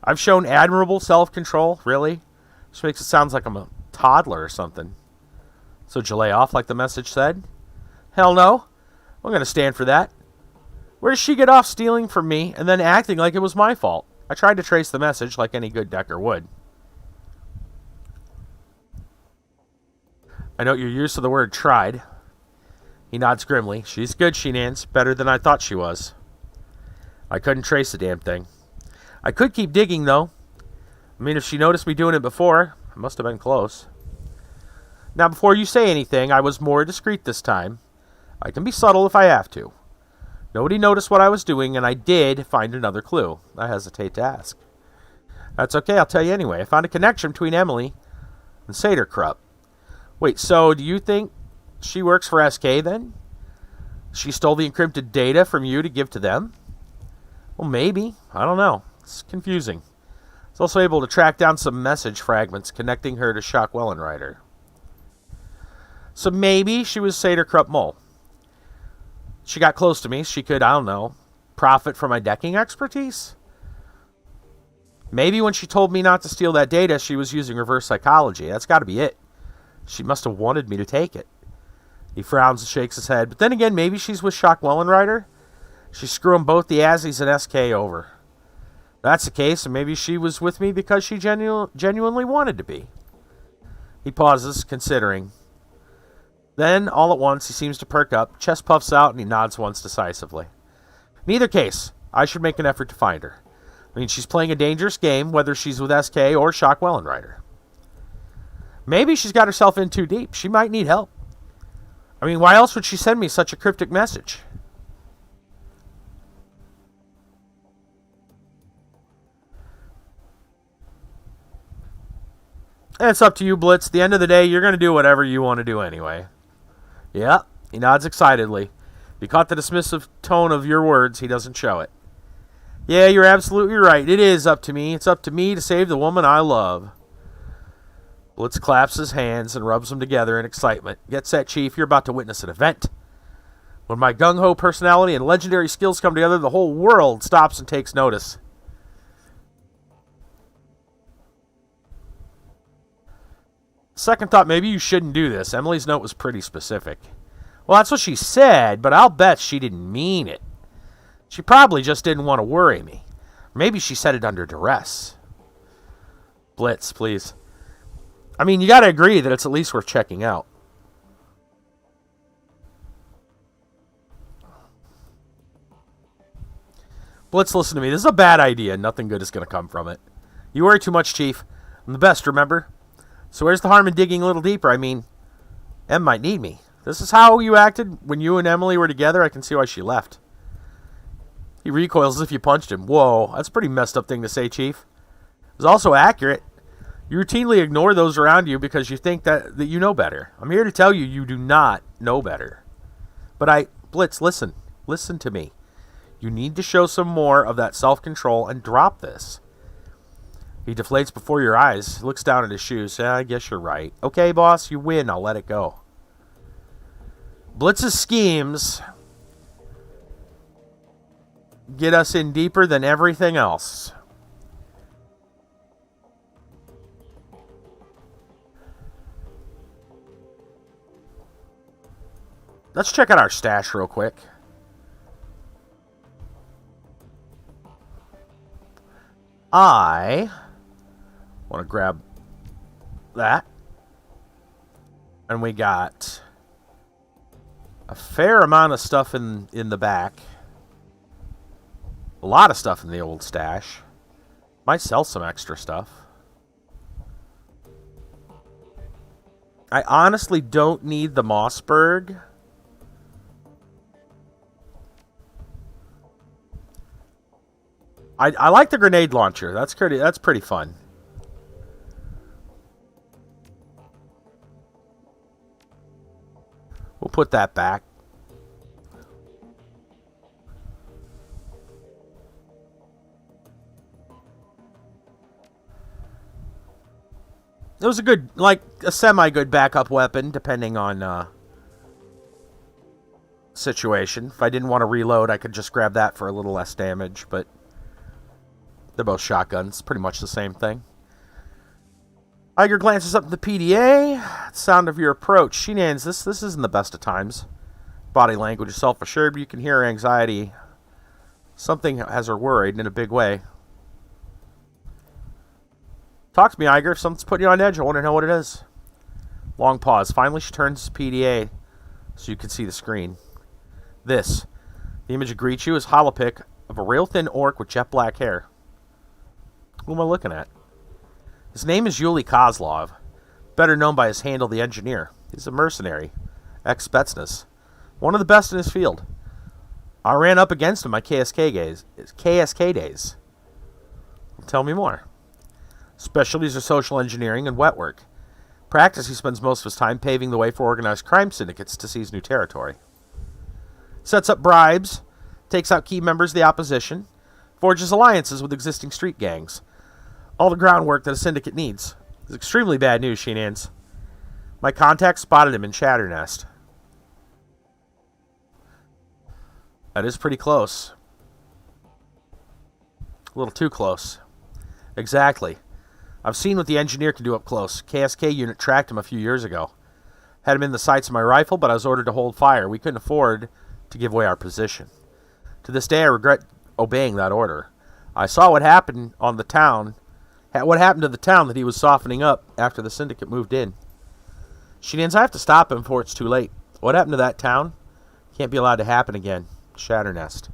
I've shown admirable self-control, really? This makes it sound like I'm a toddler or something. So did you lay off like the message said? Hell no. I'm going to stand for that. Where does she get off stealing from me and then acting like it was my fault? I tried to trace the message like any good Decker would. I note your use of the word tried. He nods grimly. She's good, she Nance. Better than I thought she was. I couldn't trace the damn thing. I could keep digging, though. I mean, if she noticed me doing it before, I must have been close. Now, before you say anything, I was more discreet this time. I can be subtle if I have to. Nobody noticed what I was doing, and I did find another clue. I hesitate to ask. That's okay, I'll tell you anyway. I found a connection between Emily and Saderkrupp. Wait, so do you think she works for SK then? She stole the encrypted data from you to give to them? Well, maybe. I don't know. It's confusing. It's also able to track down some message fragments connecting her to Shock Wellenrider. So maybe she was Seder Krupp Mole. She got close to me. She could, I don't know, profit from my decking expertise? Maybe when she told me not to steal that data, she was using reverse psychology. That's got to be it. She must have wanted me to take it. He frowns and shakes his head. But then again, maybe she's with Shock Wellenrider. She's screwing both the Azzies and SK over. If that's the case, and maybe she was with me because she genuinely wanted to be. He pauses, considering. Then, all at once, he seems to perk up, chest puffs out, and he nods once decisively. In either case, I should make an effort to find her. I mean, she's playing a dangerous game, whether she's with SK or Shock Wellenrider. Maybe she's got herself in too deep. She might need help. I mean, why else would she send me such a cryptic message? And it's up to you, Blitz. At the end of the day, you're going to do whatever you want to do anyway. Yeah, he nods excitedly. If you caught the dismissive tone of your words, he doesn't show it. Yeah, you're absolutely right. It is up to me. It's up to me to save the woman I love. Blitz claps his hands and rubs them together in excitement. Get set, Chief. You're about to witness an event. When my gung-ho personality and legendary skills come together, the whole world stops and takes notice. Second thought, maybe you shouldn't do this. Emily's note was pretty specific. Well, that's what she said, but I'll bet she didn't mean it. She probably just didn't want to worry me. Maybe she said it under duress. Blitz, please. I mean, you got to agree that it's at least worth checking out. Blitz, listen to me. This is a bad idea. Nothing good is going to come from it. You worry too much, Chief. I'm the best, remember? So where's the harm in digging a little deeper? I mean, Em might need me. This is how you acted when you and Emily were together. I can see why she left. He recoils as if you punched him. Whoa, that's a pretty messed up thing to say, Chief. It's also accurate. You routinely ignore those around you because you think that you know better. I'm here to tell you you do not know better. But Blitz, listen. Listen to me. You need to show some more of that self-control and drop this. He deflates before your eyes. He looks down at his shoes. Yeah, I guess you're right. Okay, boss, you win. I'll let it go. Blitz's schemes get us in deeper than everything else. Let's check out our stash real quick. I want to grab that. And we got a fair amount of stuff in the back. A lot of stuff in the old stash. Might sell some extra stuff. I honestly don't need the Mossberg. I like the grenade launcher. That's pretty fun. We'll put that back. It was a good, like, a semi-good backup weapon, depending on situation. If I didn't want to reload, I could just grab that for a little less damage, but they're both shotguns. Pretty much the same thing. Iger glances up at the PDA. Sound of your approach. She names this isn't the best of times. Body language is self-assured, but you can hear her anxiety. Something has her worried in a big way. Talk to me, Iger. If something's putting you on edge, I want to know what it is. Long pause. Finally, she turns to PDA so you can see the screen. The image that greets you is holopic of a real thin orc with jet black hair. Who am I looking at? His name is Yuli Kozlov, better known by his handle, the Engineer. He's a mercenary, ex-Spetsnaz, one of the best in his field. I ran up against him my KSK days. Tell me more. Specialties are social engineering and wet work. Practice, he spends most of his time paving the way for organized crime syndicates to seize new territory. Sets up bribes, takes out key members of the opposition, forges alliances with existing street gangs. All the groundwork that a syndicate needs. It's extremely bad news, Sheenans. My contact spotted him in Shatternest. That is pretty close. A little too close. Exactly. I've seen what the engineer can do up close. KSK unit tracked him a few years ago. Had him in the sights of my rifle, but I was ordered to hold fire. We couldn't afford to give away our position. To this day, I regret obeying that order. I saw what happened on the town. What happened to the town that he was softening up after the syndicate moved in. Shenanigans, I have to stop him before it's too late. What happened to that town? Can't be allowed to happen again. Shatternest.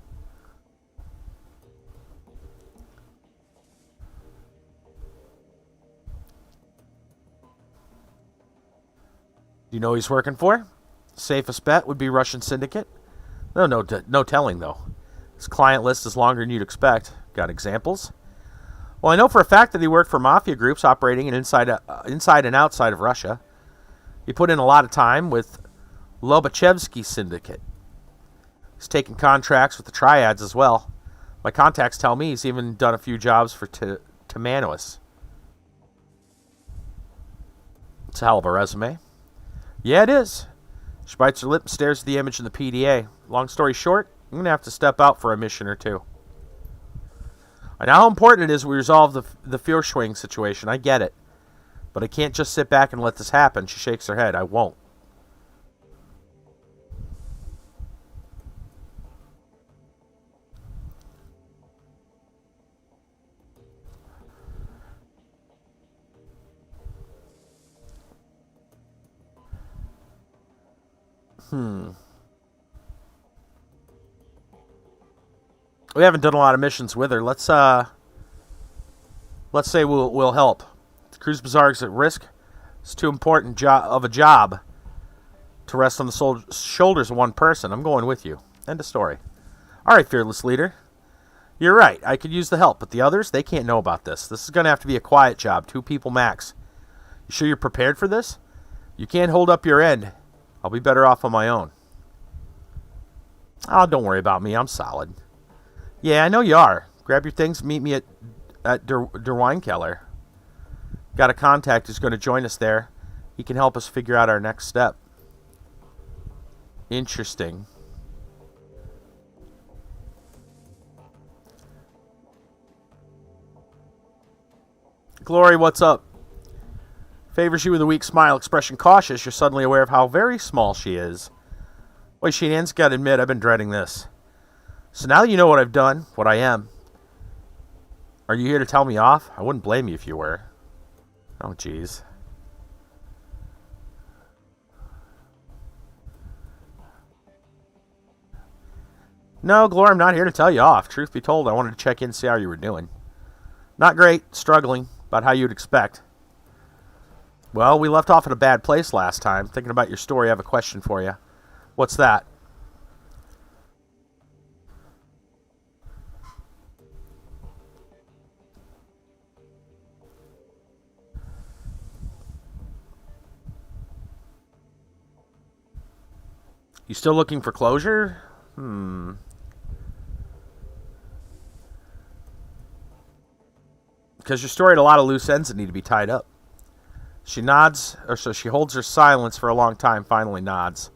Do you know who he's working for? Safest bet would be Russian syndicate. No telling, though. His client list is longer than you'd expect. Got examples? Well, I know for a fact that he worked for mafia groups operating inside and outside of Russia. He put in a lot of time with Lobachevsky Syndicate. He's taken contracts with the Triads as well. My contacts tell me he's even done a few jobs for Humanis. It's a hell of a resume. Yeah, it is. She bites her lip and stares at the image in the PDA. Long story short, I'm going to have to step out for a mission or two. I know how important it is we resolve the Fürschwing situation. I get it. But I can't just sit back and let this happen. She shakes her head. I won't. We haven't done a lot of missions with her. Let's say we'll help. The Cruise Bazaar is at risk. It's too important of a job to rest on the shoulders of one person. I'm going with you. End of story. All right, fearless leader. You're right. I could use the help, but the others, they can't know about this. This is going to have to be a quiet job. 2 people max. You sure you're prepared for this? You can't hold up your end. I'll be better off on my own. Oh, don't worry about me. I'm solid. Yeah, I know you are. Grab your things and meet me at Der Weinkeller. Got a contact who's going to join us there. He can help us figure out our next step. Interesting. Glory, what's up? Favors you with a weak smile, expression cautious. You're suddenly aware of how very small she is. Boy, Sheenan's got to admit, I've been dreading this. So now that you know what I've done, what I am, are you here to tell me off? I wouldn't blame you if you were. Oh, jeez. No, Glor, I'm not here to tell you off. Truth be told, I wanted to check in and see how you were doing. Not great, struggling, about how you'd expect. Well, we left off at a bad place last time. Thinking about your story, I have a question for you. What's that? You still looking for closure? Because your story had a lot of loose ends that need to be tied up. She nods, or so she holds her silence for a long time, finally nods.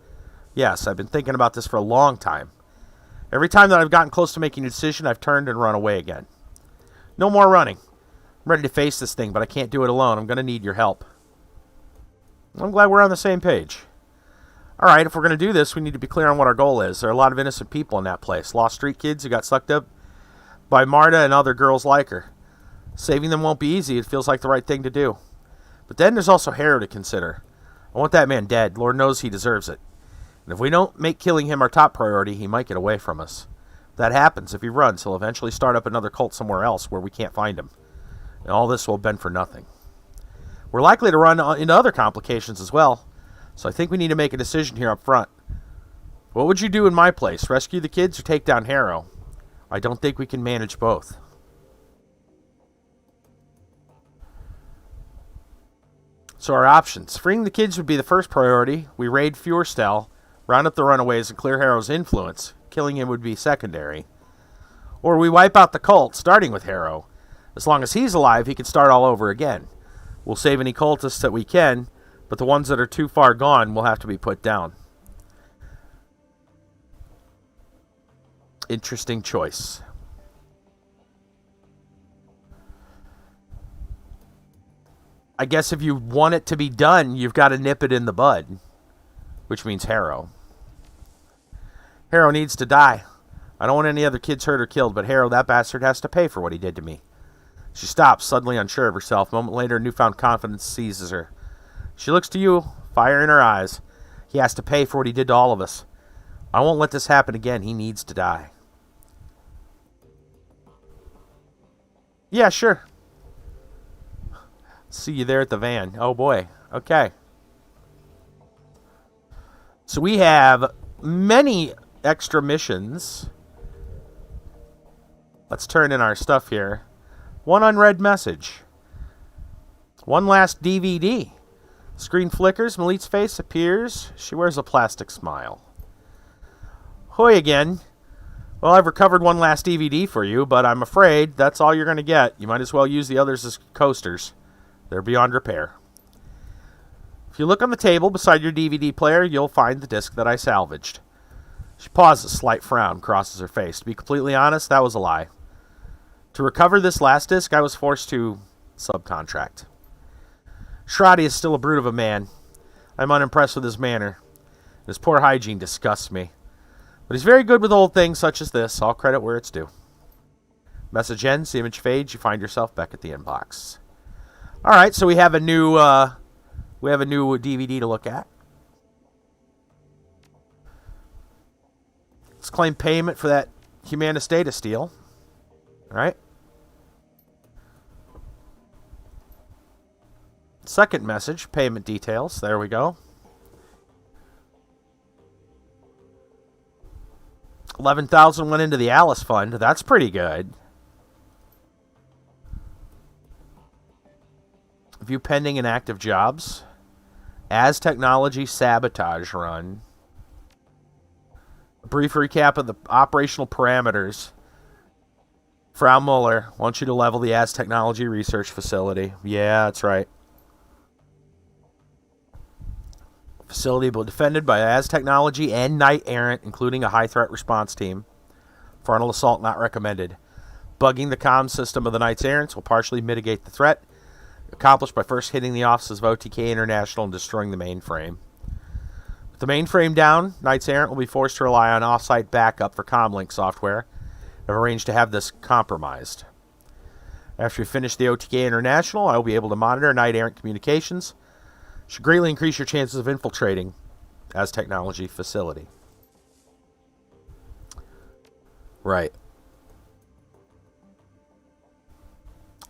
Yes, I've been thinking about this for a long time. Every time that I've gotten close to making a decision, I've turned and run away again. No more running. I'm ready to face this thing, but I can't do it alone. I'm going to need your help. I'm glad we're on the same page. Alright, if we're going to do this, we need to be clear on what our goal is. There are a lot of innocent people in that place. Lost street kids who got sucked up by Marta and other girls like her. Saving them won't be easy. It feels like the right thing to do. But then there's also Harrow to consider. I want that man dead. Lord knows he deserves it. And if we don't make killing him our top priority, he might get away from us. If that happens, if he runs, he'll eventually start up another cult somewhere else where we can't find him. And all this will have been for nothing. We're likely to run into other complications as well. So I think we need to make a decision here up front. What would you do in my place? Rescue the kids or take down Harrow? I don't think we can manage both. So our options. Freeing the kids would be the first priority. We raid Feuerstel, round up the runaways, and clear Harrow's influence. Killing him would be secondary. Or we wipe out the cult, starting with Harrow. As long as he's alive, he can start all over again. We'll save any cultists that we can, but the ones that are too far gone will have to be put down. Interesting choice. I guess if you want it to be done, you've got to nip it in the bud, which means Harrow. Harrow needs to die. I don't want any other kids hurt or killed, but Harrow, that bastard, has to pay for what he did to me. She stops, suddenly unsure of herself. A moment later, newfound confidence seizes her. She looks to you, fire in her eyes. He has to pay for what he did to all of us. I won't let this happen again. He needs to die. Yeah, sure. See you there at the van. Oh, boy. Okay. So we have many extra missions. Let's turn in our stuff here. One unread message. One last DVD. Screen flickers. Malit's face appears. She wears a plastic smile. Hoy again. Well, I've recovered one last DVD for you, but I'm afraid that's all you're going to get. You might as well use the others as coasters. They're beyond repair. If you look on the table beside your DVD player, you'll find the disc that I salvaged. She pauses, slight frown crosses her face. To be completely honest, that was a lie. To recover this last disc, I was forced to subcontract. Shradi is still a brute of a man. I'm unimpressed with his manner. His poor hygiene disgusts me. But he's very good with old things such as this. All credit where it's due. Message ends, the image fades, you find yourself back at the inbox. Alright, so we have a new DVD to look at. Let's claim payment for that Humanis data steal. Alright. Second message, payment details. There we go. 11,000 went into the Alice Fund. That's pretty good. View pending and active jobs. As technology sabotage run. A brief recap of the operational parameters. Frau Muller wants you to level the As Technology Research Facility. Yeah, that's right. Facility will be defended by As Technology and Knight Errant, including a high threat response team. Frontal assault not recommended. Bugging the comm system of the Knights Errants will partially mitigate the threat, accomplished by first hitting the offices of OTK International and destroying the mainframe. With the mainframe down, Knights Errant will be forced to rely on off-site backup for comlink software. I've arranged to have this compromised. After we finish the OTK International, I will be able to monitor Knight Errant communications. Should greatly increase your chances of infiltrating As Technology facility. Right.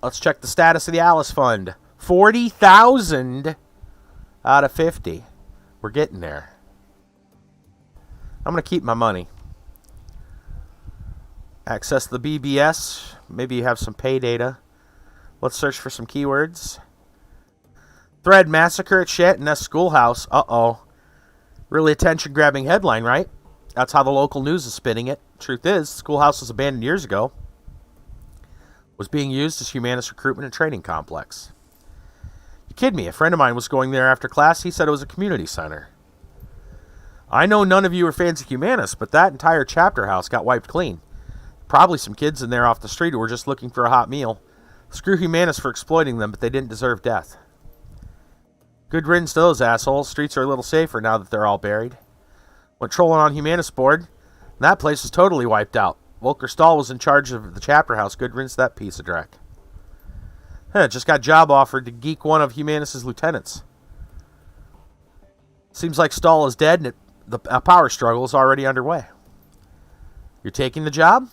Let's check the status of the Alice Fund. 40,000 out of 50. We're getting there. I'm going to keep my money. Access the BBS. Maybe you have some pay data. Let's search for some keywords. Thread, massacre at Shatness Schoolhouse. Uh-oh. Really attention-grabbing headline, right? That's how the local news is spinning it. Truth is, the schoolhouse was abandoned years ago. Was being used as Humanis recruitment and training complex. You kid me, a friend of mine was going there after class. He said it was a community center. I know none of you are fans of Humanis, but that entire chapter house got wiped clean. Probably some kids in there off the street who were just looking for a hot meal. Screw Humanis for exploiting them, but they didn't deserve death. Good riddance to those assholes. Streets are a little safer now that they're all buried. Went trolling on Humanis board, and that place was totally wiped out. Volker Stahl was in charge of the chapter house. Good riddance to that piece of dreck. Just got job offered to geek one of Humanis' lieutenants. Seems like Stahl is dead, and a power struggle is already underway. You're taking the job?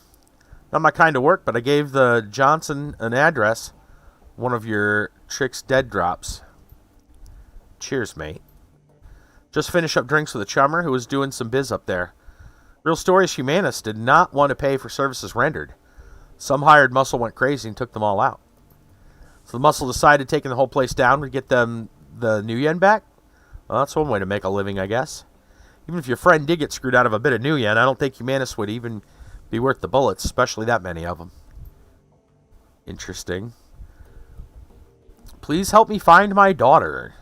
Not my kind of work, but I gave the Johnson an address. One of your tricks dead drops. Cheers, mate. Just finished up drinks with a chummer who was doing some biz up there. Real story is Humanis did not want to pay for services rendered. Some hired muscle went crazy and took them all out. So the muscle decided taking the whole place down would get them the new yen back. Well, that's one way to make a living, I guess. Even if your friend did get screwed out of a bit of new yen, I don't think Humanis would even be worth the bullets, especially that many of them. Interesting. Please help me find my daughter.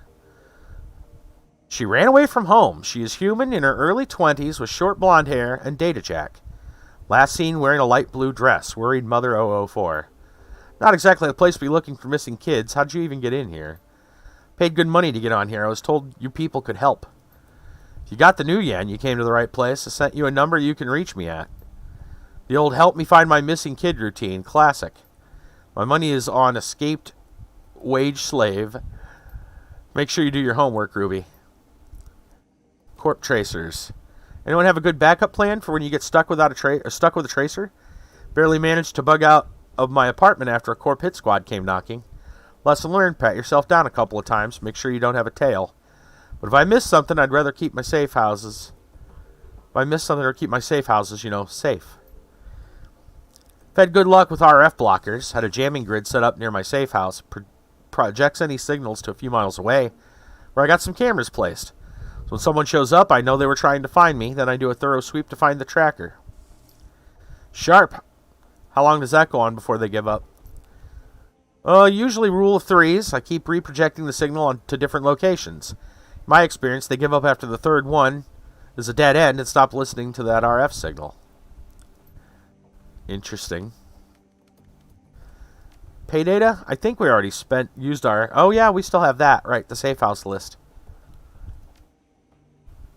She ran away from home. She is human, in her early 20s, with short blonde hair and data jack. Last seen wearing a light blue dress. Worried mother 004. Not exactly the place to be looking for missing kids. How'd you even get in here? Paid good money to get on here. I was told you people could help. If you got the new yen, you came to the right place. I sent you a number you can reach me at. The old help me find my missing kid routine. Classic. My money is on escaped wage slave. Make sure you do your homework, Ruby. Corp tracers. Anyone have a good backup plan for when you get stuck without stuck with a tracer? Barely managed to bug out of my apartment after a corp hit squad came knocking. Lesson learned, pat yourself down a couple of times. Make sure you don't have a tail. But if I miss something, I'd rather keep my safe houses. If I miss something, or keep my safe houses, safe. I've had good luck with RF blockers. Had a jamming grid set up near my safe house. Projects any signals to a few miles away, where I got some cameras placed. So when someone shows up, I know they were trying to find me. Then I do a thorough sweep to find the tracker. Sharp. How long does that go on before they give up? Usually rule of threes. I keep reprojecting the signal to different locations. In my experience, they give up after the third one is a dead end and stop listening to that RF signal. Interesting. Pay data? I think we already used our... Oh yeah, we still have that. Right, the safe house list.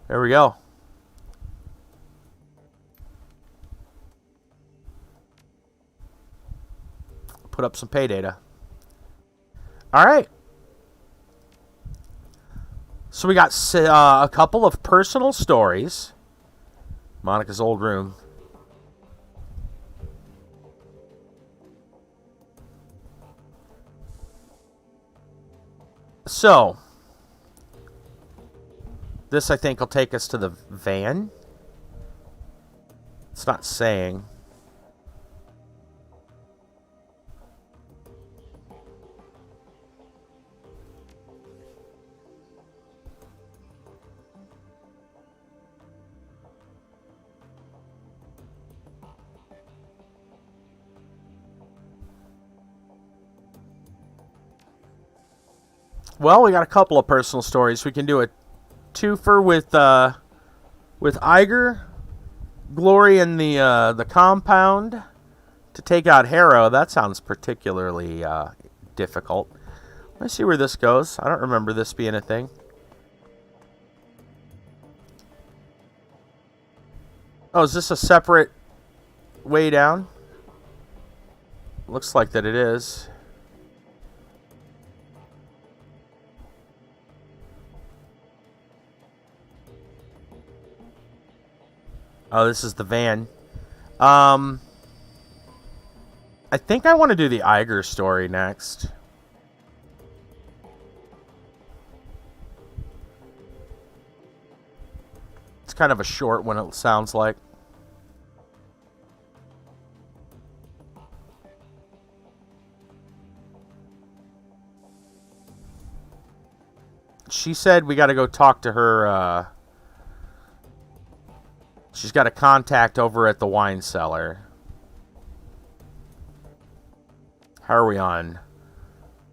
There we go. Put up some pay data. Alright. So we got a couple of personal stories. Monica's old room. So, this I think will take us to the van. It's not saying. Well, we got a couple of personal stories. We can do a twofer with Iger, Glory, and the compound to take out Harrow. That sounds particularly difficult. Let's see where this goes. I don't remember this being a thing. Oh, is this a separate way down? Looks like that it is. Oh, this is the van. I think I want to do the Iger story next. It's kind of a short one, it sounds like. She said we got to go talk to her, she's got a contact over at the wine cellar. How are we on?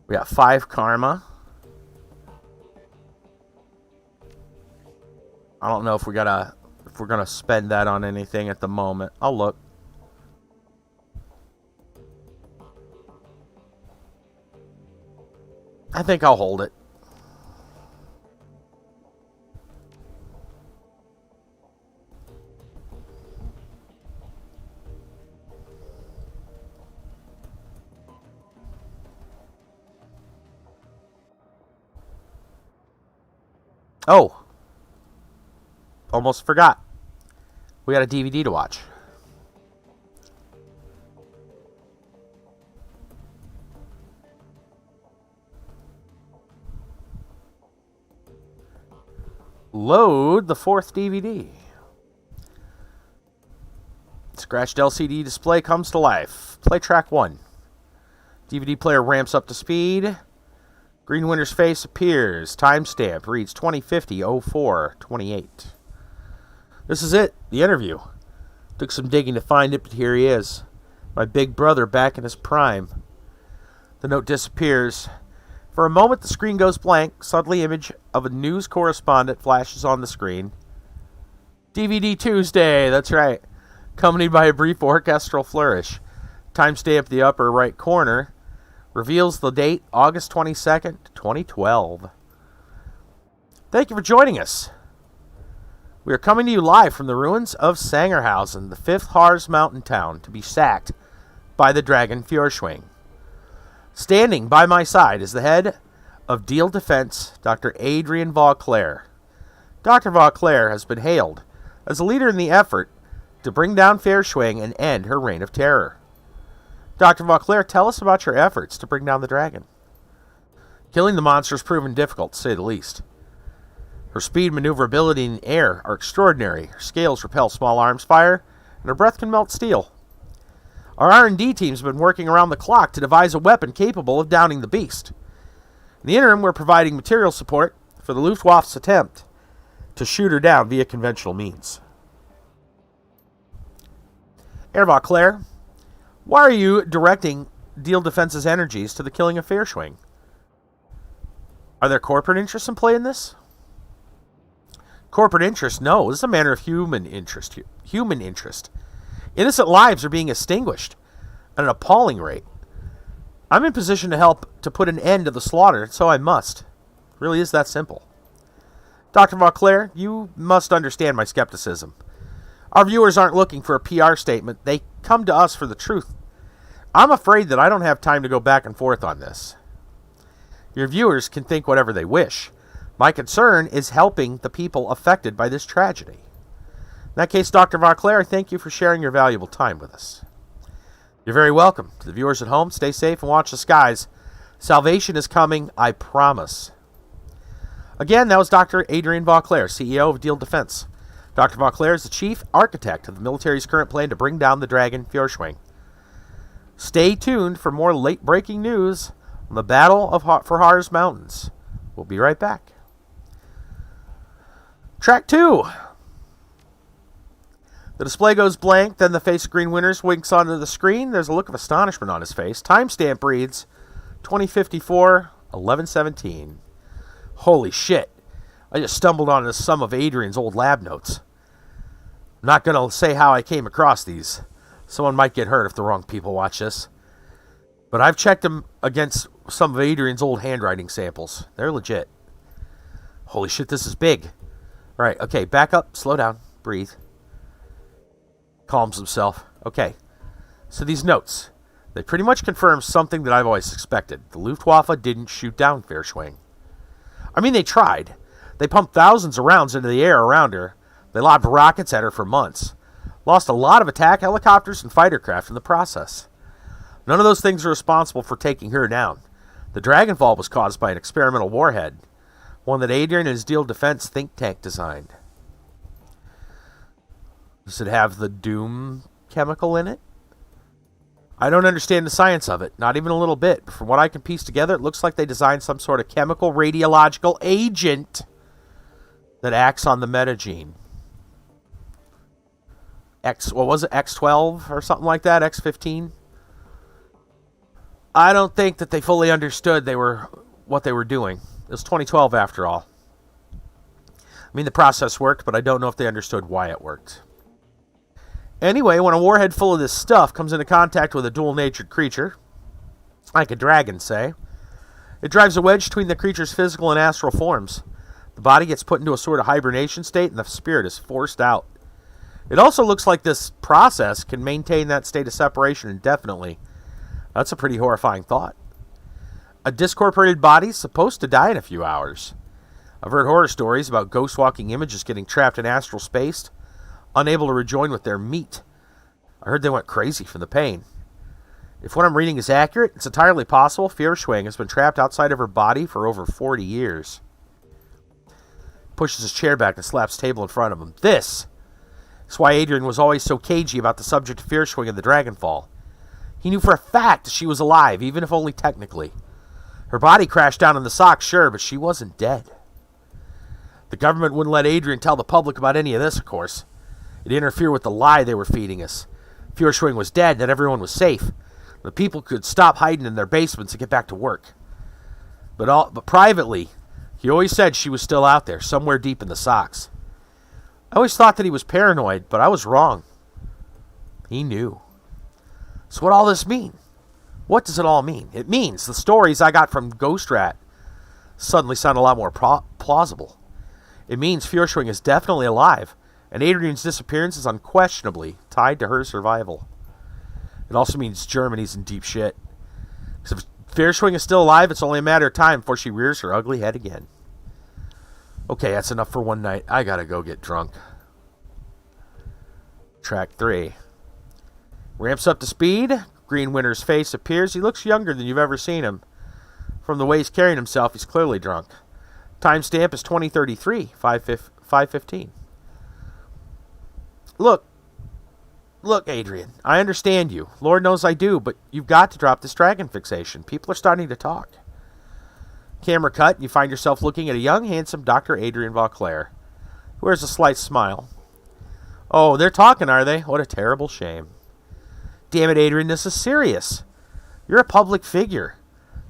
We got 5 karma. I don't know if we're gonna spend that on anything at the moment. I'll look. I think I'll hold it. Oh, almost forgot. We got a DVD to watch. Load the 4th DVD. Scratched LCD display comes to life. Play track 1. DVD player ramps up to speed. Green Winter's face appears. Timestamp reads 2050-04-28. This is it, the interview. Took some digging to find it, but here he is. My big brother back in his prime. The note disappears. For a moment, the screen goes blank. Suddenly, image of a news correspondent flashes on the screen. DVD Tuesday, that's right. Accompanied by a brief orchestral flourish. Timestamp the upper right corner reveals the date, August 22nd, 2012. Thank you for joining us. We are coming to you live from the ruins of Sangerhausen, the fifth Harz mountain town to be sacked by the dragon Fjordschwing. Standing by my side is the head of Deal Defense, Dr. Adrian Vauclair. Dr. Vauclair has been hailed as a leader in the effort to bring down Fjordschwing and end her reign of terror. Dr. Vauclair, tell us about your efforts to bring down the dragon. Killing the monster has proven difficult, to say the least. Her speed, maneuverability, and air are extraordinary. Her scales repel small arms fire, and her breath can melt steel. Our R&D team's been working around the clock to devise a weapon capable of downing the beast. In the interim, we're providing material support for the Luftwaffe's attempt to shoot her down via conventional means. Herr Vauclair, why are you directing Deal Defense's energies to the killing of Fjordschwing? Are there corporate interests in play in this? Corporate interest? No, this is a matter of human interest. Human interest. Innocent lives are being extinguished at an appalling rate. I'm in position to help to put an end to the slaughter, so I must. It really is that simple. Dr. Vauclair, you must understand my skepticism. Our viewers aren't looking for a PR statement. They come to us for the truth. I'm afraid that I don't have time to go back and forth on this. Your viewers can think whatever they wish. My concern is helping the people affected by this tragedy. In that case, Dr. Vauclair, thank you for sharing your valuable time with us. You're very welcome. To the viewers at home, stay safe and watch the skies. Salvation is coming, I promise. Again, that was Dr. Adrian Vauclair, CEO of Deal Defense. Dr. Vauclair is the chief architect of the military's current plan to bring down the dragon Fjordschwing. Stay tuned for more late-breaking news on the battle for Harz Mountains. We'll be right back. Track 2. The display goes blank, then the face of Green Winters winks onto the screen. There's a look of astonishment on his face. Timestamp reads 2054, 1117. Holy shit. I just stumbled onto some of Adrian's old lab notes. I'm not going to say how I came across these. Someone might get hurt if the wrong people watch this. But I've checked them against some of Adrian's old handwriting samples. They're legit. Holy shit, this is big. All right, okay, back up, slow down, breathe. Calms himself. Okay, so these notes, they pretty much confirm something that I've always expected. The Luftwaffe didn't shoot down Fjordschwing. I mean, they tried. They pumped thousands of rounds into the air around her. They lobbed rockets at her for months. Lost a lot of attack helicopters and fighter craft in the process. None of those things are responsible for taking her down. The Dragonfall was caused by an experimental warhead, one that Adrian and his Deal Defense think tank designed. Does it have the Doom chemical in it? I don't understand the science of it, not even a little bit. But from what I can piece together, it looks like they designed some sort of chemical radiological agent that acts on the metagene. What was it, X12 or something like that, X15? I don't think that they fully understood what they were doing. It was 2012 after all. I mean, the process worked, but I don't know if they understood why it worked. Anyway, when a warhead full of this stuff comes into contact with a dual-natured creature, like a dragon, say, it drives a wedge between the creature's physical and astral forms. The body gets put into a sort of hibernation state, and the spirit is forced out. It also looks like this process can maintain that state of separation indefinitely. That's a pretty horrifying thought. A discorporated body is supposed to die in a few hours. I've heard horror stories about ghost-walking images getting trapped in astral space, unable to rejoin with their meat. I heard they went crazy from the pain. If what I'm reading is accurate, it's entirely possible Fjordschwing has been trapped outside of her body for over 40 years. Pushes his chair back and slaps the table in front of him. This is why Adrian was always so cagey about the subject of Fjordschwing and the Dragonfall. He knew for a fact that she was alive, even if only technically. Her body crashed down in the sock, sure, but she wasn't dead. The government wouldn't let Adrian tell the public about any of this, of course. It'd interfere with the lie they were feeding us. Fjordschwing was dead, that everyone was safe. The people could stop hiding in their basements and get back to work. But privately, he always said she was still out there, somewhere deep in the socks. I always thought that he was paranoid, but I was wrong. He knew. So what all this mean? What does it all mean? It means the stories I got from Ghost Rat suddenly sound a lot more plausible. It means Feuerschwing is definitely alive, and Adrian's disappearance is unquestionably tied to her survival. It also means Germany's in deep shit. Because if Feuerschwing is still alive, it's only a matter of time before she rears her ugly head again. Okay, that's enough for one night. I gotta go get drunk. Track 3. Ramps up to speed. Green Winter's face appears. He looks younger than you've ever seen him. From the way he's carrying himself, he's clearly drunk. Timestamp is 2033, 5:15. Look, Adrian, I understand you. Lord knows I do, but you've got to drop this dragon fixation. People are starting to talk. Camera cut, and you find yourself looking at a young, handsome Dr. Adrian Vauclair, who wears a slight smile. Oh, they're talking, are they? What a terrible shame. Damn it, Adrian, this is serious. You're a public figure.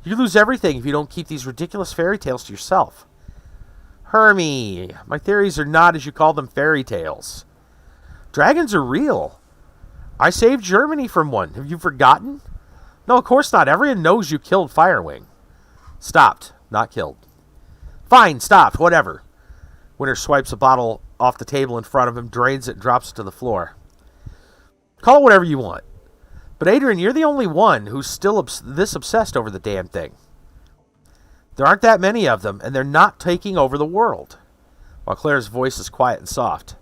You lose everything if you don't keep these ridiculous fairy tales to yourself. Hermie, my theories are not, as you call them, fairy tales. Dragons are real. I saved Germany from one. Have you forgotten? No, of course not. Everyone knows you killed Firewing. Stopped, not killed. Fine, stopped, whatever. Winter swipes a bottle off the table in front of him, drains it, and drops it to the floor. Call it whatever you want. But Adrian, you're the only one who's still this obsessed over the damn thing. There aren't that many of them, and they're not taking over the world. While Claire's voice is quiet and soft.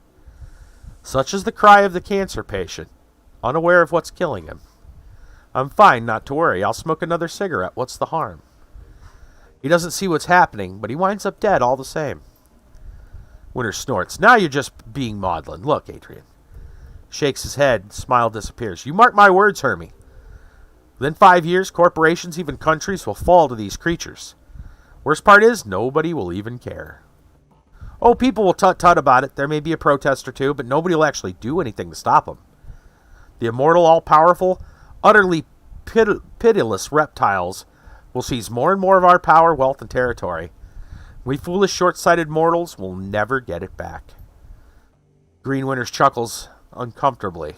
Such is the cry of the cancer patient, unaware of what's killing him. I'm fine, not to worry. I'll smoke another cigarette. What's the harm? He doesn't see what's happening, but he winds up dead all the same. Winter snorts. Now you're just being maudlin. Look, Adrian. Shakes his head. Smile disappears. You mark my words, Hermie. Within 5 years, corporations, even countries, will fall to these creatures. Worst part is, nobody will even care. Oh, people will tut-tut about it. There may be a protest or two, but nobody will actually do anything to stop them. The immortal, all-powerful, utterly pitiless reptiles will seize more and more of our power, wealth, and territory. We foolish, short-sighted mortals will never get it back. Green Winters chuckles uncomfortably,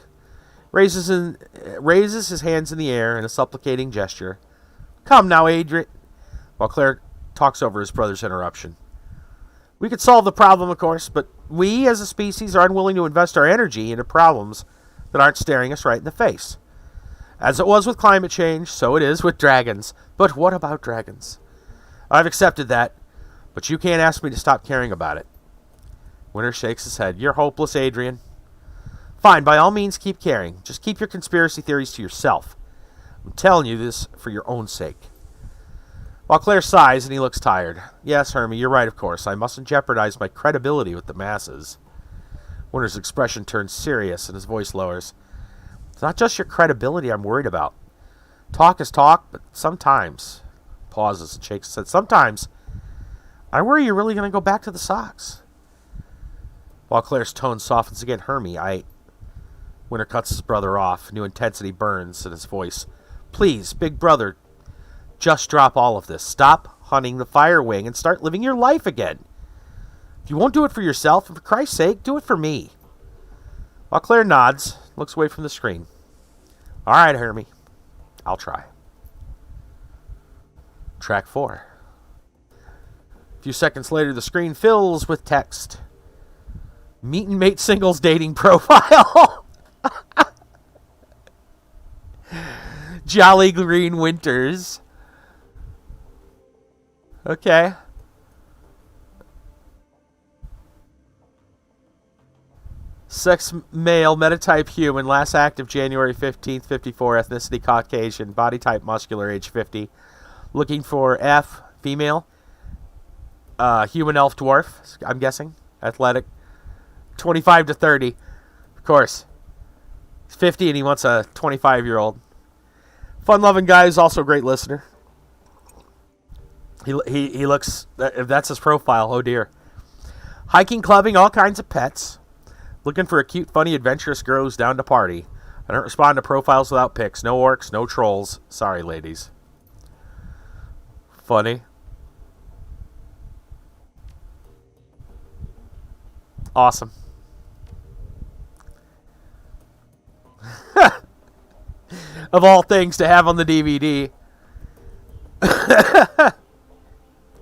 raises his hands in the air in a supplicating gesture. Come now, Adrian. While Claire talks over his brother's interruption. We could solve the problem, of course, but we as a species are unwilling to invest our energy into problems that aren't staring us right in the face. As it was with climate change, so it is with dragons. But what about dragons? I've accepted that, but you can't ask me to stop caring about it. Winter shakes his head. You're hopeless, Adrian. Fine, by all means, keep caring. Just keep your conspiracy theories to yourself. I'm telling you this for your own sake. While Claire sighs and he looks tired. Yes, Hermie, you're right, of course. I mustn't jeopardize my credibility with the masses. Winter's expression turns serious and his voice lowers. It's not just your credibility I'm worried about. Talk is talk, but sometimes... Pauses and shakes his head. Sometimes, I worry you're really going to go back to the socks. While Claire's tone softens again, Hermie, Winter cuts his brother off. New intensity burns in his voice. Please, big brother, just drop all of this. Stop hunting the Firewing and start living your life again. If you won't do it for yourself, and for Christ's sake, do it for me. While Claire nods, looks away from the screen. All right, Hermie. I'll try. Track 4. A few seconds later, the screen fills with text. Meet and mate singles dating profile. Jolly Green Winters. Okay. Sex male, metatype human, last active January 15th, 54, ethnicity Caucasian, body type muscular, age 50. Looking for F, female, human elf dwarf, I'm guessing, athletic, 25 to 30. Of course, he's 50 and he wants a 25-year-old. Fun-loving guy who's also a great listener. He looks, if that's his profile, oh dear. Hiking, clubbing, all kinds of pets. Looking for a cute, funny, adventurous girl who's down to party. I don't respond to profiles without pics. No orcs, no trolls. Sorry, ladies. Funny. Awesome. Of all things to have on the DVD.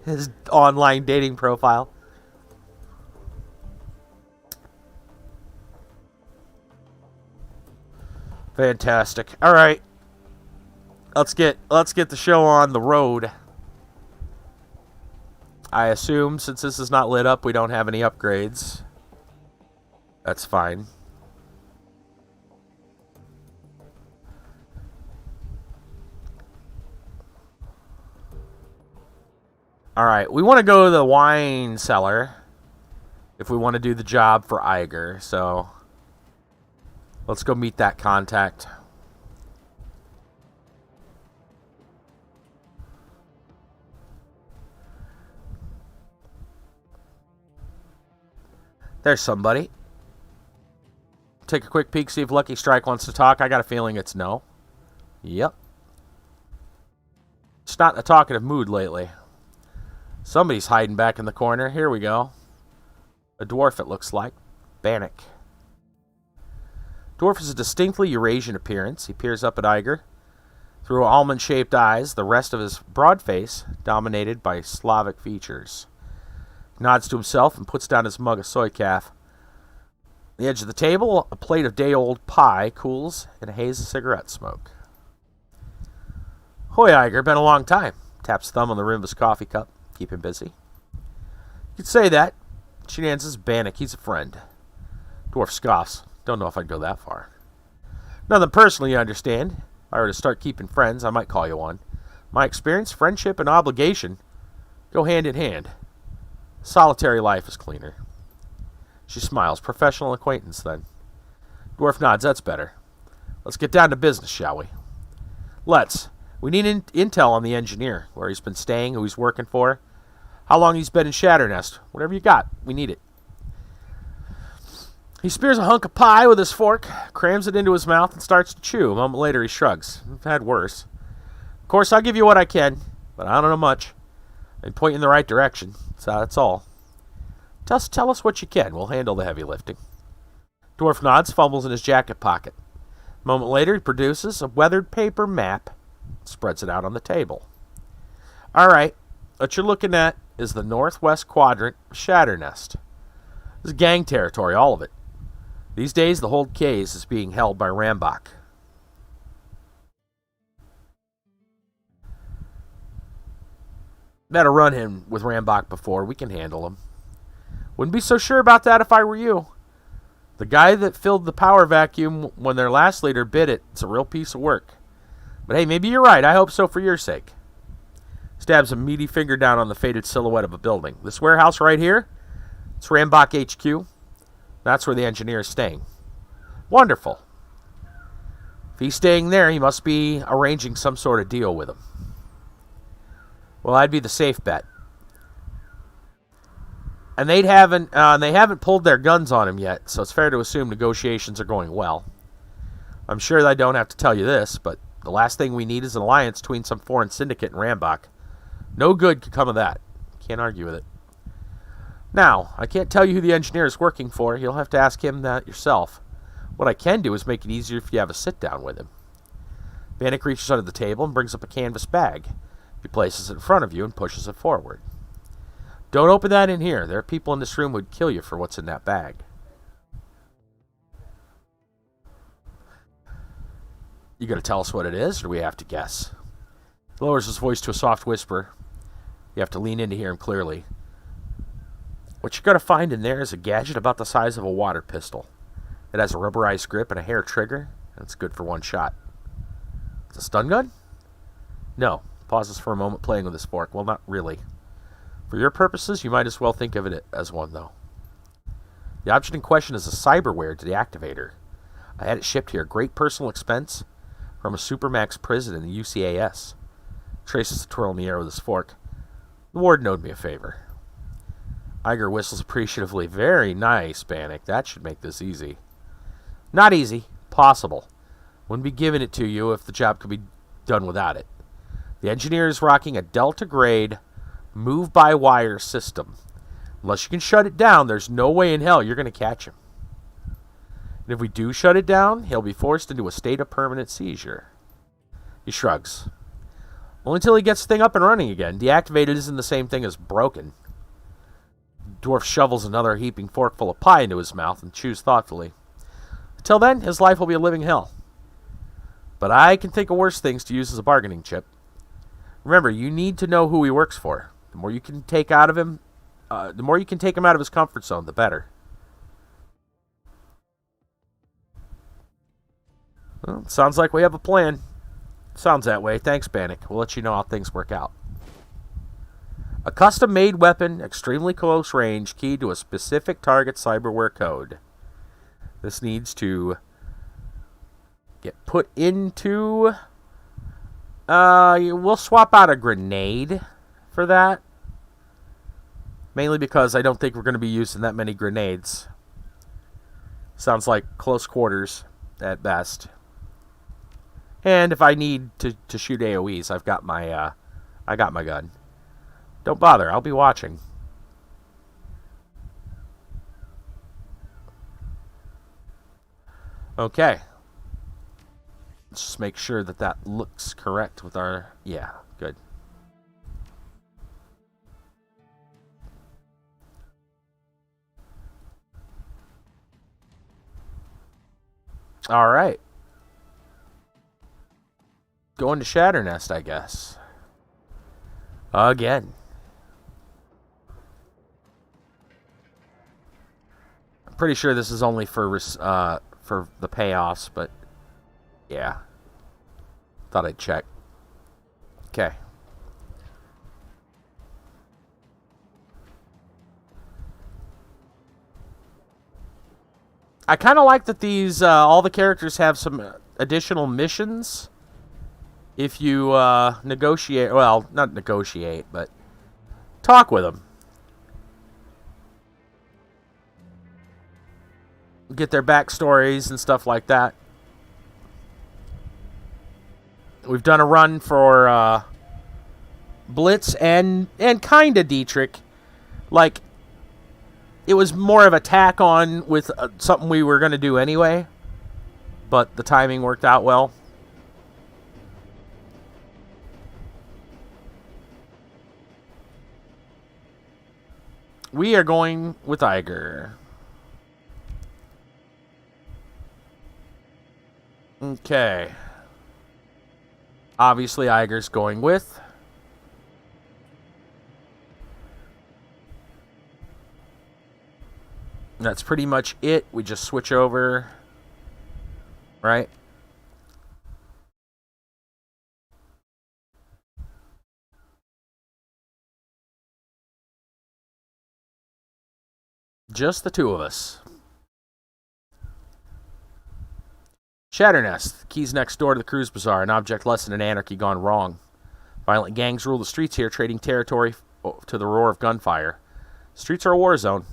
His online dating profile. Fantastic. All right. Let's get the show on the road. I assume since this is not lit up, we don't have any upgrades. That's fine. Alright, we want to go to the wine cellar if we want to do the job for Iger, so let's go meet that contact. There's somebody. Take a quick peek, see if Lucky Strike wants to talk. I got a feeling it's no. Yep. It's not in a talkative mood lately. Somebody's hiding back in the corner. Here we go. A dwarf, it looks like. Bannock. Dwarf is a distinctly Eurasian appearance. He peers up at Iger. Through almond-shaped eyes, the rest of his broad face dominated by Slavic features. He nods to himself and puts down his mug of soy calf. On the edge of the table, a plate of day-old pie cools in a haze of cigarette smoke. Hoy, Iger. Been a long time. Taps thumb on the rim of his coffee cup. Keep him busy. You could say that. Shenanigans is Bannock. He's a friend. Dwarf scoffs. Don't know if I'd go that far. Nothing personally, you understand. If I were to start keeping friends, I might call you one. My experience, friendship, and obligation go hand in hand. Solitary life is cleaner. She smiles. Professional acquaintance, then. Dwarf nods. That's better. Let's get down to business, shall we? Let's. We need intel on the engineer, where he's been staying, who he's working for, how long he's been in Shatternest. Whatever you got, we need it. He spears a hunk of pie with his fork, crams it into his mouth, and starts to chew. A moment later, he shrugs. I've had worse. Of course, I'll give you what I can, but I don't know much. I point in the right direction, so that's all. Just tell us what you can. We'll handle the heavy lifting. Dwarf nods, fumbles in his jacket pocket. A moment later, he produces a weathered paper map, spreads it out on the table. All right, what you're looking at is the northwest quadrant of Shatternest. This is gang territory, all of it. These days, the whole case is being held by Rambach. Met a run-in with Rambach before. We can handle him. Wouldn't be so sure about that if I were you. The guy that filled the power vacuum when their last leader bid it, it's a real piece of work. But hey, maybe you're right. I hope so for your sake. Stabs a meaty finger down on the faded silhouette of a building. This warehouse right here, it's Rambach HQ. That's where the engineer is staying. Wonderful. If he's staying there, he must be arranging some sort of deal with him. Well, I'd be the safe bet. And they haven't pulled their guns on him yet, so it's fair to assume negotiations are going well. I'm sure I don't have to tell you this, but the last thing we need is an alliance between some foreign syndicate and Rambach. No good could come of that. Can't argue with it. Now, I can't tell you who the engineer is working for. You'll have to ask him that yourself. What I can do is make it easier if you have a sit-down with him. Bannock reaches under the table and brings up a canvas bag. He places it in front of you and pushes it forward. Don't open that in here. There are people in this room who would kill you for what's in that bag. You gonna tell us what it is, or do we have to guess? He lowers his voice to a soft whisper. You have to lean in to hear him clearly. What you're gonna find in there is a gadget about the size of a water pistol. It has a rubberized grip and a hair trigger, and it's good for one shot. It's a stun gun? No. Pauses for a moment playing with his fork. Well, not really. For your purposes, you might as well think of it as one, though. The object in question is a cyberware deactivator. I had it shipped here at great personal expense from a Supermax prison in the UCAS. Traces the twirl in the air with his fork. The warden owed me a favor. Iger whistles appreciatively. Very nice, Bannock. That should make this easy. Not easy. Possible. Wouldn't be giving it to you if the job could be done without it. The engineer is rocking a Delta-grade move-by-wire system. Unless you can shut it down, there's no way in hell you're going to catch him. And if we do shut it down, he'll be forced into a state of permanent seizure. He shrugs. Only until he gets the thing up and running again. Deactivated isn't the same thing as broken. Dwarf shovels another heaping forkful of pie into his mouth and chews thoughtfully. Until then, his life will be a living hell. But I can think of worse things to use as a bargaining chip. Remember, you need to know who he works for. The more you can take out of him, the more you can take him out of his comfort zone, the better. Well, sounds like we have a plan. Sounds that way. Thanks, Bannock. We'll let you know how things work out. A custom-made weapon, extremely close range, keyed to a specific target cyberware code. This needs to get put into... we'll swap out a grenade for that. Mainly because I don't think we're going to be using that many grenades. Sounds like close quarters at best. And if I need to shoot AoEs, I've got my I got my gun. Don't bother, I'll be watching. Okay. Let's just make sure that that looks correct with our... Yeah, good. All right. Going to Shatternest, I guess. Again. I'm pretty sure this is only for the payoffs, but yeah. Thought I'd check. Okay. I kind of like that these all the characters have some additional missions. If you negotiate, well, not negotiate, but talk with them. Get their backstories and stuff like that. We've done a run for Blitz and kind of Dietrich. Like, it was more of a tack on with something we were going to do anyway. But the timing worked out well. We are going with Iger. Okay. Obviously, Iger's going with. That's pretty much it. We just switch over. Right? Just the two of us. Shatternest. Keys next door to the Cruise Bazaar. An object lesson in anarchy gone wrong. Violent gangs rule the streets here, trading territory to the roar of gunfire. Streets are a war zone.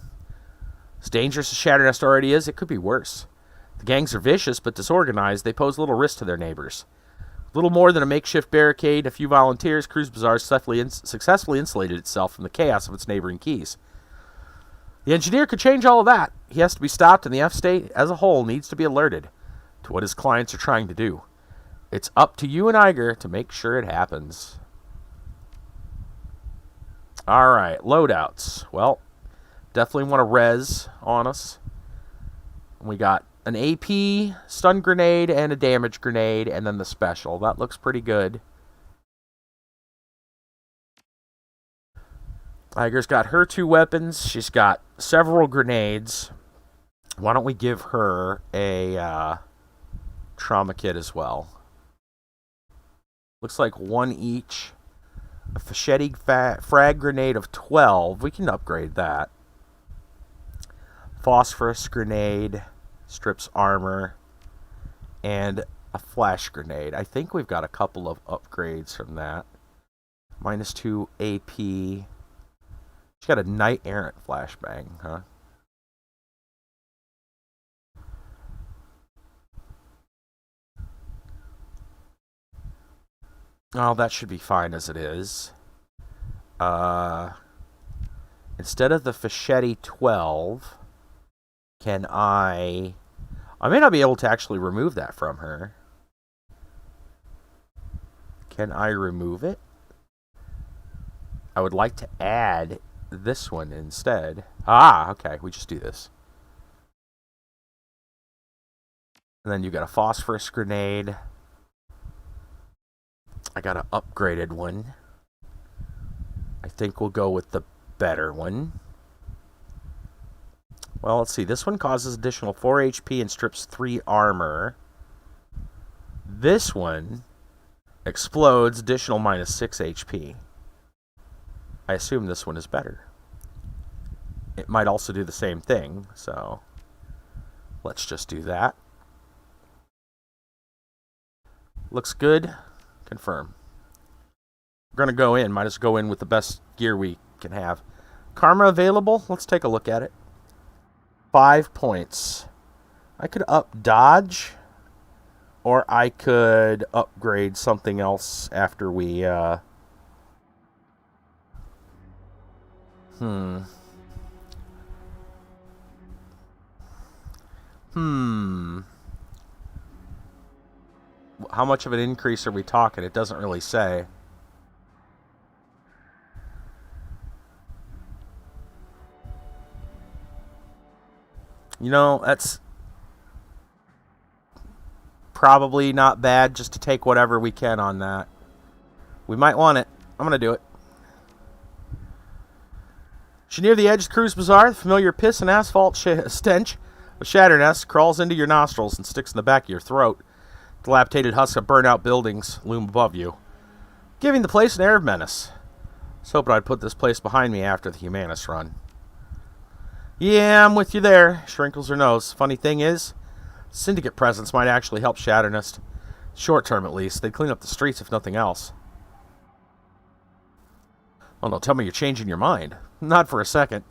As dangerous as Shatternest already is, it could be worse. The gangs are vicious but disorganized. They pose little risk to their neighbors. Little more than a makeshift barricade, a few volunteers, Cruise Bazaar successfully insulated itself from the chaos of its neighboring keys. The engineer could change all of that. He has to be stopped, and the F-State as a whole needs to be alerted to what his clients are trying to do. It's up to you and Iger to make sure it happens. Alright, loadouts. Well, definitely want a res on us. We got an AP, stun grenade, and a damage grenade, and then the special. That looks pretty good. Iger's got her 2 weapons. She's got several grenades. Why don't we give her a trauma kit as well? Looks like 1 each. A Fachette frag grenade of 12. We can upgrade that. Phosphorus grenade. Strips armor. And a flash grenade. I think we've got a couple of upgrades from that. -2 AP. She's got a Knight Errant flashbang, huh? Oh, that should be fine as it is. Instead of the Fischetti 12, can I may not be able to actually remove that from her. Can I remove it? I would like to add this one instead. Ah, okay. We just do this. And then you got a phosphorus grenade. I got an upgraded one. I think we'll go with the better one. Well, let's see. This one causes additional 4 HP and strips 3 armor. This one explodes, additional minus 6 HP. I assume this one is better. It might also do the same thing, so let's just do that. Looks good. Confirm. We're going to go in. Might as well go in with the best gear we can have. Karma available? Let's take a look at it. 5 points. I could up dodge, or I could upgrade something else after we... How much of an increase are we talking? It doesn't really say. You know, that's probably not bad, just to take whatever we can on that. We might want it. I'm going to do it. As you near the edge of the Cruise Bazaar, the familiar piss and asphalt stench of Shatternest crawls into your nostrils and sticks in the back of your throat. Dilapidated husks of burnt-out buildings loom above you, giving the place an air of menace. I was hoping I'd put this place behind me after the Humanis run. Yeah, I'm with you there. She wrinkles her nose. Funny thing is, Syndicate presence might actually help Shatternest. Short term, at least. They'd clean up the streets if nothing else. Oh, no, tell me you're changing your mind. Not for a second.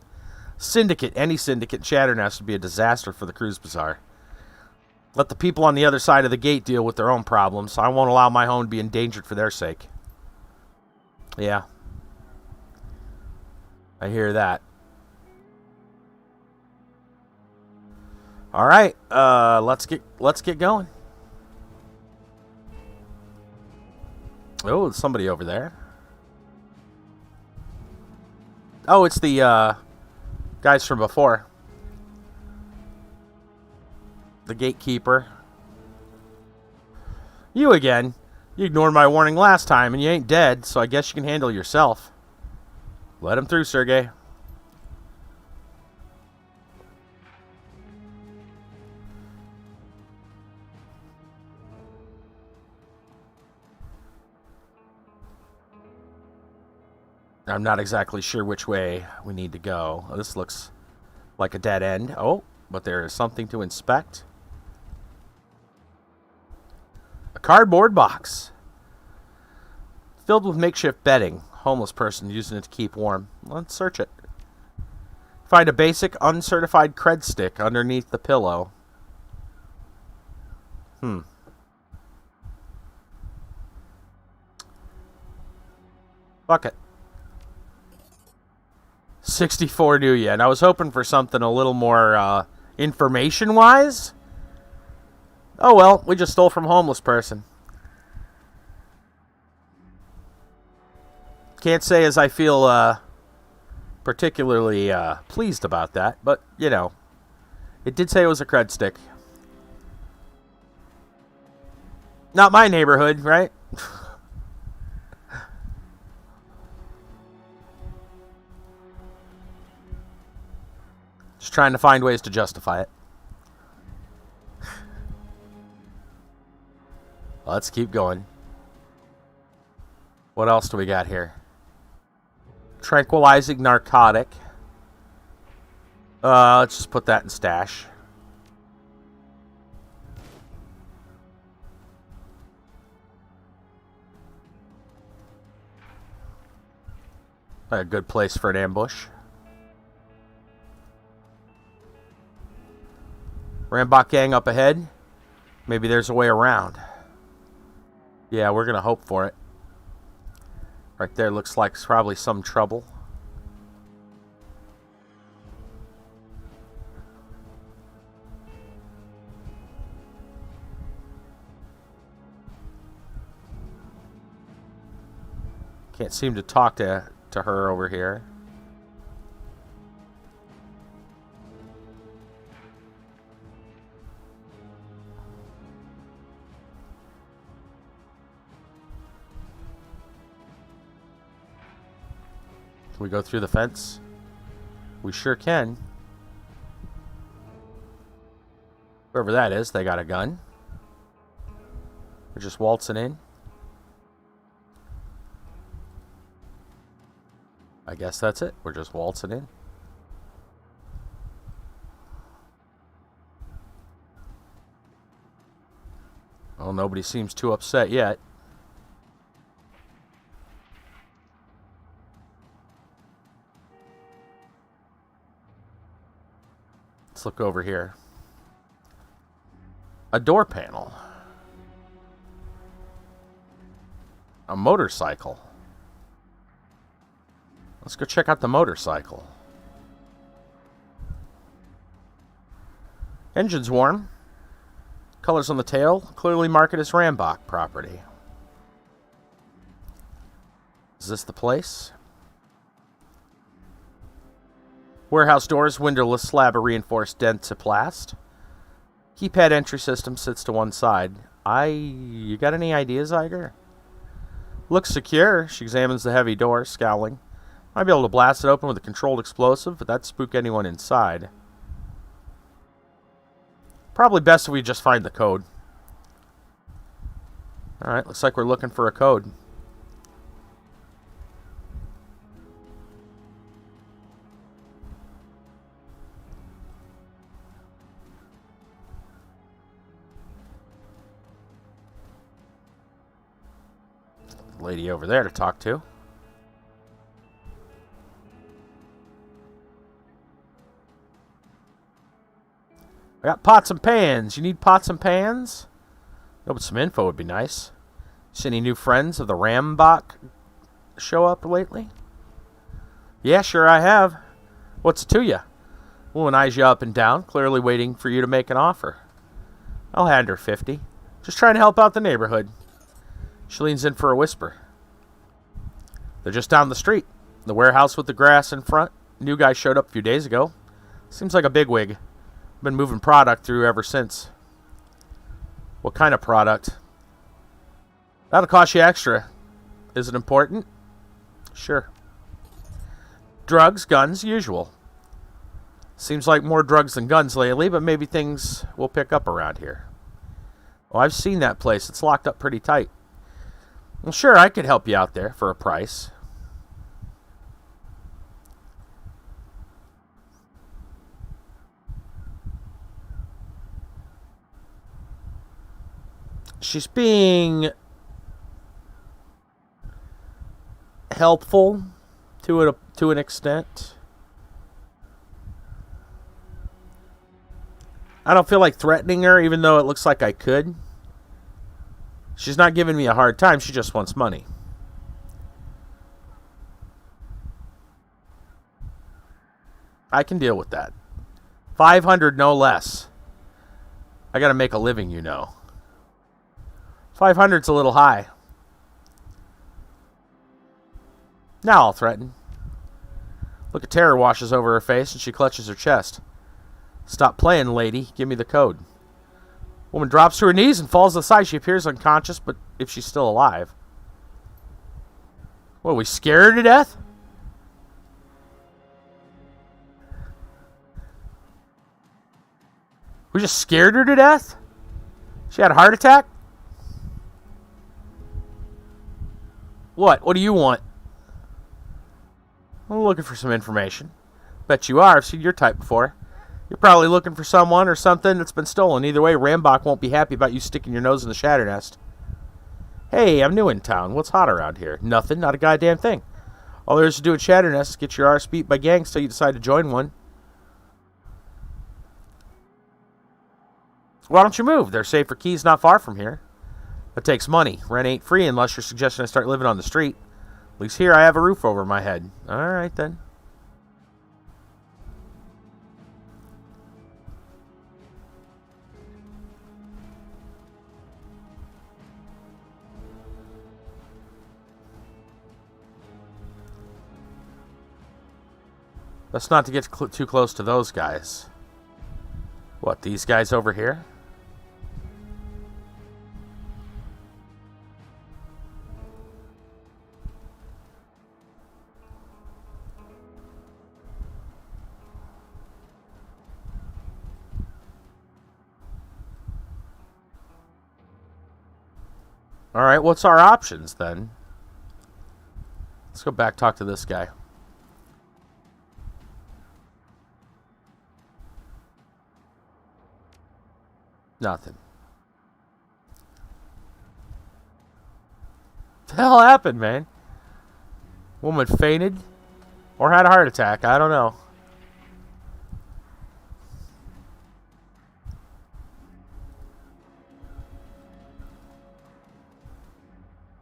Syndicate, any syndicate in Shatternest would be a disaster for the Cruise Bazaar. Let the people on the other side of the gate deal with their own problems. I won't allow my home to be endangered for their sake. Yeah. I hear that. All right, let's get going. Oh, there's somebody over there. Oh, it's the guys from before. The gatekeeper. You again. You ignored my warning last time, and you ain't dead, so I guess you can handle yourself. Let him through, Sergey. I'm not exactly sure which way we need to go. This looks like a dead end. Oh, but there is something to inspect. A cardboard box. Filled with makeshift bedding. Homeless person using it to keep warm. Let's search it. Find a basic, uncertified cred stick underneath the pillow. Fuck it. 64 new yen. I was hoping for something a little more information-wise. Oh well, we just stole from a homeless person. Can't say as I feel particularly pleased about that, but, you know, it did say it was a cred stick. Not my neighborhood, right? Just trying to find ways to justify it. Let's keep going. What else do we got here? Tranquilizing narcotic. Let's just put that in stash. A good place for an ambush. Rambach gang up ahead. Maybe there's a way around. Yeah, we're going to hope for it. Right there looks like probably some trouble. Can't seem to talk to her over here. Can we go through the fence? We sure can. Whoever that is, they got a gun. We're just waltzing in. I guess that's it. We're just waltzing in. Well, nobody seems too upset yet. Let's look over here. A door panel. A motorcycle. Let's go check out the motorcycle. Engine's warm. Colors on the tail clearly mark it as Rambach property. Is this the place? Warehouse doors, windowless slab of reinforced densiplast. Keypad entry system sits to one side. You got any ideas, Iger? Looks secure. She examines the heavy door, scowling. Might be able to blast it open with a controlled explosive, but that'd spook anyone inside. Probably best if we just find the code. Alright, looks like we're looking for a code. Lady over there to talk to. I got pots and pans. You need pots and pans? No, but some info would be nice. See any new friends of the Rambach show up lately? Yeah, sure I have. What's it to you? Woman eyes you up and down, clearly waiting for you to make an offer. I'll hand her 50. Just trying to help out the neighborhood. She leans in for a whisper. They're just down the street. The warehouse with the grass in front. New guy showed up a few days ago. Seems like a bigwig. Been moving product through ever since. What kind of product? That'll cost you extra. Is it important? Sure. Drugs, guns, usual. Seems like more drugs than guns lately, but maybe things will pick up around here. Well, I've seen that place. It's locked up pretty tight. Well, sure, I could help you out there for a price. She's being helpful to an extent. I don't feel like threatening her, even though it looks like I could. She's not giving me a hard time. She just wants money. I can deal with that. 500, no less. I gotta make a living, you know. 500's a little high. Now I'll threaten. Look at terror washes over her face and she clutches her chest. Stop playing, lady. Give me the code. Woman drops to her knees and falls to the side. She appears unconscious, but if she's still alive. What, we scared her to death? We just scared her to death? She had a heart attack? What? What do you want? I'm looking for some information. Bet you are. I've seen your type before. You're probably looking for someone or something that's been stolen. Either way, Rambach won't be happy about you sticking your nose in the shatter nest. Hey, I'm new in town. What's hot around here? Nothing. Not a goddamn thing. All there is to do at shatter nest is get your arse beat by gangs till you decide to join one. Why don't you move? They're safe for keys not far from here. It takes money. Rent ain't free unless you're suggesting I start living on the street. At least here I have a roof over my head. Alright then. Best not to get too close to those guys. What, these guys over here? Alright, what's our options then? Let's go back talk to this guy. Nothing. What the hell happened, man? Woman fainted? Or had a heart attack, I don't know.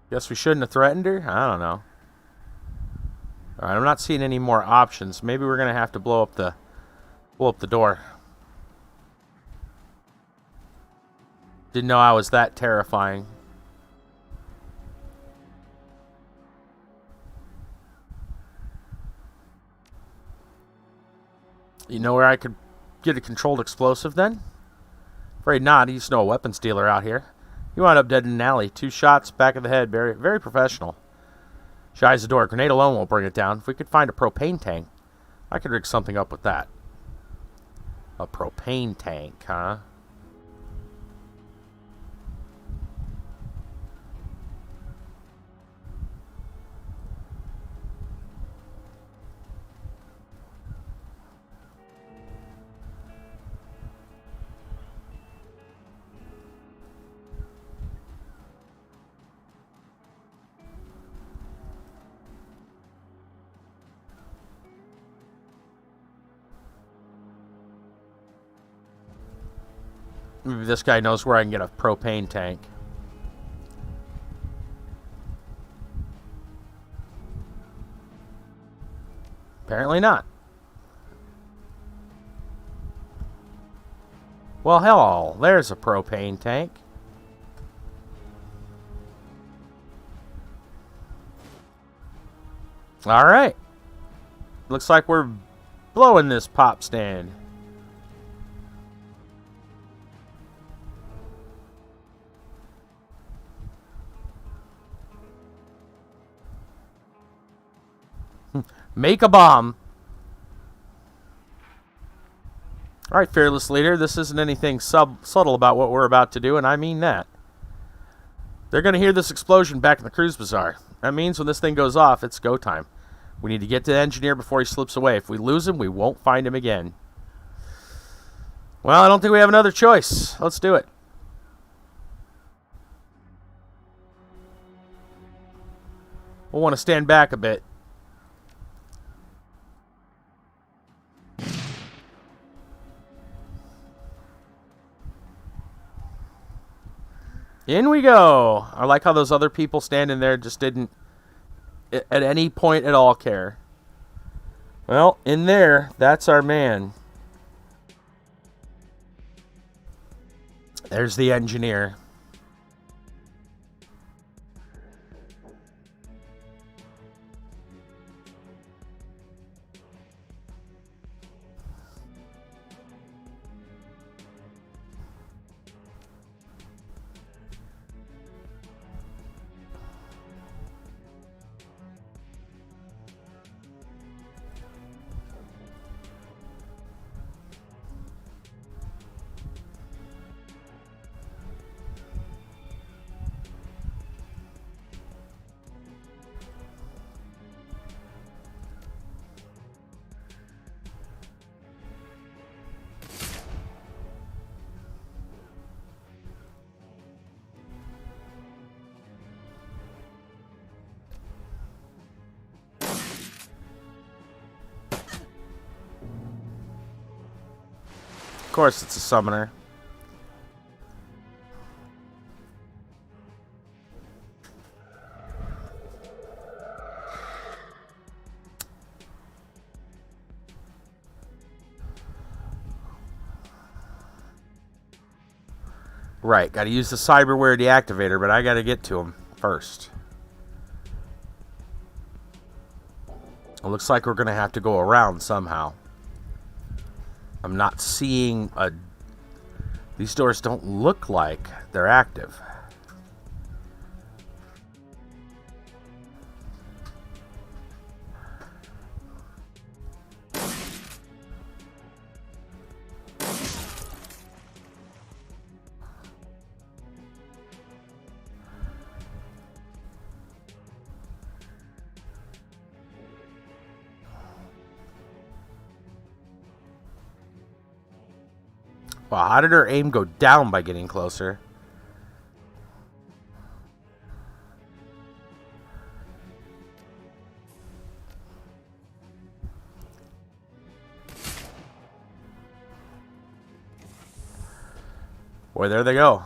Guess we shouldn't have threatened her? I don't know. Alright, I'm not seeing any more options. Maybe we're gonna have to blow up the door. Didn't know I was that terrifying. You know where I could get a controlled explosive then? Afraid not. He's no weapons dealer out here. He wound up dead in an alley. 2 shots, back of the head. Very, very professional. Shies the door. Grenade alone won't bring it down. If we could find a propane tank, I could rig something up with that. A propane tank, huh? Maybe this guy knows where I can get a propane tank. Apparently not. Well, hell, there's a propane tank. Alright. Looks like we're blowing this pop stand. Make a bomb. Alright, fearless leader. This isn't anything subtle about what we're about to do, and I mean that. They're going to hear this explosion back in the cruise bazaar. That means when this thing goes off, it's go time. We need to get to the engineer before he slips away. If we lose him, we won't find him again. Well, I don't think we have another choice. Let's do it. We'll want to stand back a bit. In we go. I like how those other people standing there just didn't, at any point at all, care. Well, in there, that's our man. There's the engineer. Of course, it's a summoner. Right, gotta use the cyberware deactivator, but I gotta get to him first. It looks like we're gonna have to go around somehow. I'm not seeing a... These doors don't look like they're active. Wow, how did her aim go down by getting closer? Boy, there they go.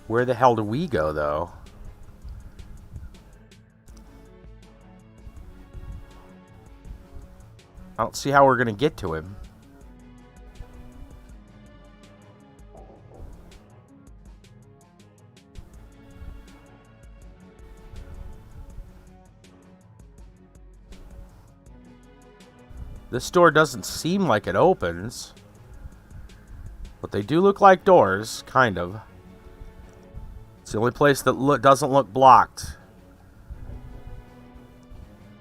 Where the hell do we go, though? I don't see how we're going to get to him. This door doesn't seem like it opens. But they do look like doors, kind of. It's the only place that doesn't look blocked.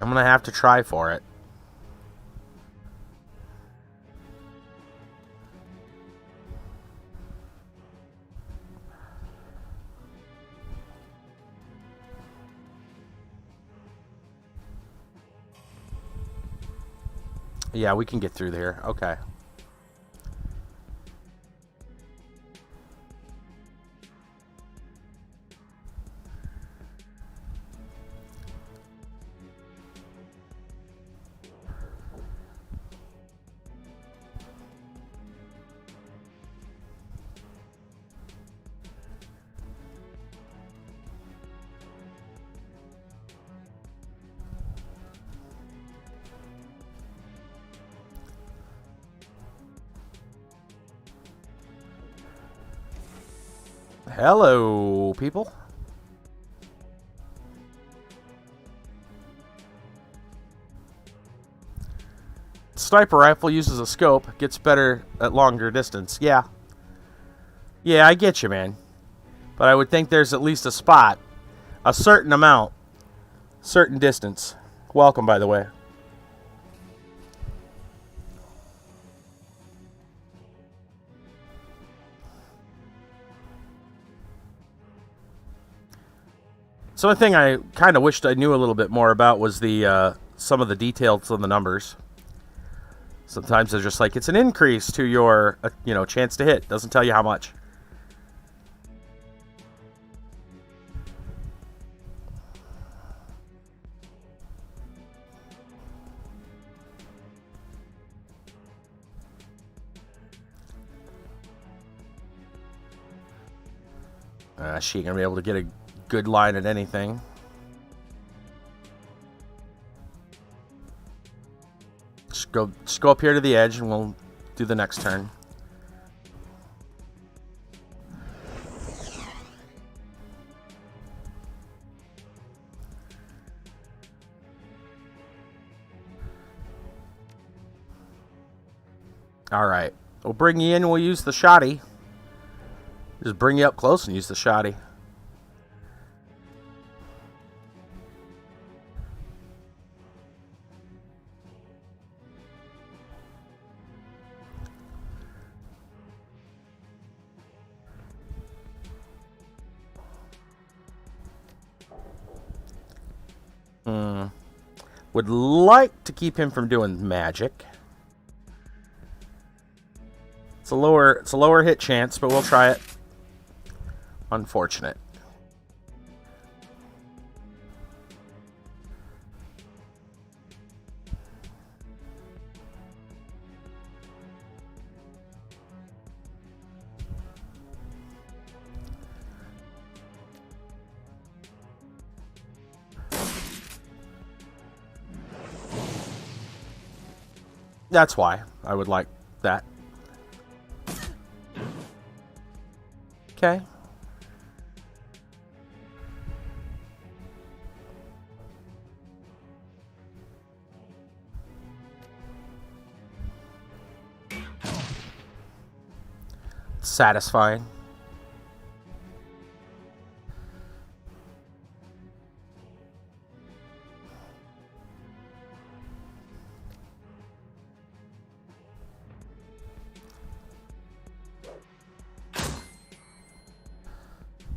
I'm going to have to try for it. Yeah, we can get through there. Okay. Hello, people. Sniper rifle uses a scope, gets better at longer distance. Yeah. Yeah, I get you, man. But I would think there's at least a spot. A certain amount. Certain distance. Welcome, by the way. So one thing I kind of wished I knew a little bit more about was the some of the details on the numbers. Sometimes they're just like, it's an increase to your chance to hit. Doesn't tell you how much. She ain't gonna be able to get a good line at anything. Just go up here to the edge and we'll do the next turn. Alright. We'll bring you in, we'll use the shoddy. Just bring you up close and use the shoddy. Would like to keep him from doing magic. It's a lower hit chance, but we'll try it. Unfortunate. That's why I would like that. Okay. Satisfying.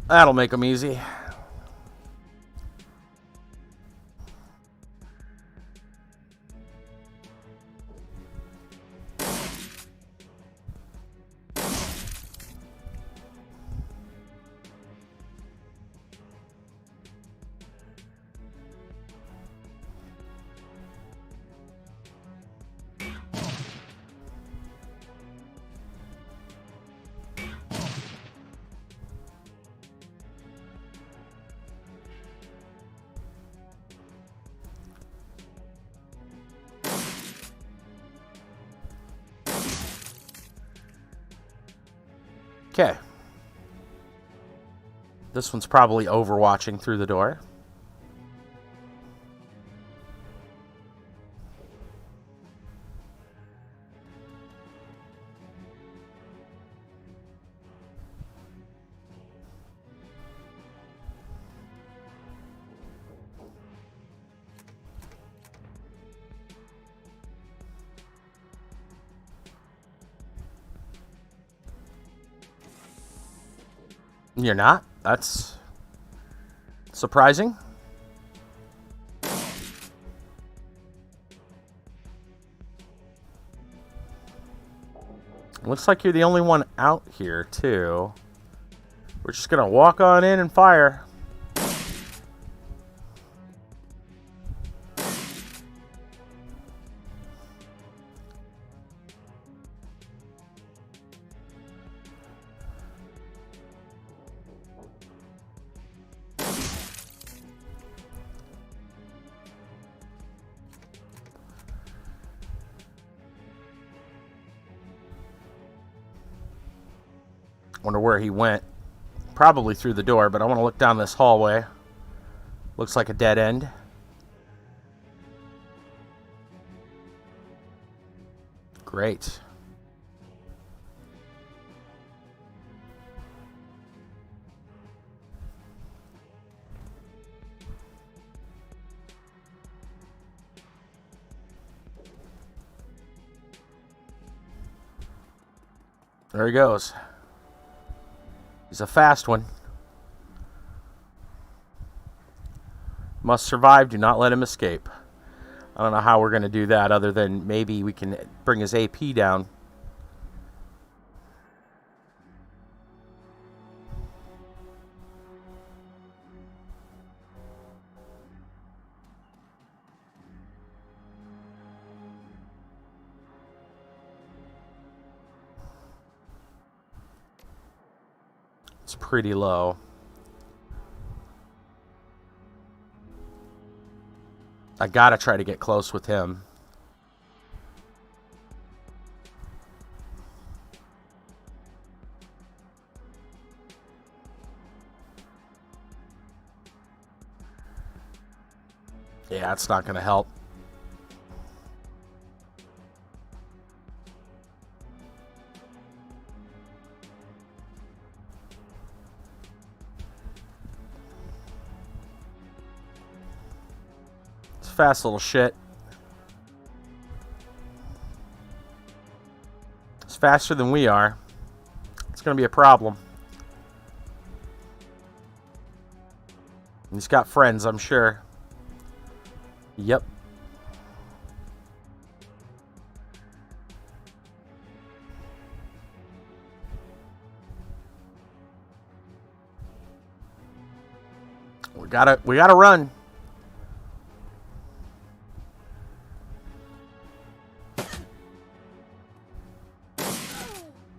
That'll make them easy. Okay. This one's probably overwatching through the door. You're not? That's surprising. Looks like you're the only one out here, too. We're just gonna walk on in and fire. Wonder where he went. Probably through the door, but I want to look down this hallway. Looks like a dead end. Great. There he goes. He's a fast one. Must survive. Do not let him escape. I don't know how we're going to do that other than maybe we can bring his AP down. It's pretty low. I gotta try to get close with him. Yeah, it's not gonna help. Fast little shit. It's faster than we are. It's gonna be a problem. He's got friends, I'm sure. Yep. We gotta run.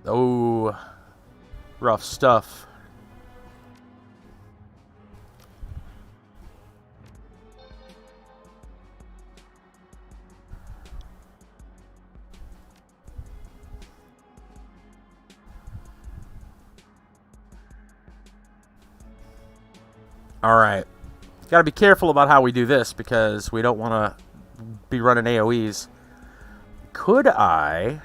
Oh, rough stuff. Alright. Gotta be careful about how we do this because we don't want to be running AoEs. Could I...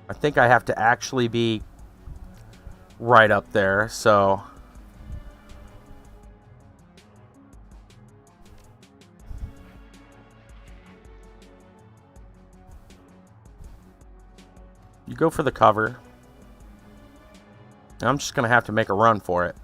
I think I have to actually be right up there, so... You go for the cover. I'm just going to have to make a run for it.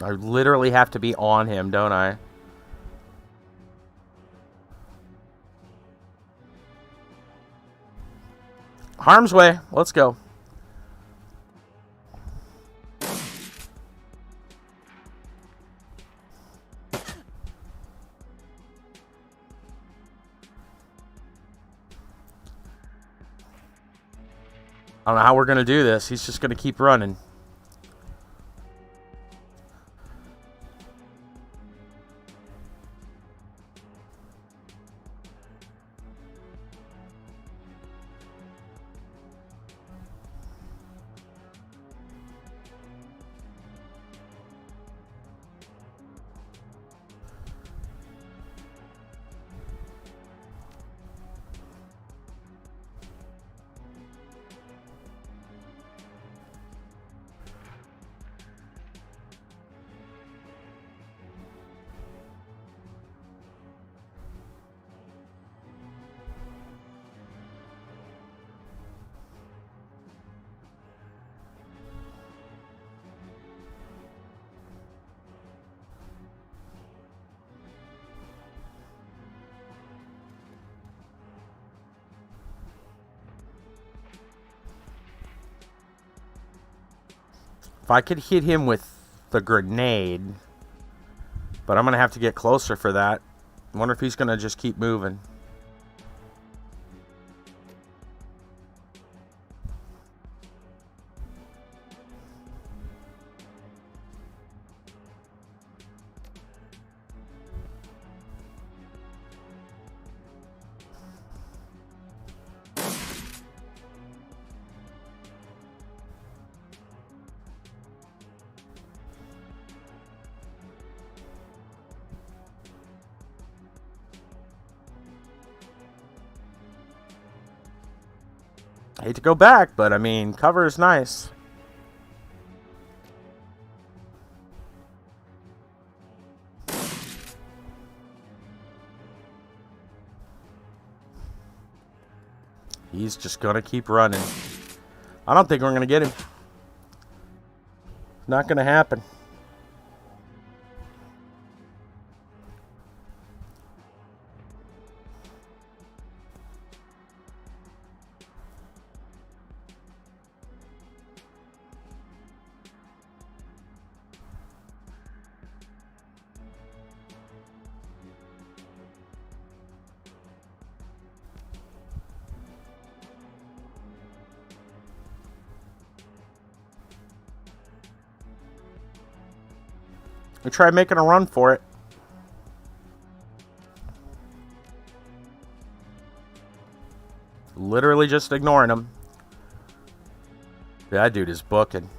I literally have to be on him, don't I? Harm's way. Let's go. I don't know how we're going to do this. He's just going to keep running. If I could hit him with the grenade, but I'm going to have to get closer for that. I wonder if he's going to just keep moving. I hate to go back, but I mean, cover is nice. He's just gonna keep running. I don't think we're gonna get him. Not gonna happen. We try making a run for it. Literally just ignoring him. That dude is booking.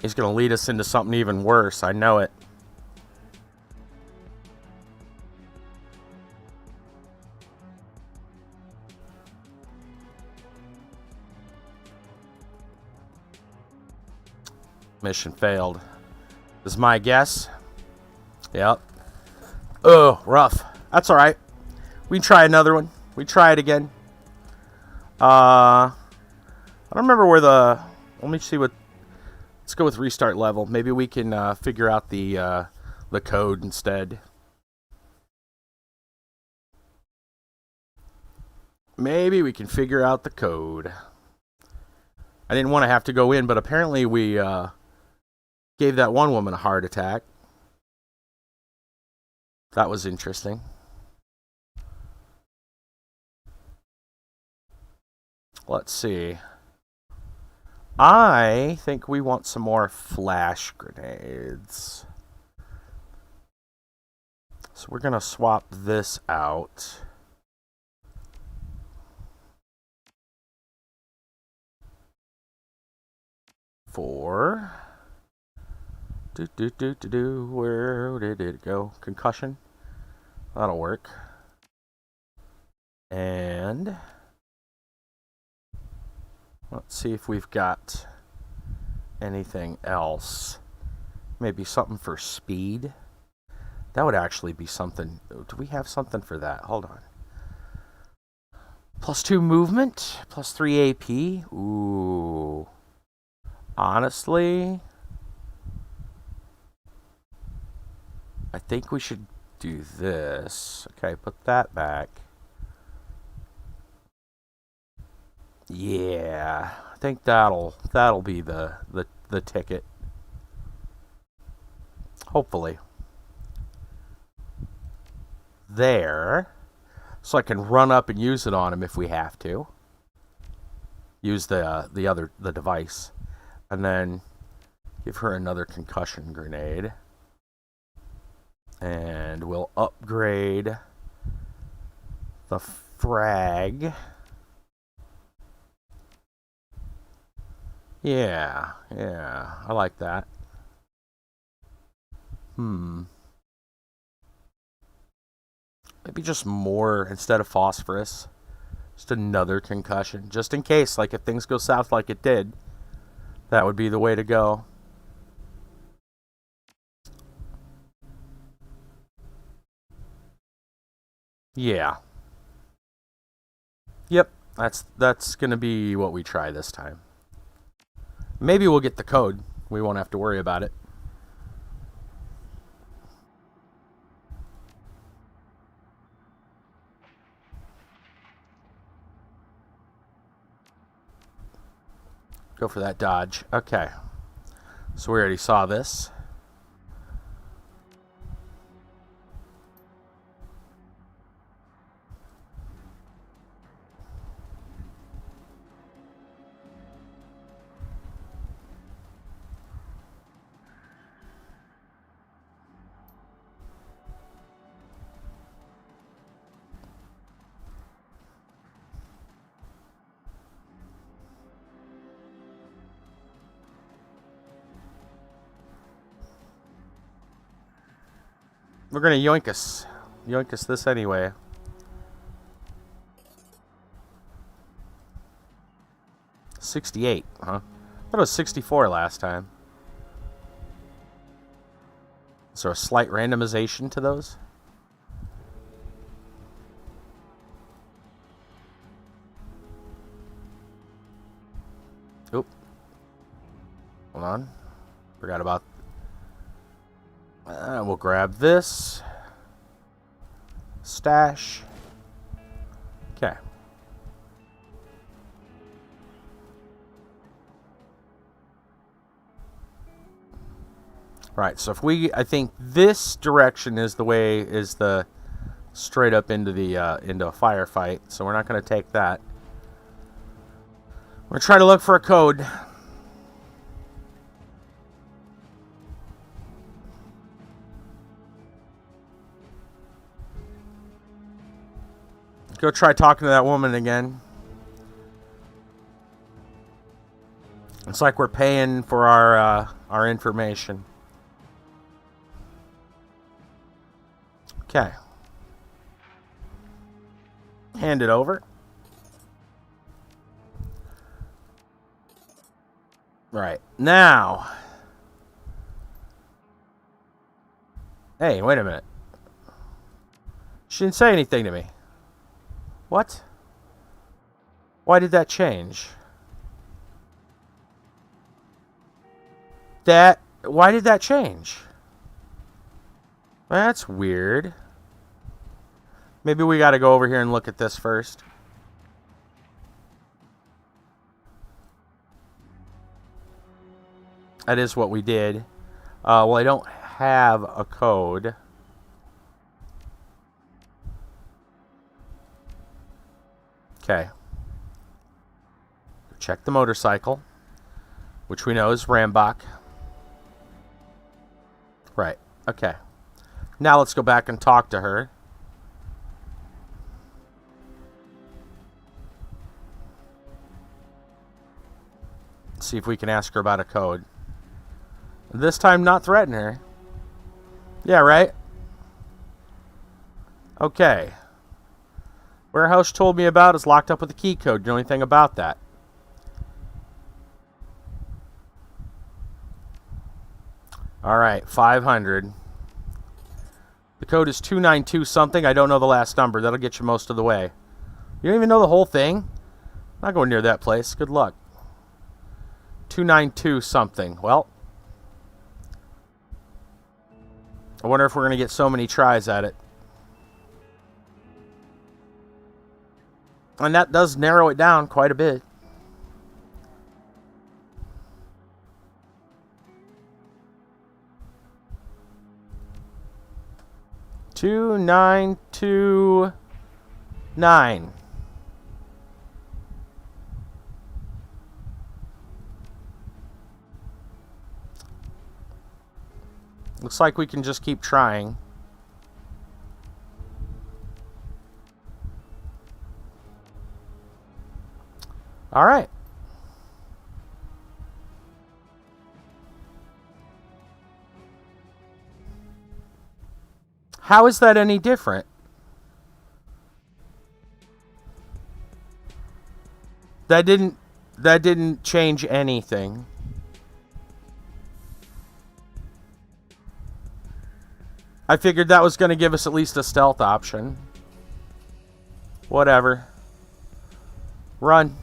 He's going to lead us into something even worse. I know it. Mission failed. Is my guess. Yep. Oh, rough. That's alright. We can try another one. We try it again. I don't remember where the... Let me see what... Let's go with restart level. Maybe we can figure out the code instead. Maybe we can figure out the code. I didn't want to have to go in, but apparently we gave that one woman a heart attack. That was interesting. Let's see. I think we want some more flash grenades. So we're going to swap this out. For... Where did it go? Concussion? That'll work. And... let's see if we've got anything else. Maybe something for speed. That would actually be something. Do we have something for that? Hold on. +2 movement, +3 AP. Ooh. Honestly, I think we should do this. Okay, put that back. Yeah, I think that'll be the ticket. Hopefully. There. So I can run up and use it on him if we have to. Use the device. And then give her another concussion grenade. And we'll upgrade the frag. Yeah, I like that. Maybe just more instead of phosphorus. Just another concussion. Just in case, like if things go south like it did, that would be the way to go. Yeah. Yep, that's gonna be what we try this time. Maybe we'll get the code. We won't have to worry about it. Go for that dodge. Okay. So we already saw this. We're gonna yoink us this anyway. $68, huh? I thought it was 64 last time. Is there a slight randomization to those? Oop. Hold on. Forgot about... we'll grab this. Stash. Okay. Right, so if I think this direction is the straight up into into a firefight, so we're not going to take that. We're going to try to look for a code. Go try talking to that woman again. It's like we're paying for our information. Okay. Hand it over. Right. Now, Hey, wait a minute. She didn't say anything to me. What? Why did that change? Why did that change? That's weird. Maybe we gotta go over here and look at this first. That is what we did. Well, I don't have a code. Okay. Check the motorcycle, which we know is Rambach. Right. Okay. Now let's go back and talk to her. See if we can ask her about a code. This time not threaten her. Yeah, right? Okay. Warehouse told me about is locked up with a key code. Do you know anything about that? Alright, 500. The code is 292 something. I don't know the last number. That'll get you most of the way. You don't even know the whole thing? Not going near that place. Good luck. 292 something. Well, I wonder if we're going to get so many tries at it. And that does narrow it down quite a bit. Two, 9, 2, 9. Looks like we can just keep trying. All right. How is that any different? That didn't change anything. I figured that was going to give us at least a stealth option. Whatever. Run.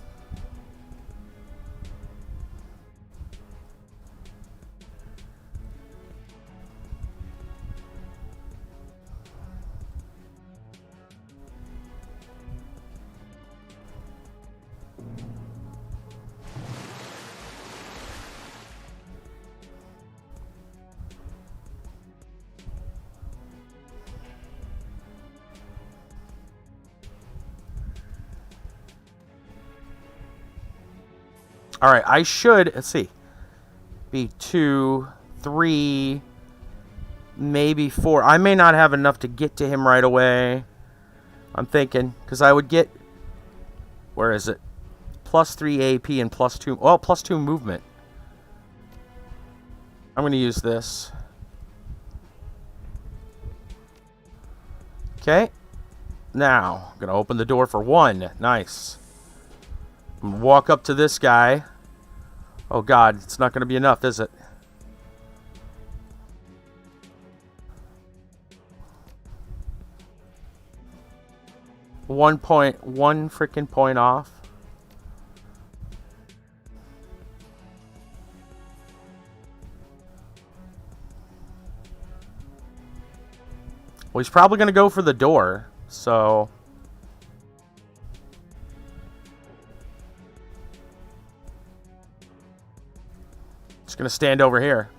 All right, I should, let's see, be 2, 3, maybe 4. I may not have enough to get to him right away. I'm thinking, because I would get, where is it? +3 AP and +2, well, +2 movement. I'm going to use this. Okay. Now, I'm going to open the door for 1. Nice. I'm going to walk up to this guy. Oh God, it's not going to be enough, is it? One freaking point off. Well, he's probably going to go for the door, so... Just going to stand over here.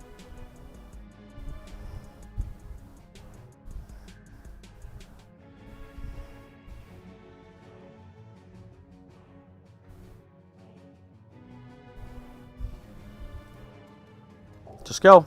Just go.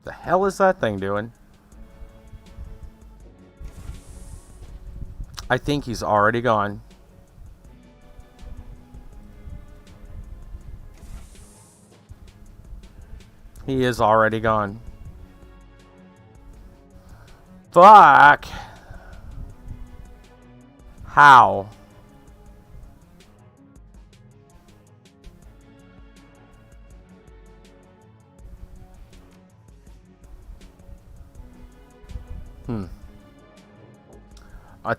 The hell is that thing doing? I think he's already gone. He is already gone. Fuck. How? I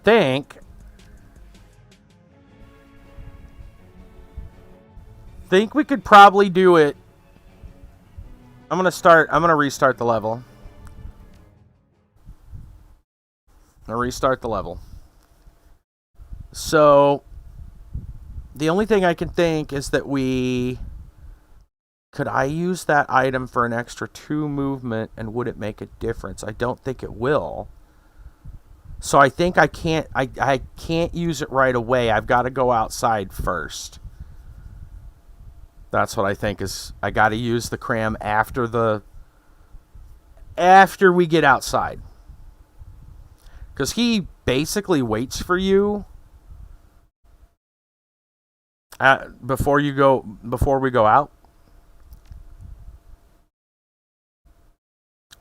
think we could probably do it. I'm gonna restart the level. So the only thing I can think is that could I use that item for an extra 2 movement, and would it make a difference? I don't think it will. So I think I can't use it right away. I've got to go outside first. That's what I think is I got to use the cram after we get outside. Cuz he basically waits for you before we go out.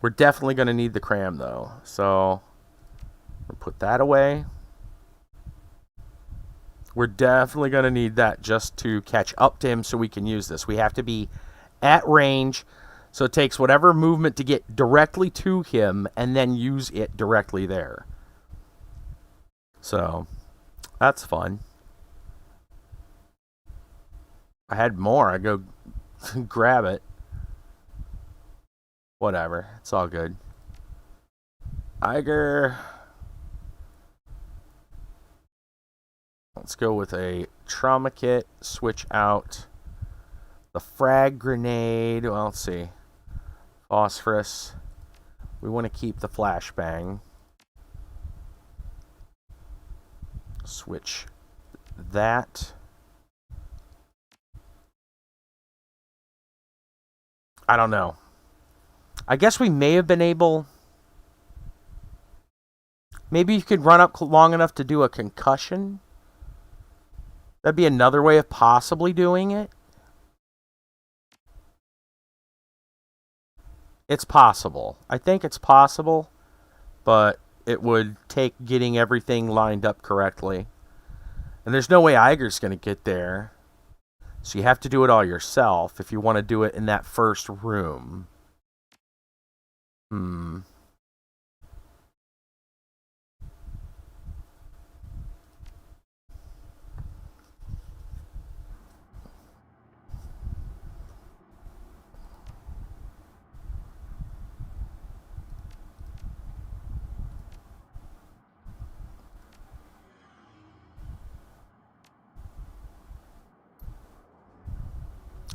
We're definitely going to need the cram though. So we'll put that away. We're definitely going to need that just to catch up to him so we can use this. We have to be at range, so it takes whatever movement to get directly to him and then use it directly there. So that's fun. I had more. I go grab it. Whatever. It's all good. Iger. Let's go with a trauma kit. Switch out the frag grenade. Well, let's see. Phosphorus. We want to keep the flashbang. Switch that. I don't know. I guess we may have been able... Maybe you could run up long enough to do a concussion. That'd be another way of possibly doing it. It's possible. I think it's possible, but it would take getting everything lined up correctly. And there's no way Iger's going to get there. So you have to do it all yourself if you want to do it in that first room.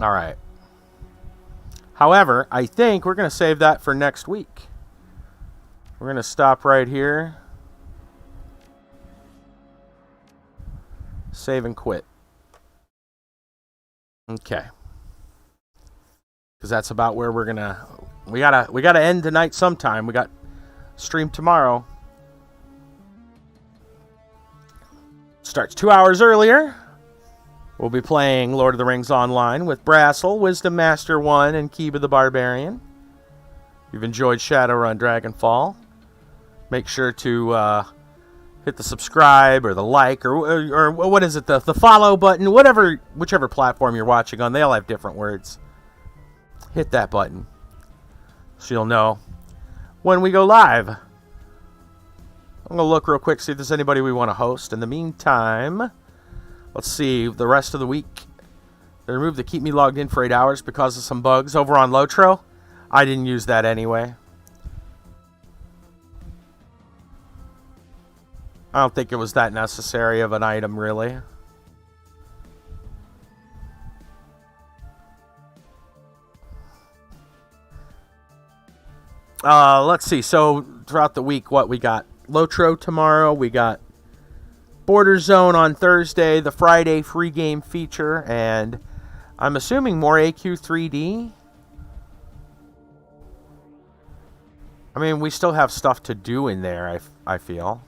All right. However, I think we're going to save that for next week. We're going to stop right here. Save and quit. Okay. Because that's about where we're going to... We gotta end tonight sometime. We got stream tomorrow. Starts 2 hours earlier. We'll be playing Lord of the Rings Online with Brassel, Wisdom Master 1, and Kiba the Barbarian. If you've enjoyed Shadowrun Dragonfall, make sure to hit the subscribe or the like or what is it, the follow button, whichever platform you're watching on. They all have different words. Hit that button so you'll know when we go live. I'm going to look real quick, see if there's anybody we want to host. In the meantime... Let's see, the rest of the week. They removed the keep me logged in for 8 hours because of some bugs over on Lotro. I didn't use that anyway. I don't think it was that necessary of an item, really. Let's see. So, throughout the week, what we got? Lotro tomorrow. We got Border Zone on Thursday, the Friday free game feature, and I'm assuming more AQ3D. I mean, we still have stuff to do in there, I feel.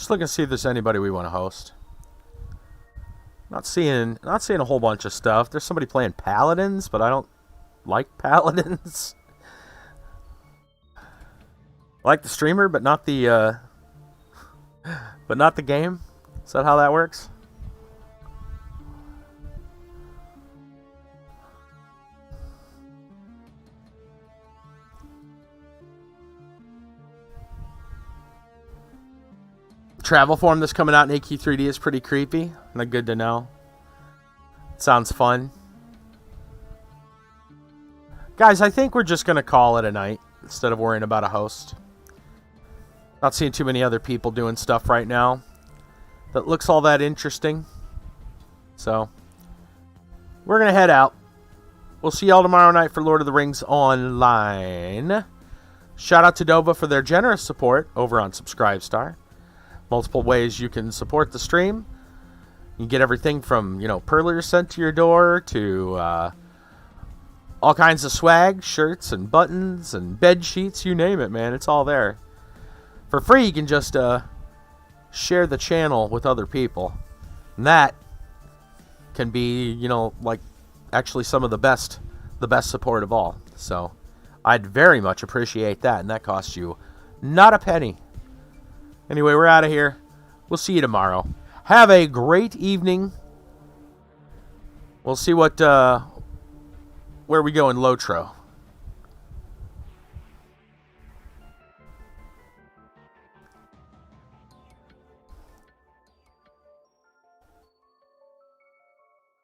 Just looking to see if there's anybody we want to host. Not seeing a whole bunch of stuff. There's somebody playing paladins, but I don't like paladins. I like the streamer, but not the game. Is that how that works? Travel form that's coming out in AQ3D is pretty creepy. Not good to know. Sounds fun. Guys, I think we're just going to call it a night instead of worrying about a host. Not seeing too many other people doing stuff right now that looks all that interesting. So, we're going to head out. We'll see y'all tomorrow night for Lord of the Rings Online. Shout out to Dova for their generous support over on Subscribestar. Multiple ways you can support the stream. You get everything from, perlers sent to your door to all kinds of swag, shirts and buttons and bed sheets, you name it, man. It's all there. For free, you can just share the channel with other people. And that can be, actually some of the best support of all. So I'd very much appreciate that, and that costs you not a penny. Anyway, we're out of here. We'll see you tomorrow. Have a great evening. We'll see where we go in Lotro.